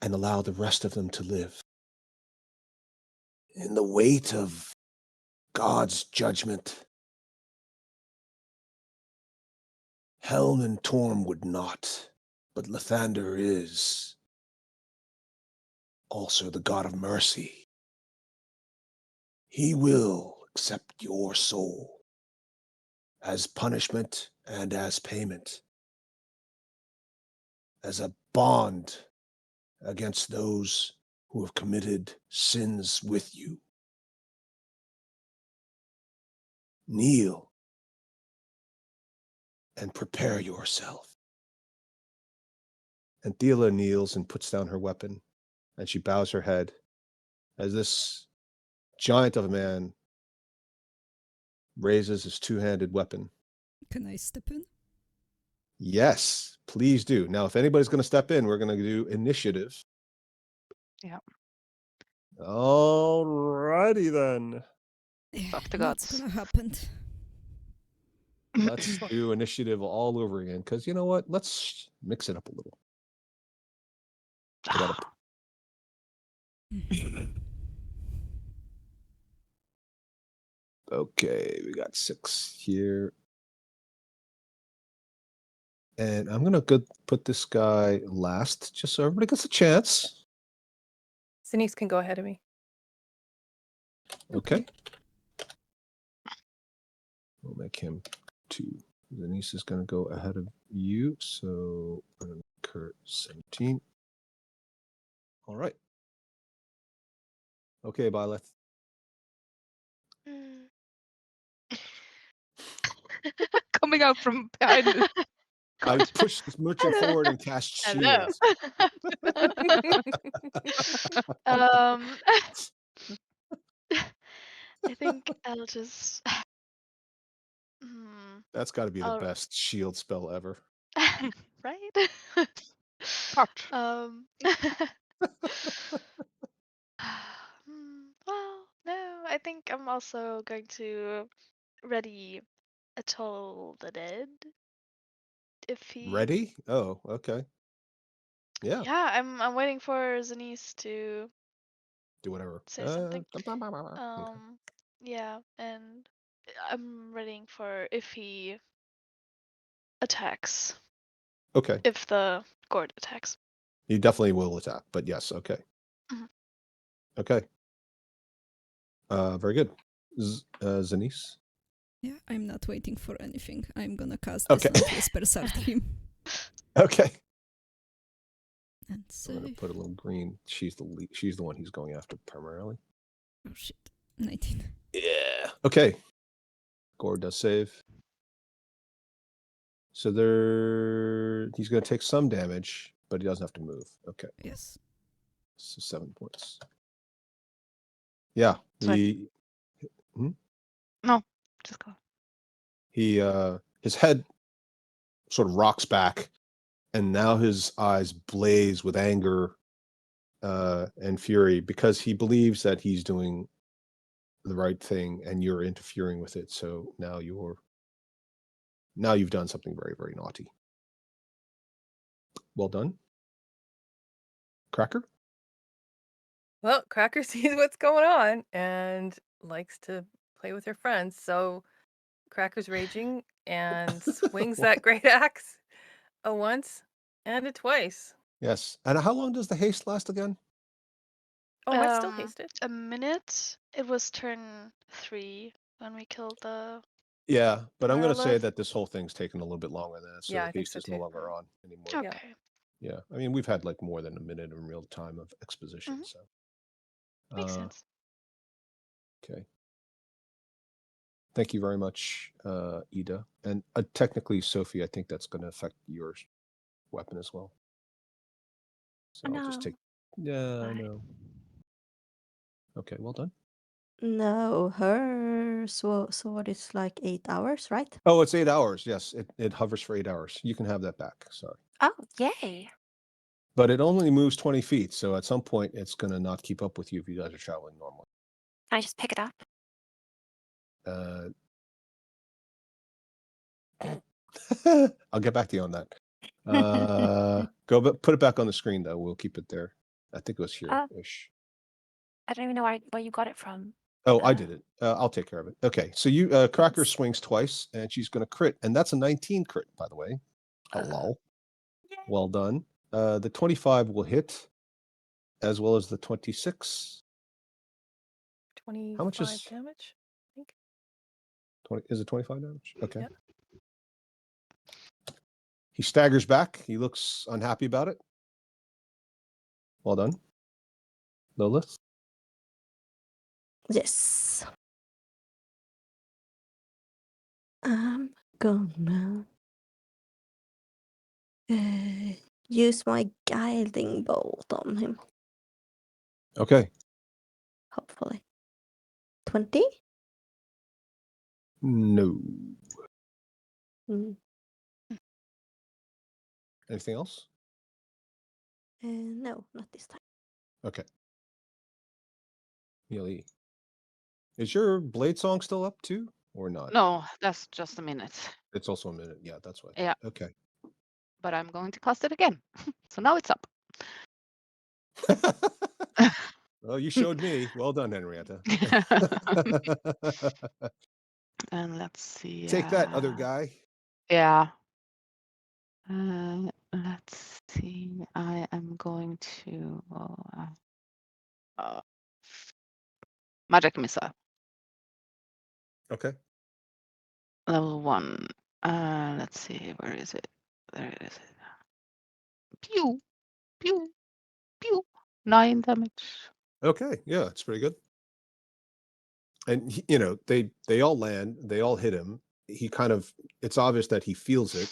and allow the rest of them to live? In the weight of God's judgment, Helm and Torm would not, but Lathander is also the God of mercy. He will accept your soul as punishment and as payment, as a bond against those who have committed sins with you. Kneel and prepare yourself. And Thela kneels and puts down her weapon, and she bows her head as this giant of a man raises his two-handed weapon. Can I step in? Yes, please do. Now, if anybody's going to step in, we're going to do initiative. Yeah. All righty then. Fuck the That's gods. gonna happen. Let's do initiative all over again, because you know what? Let's mix it up a little. I gotta Okay, we got 6 here. And I'm going to put this guy last, just so everybody gets a chance. Denise can go ahead of me. Okay. We'll make him 2. Denise is going to go ahead of you, so I'm going to make her 17. All right. Okay, Byleth. Hmm. Coming out from behind the I couch. push this merchant Hello. forward and cast Hello. shields. um, I think I'll just. That's got to be the I'll- best shield spell ever. right? Touch. Well, no, I think I'm also going to ready a Toll the Dead. If he. Ready? Oh, okay. Yeah. Yeah, I'm waiting for Zanice to Do whatever. say something. Okay. Yeah, and I'm readying for if he attacks. Okay. If the Gord attacks. He definitely will attack, but yes, okay. Mhm. Okay. Very good. Zanice? Yeah, I'm not waiting for anything. I'm gonna cast Okay. Dissonant Whispers at him. Okay. And I'm gonna save. put a little green. She's the one he's going after primarily. Oh shit. 19. Yeah. Okay. Gore does save. So he's gonna take some damage, but he doesn't have to move. Okay. Yes. So 7 points. Yeah. Sorry. Hmm? No, just go. His head sort of rocks back, and now his eyes blaze with anger and fury because he believes that he's doing the right thing and you're interfering with it. So now you've done something very, very naughty. Well done. Cracker? Well, Cracker sees what's going on and likes to play with her friends. So Cracker's raging and swings that great axe a once and a twice. Yes. And how long does the haste last again? Oh, am I still hasted? A minute. It was turn 3 when we killed the. Yeah, but I'm going to say Lilith? that this whole thing's taken a little bit longer than that, so Yeah, the I think haste so is no too. longer on anymore. Yeah. Okay. Yeah, I mean we've had like more than a minute in real time of exposition, Mhm. so Makes sense. okay. Thank you very much, Ida, and technically Sophie. I think that's going to affect your weapon as well. So Oh, I'll just no. take. Yeah, I Right. know. Okay, well done. No, her sword is like 8 hours, right? Oh, it's 8 hours. Yes, it hovers for 8 hours. You can have that back. Sorry. Oh, yay. But it only moves 20 feet, so at some point it's going to not keep up with you if you guys are traveling normally. Can I just pick it up? I'll get back to you on that. Put it back on the screen though. We'll keep it there. I think it was here-ish. I don't even know where you got it from. Oh, I did it. I'll take care of it. Okay, so Cracker swings twice, and she's going to crit, and that's a 19 crit, by the way. Hello. Well done. The 25 will hit, as well as the 26. 25 How much is damage, I think. 20? Is it 25 damage? Okay. Yeah. He staggers back. He looks unhappy about it. Well done. Lilith? Yes. I'm gonna use my guiding bolt on him, Okay. hopefully. 20? No. Mm. Anything else? No, not this time. Okay. Neely. Is your blade song still up too, or not? No, that's just a minute. It's also a minute. Yeah, that's what I Yeah. thought. Okay. But I'm going to cast it again. So now it's up. Well, you showed me. Well done, Henrietta. And let's see. Take that, other guy. Yeah. Let's see. I am going to magic missile. Okay. Level 1. Let's see. Where is it? There it is. Pew, pew, pew. 9 damage. Okay, yeah, it's pretty good. And they all land, they all hit him. He kind of, it's obvious that he feels it,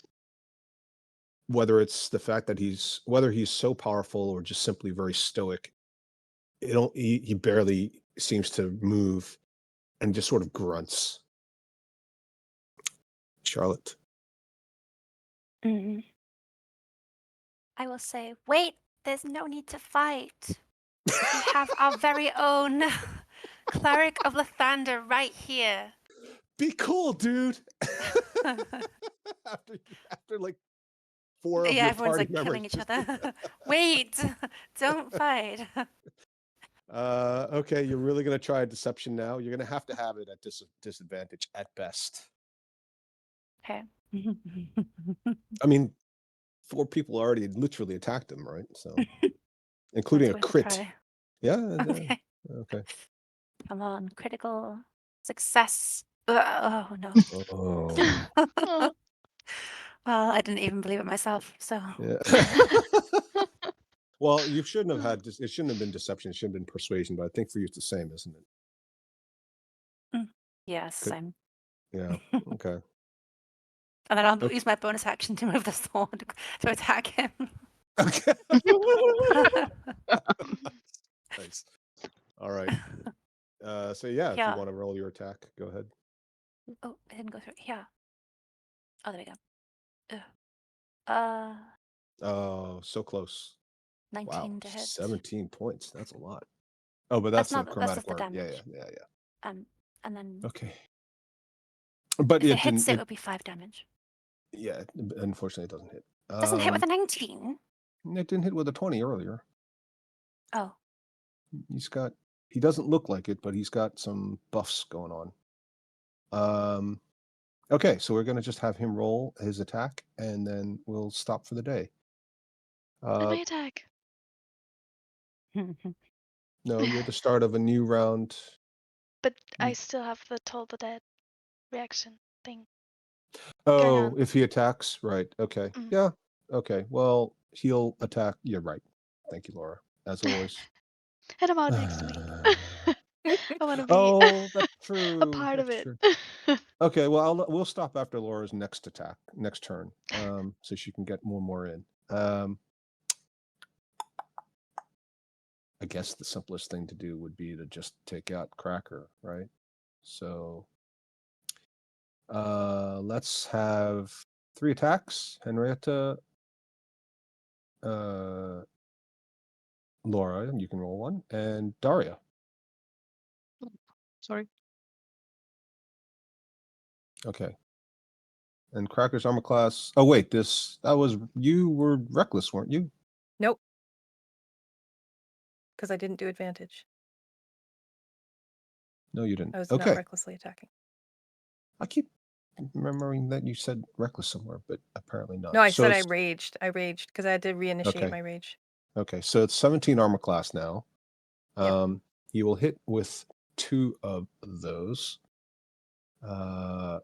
whether it's the fact that whether he's so powerful or just simply very stoic. He barely seems to move and just sort of grunts. Charlotte. Mm. I will say, wait, there's no need to fight. We have our very own cleric of Lathander right here. Be cool, dude. after like 4 of Yeah, your everyone's party like members killing each other. Wait, don't fight. Okay, you're really going to try a deception now. You're going to have it at disadvantage at best. Okay. I mean, 4 people already literally attacked him, right? So, including a That's worth crit. try. Yeah. Okay. Okay. Come on, critical success. Oh no. Oh. Oh. Well, I didn't even believe it myself. So Yeah. Well, you shouldn't have had it shouldn't have been deception. It should have been persuasion. But I think for you it's the same, isn't it? yes, Good. I'm. Yeah. Okay. And then I'll Okay. use my bonus action to move the sword to attack him. Okay. Nice. All right. So yeah, if you Yeah. want to roll your attack, go ahead. Oh, it didn't go through. Yeah. Oh, there we go. Ugh. Oh, so close. 19 Wow. to hit. 17 points. That's a lot. Oh, but That's that's the not. That's chromatic just the word. Yeah, damage. yeah. And then Okay. But if it it hits, didn't it would be 5 damage. yeah, unfortunately it doesn't hit. Doesn't hit with a 19. It didn't hit with a 20 earlier. Oh. He doesn't look like it, but he's got some buffs going on. Okay, so we're gonna just have him roll his attack and then we'll stop for the day. And my attack. No, you're the start of a new round. But I still have the Toll the Dead reaction thing. Oh, on. if he attacks, right. Okay. Mhm. Yeah. Okay. Well, he'll attack. You're right. Thank you, Laura. As always. Hit him out next week. I want to be Oh, that's a true. part of That's it. true. Okay, well, we'll stop after Laura's next turn, so she can get more in. I guess the simplest thing to do would be to just take out Cracker, right? So, let's have 3 attacks. Henrietta, Laura, you can roll 1, and Daria. Sorry. Okay. And Cracker's armor class. Oh wait, you were reckless, weren't you? Nope. Because I didn't do advantage. No, you didn't. I was not Okay. recklessly attacking. I keep remembering that you said reckless somewhere, but apparently not. No, I So said I it's raged. I raged because I had to reinitiate okay. my rage. Okay, so it's 17 armor class now. Yep. You will hit with 2 of those. Zowie.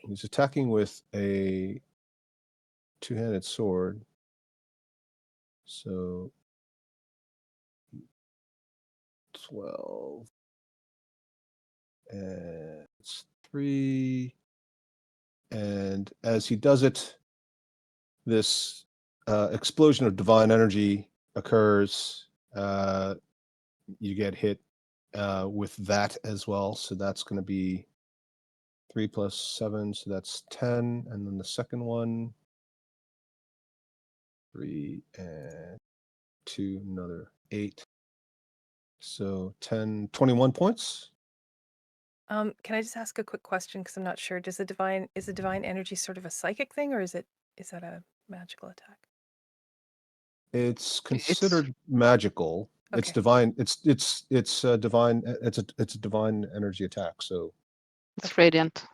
He's attacking with a 2-handed sword. So 12. And it's 3. And as he does it, this explosion of divine energy occurs. You get hit with that as well. So that's going to be 3 plus 7. So that's 10. And then the second one, 3 and 2, another 8. So 10, 21 points. Can I just ask a quick question because I'm not sure. Is the divine energy sort of a psychic thing, or is that a magical attack? It's considered magical. It's Okay. divine. It's a divine. It's a divine energy attack. So It's Okay. radiant.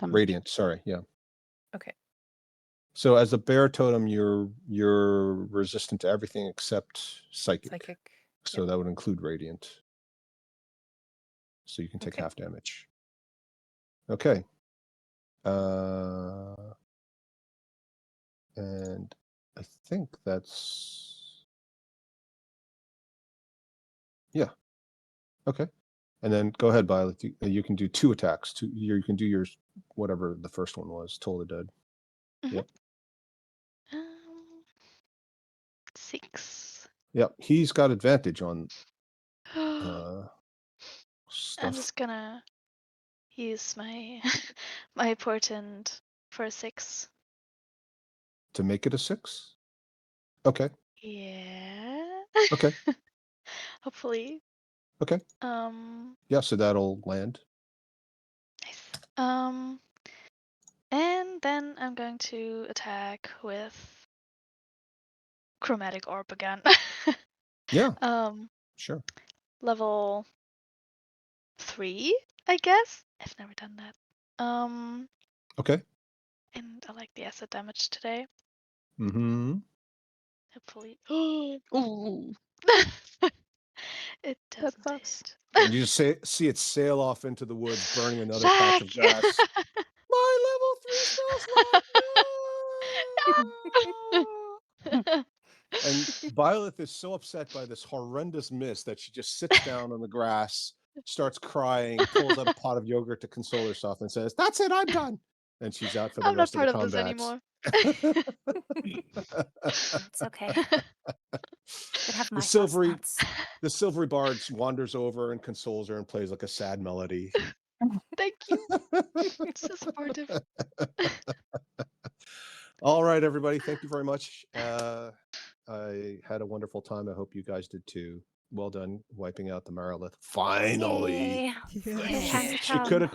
radiant. Sorry. Yeah. Okay. So as a bear totem, you're resistant to everything except psychic. Psychic. So Yep. that would include radiant. So you can take Okay. half damage. Okay. And I think that's yeah. Okay. And then go ahead, Violet. You can do 2 attacks. You can do yours, whatever the first one was, Toll the Dead. Yep. 6. Yep. He's got advantage on I'm stuff. just gonna use my my portent for a 6. To make it a 6? Okay. Yeah. Okay. Hopefully. Okay. Yeah, so that'll land. Nice. And then I'm going to attack with Chromatic Orb again. Yeah. Sure. Level 3, I guess. I've never done that. Okay. And I like the acid damage today. Mm-hmm. Hopefully. Ooh. It That doesn't sucks. hit. And you just see it sail off into the woods, burning another patch of Fuck! grass. My level 3 spell slot. No! And Violet is so upset by this horrendous miss that she just sits down on the grass, starts crying, pulls out a pot of yogurt to console herself, and says, "That's it, I'm done." And she's out for the I'm not rest of the part of this combat. anymore. It's okay. Could have my The thoughts. silvery bard wanders over and consoles her and plays like a sad melody. Thank you. It's so supportive. All right, everybody. Thank you very much. I had a wonderful time. I hope you guys did too. Well done wiping out the Marilith. Finally. Yay. Yes.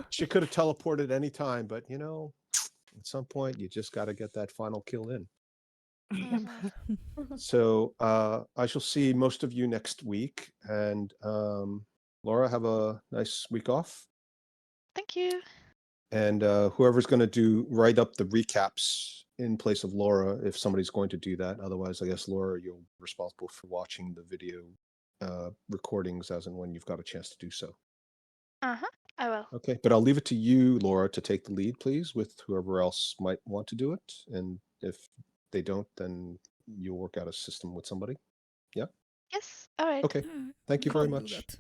She could have teleported any time, but you know, at some point you just got to get that final kill in. So I shall see most of you next week. And Laura, have a nice week off. Thank you. And whoever's going to write up the recaps in place of Laura, if somebody's going to do that. Otherwise, I guess, Laura, you're responsible for watching the video recordings as and when you've got a chance to do so. I will. Okay, but I'll leave it to you, Laura, to take the lead, please, with whoever else might want to do it. And if they don't, then you'll work out a system with somebody. Yeah? Yes. All right. Okay. Thank you very I'll do much. that.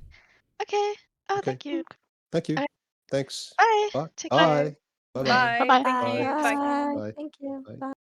Okay. Oh, Okay. thank you. Thank you. All right. Thanks. Bye. Bye. Take care. Bye. Bye-bye. Bye. Bye-bye. Thank you. Bye. Bye. Bye. Thank you. Bye. Bye.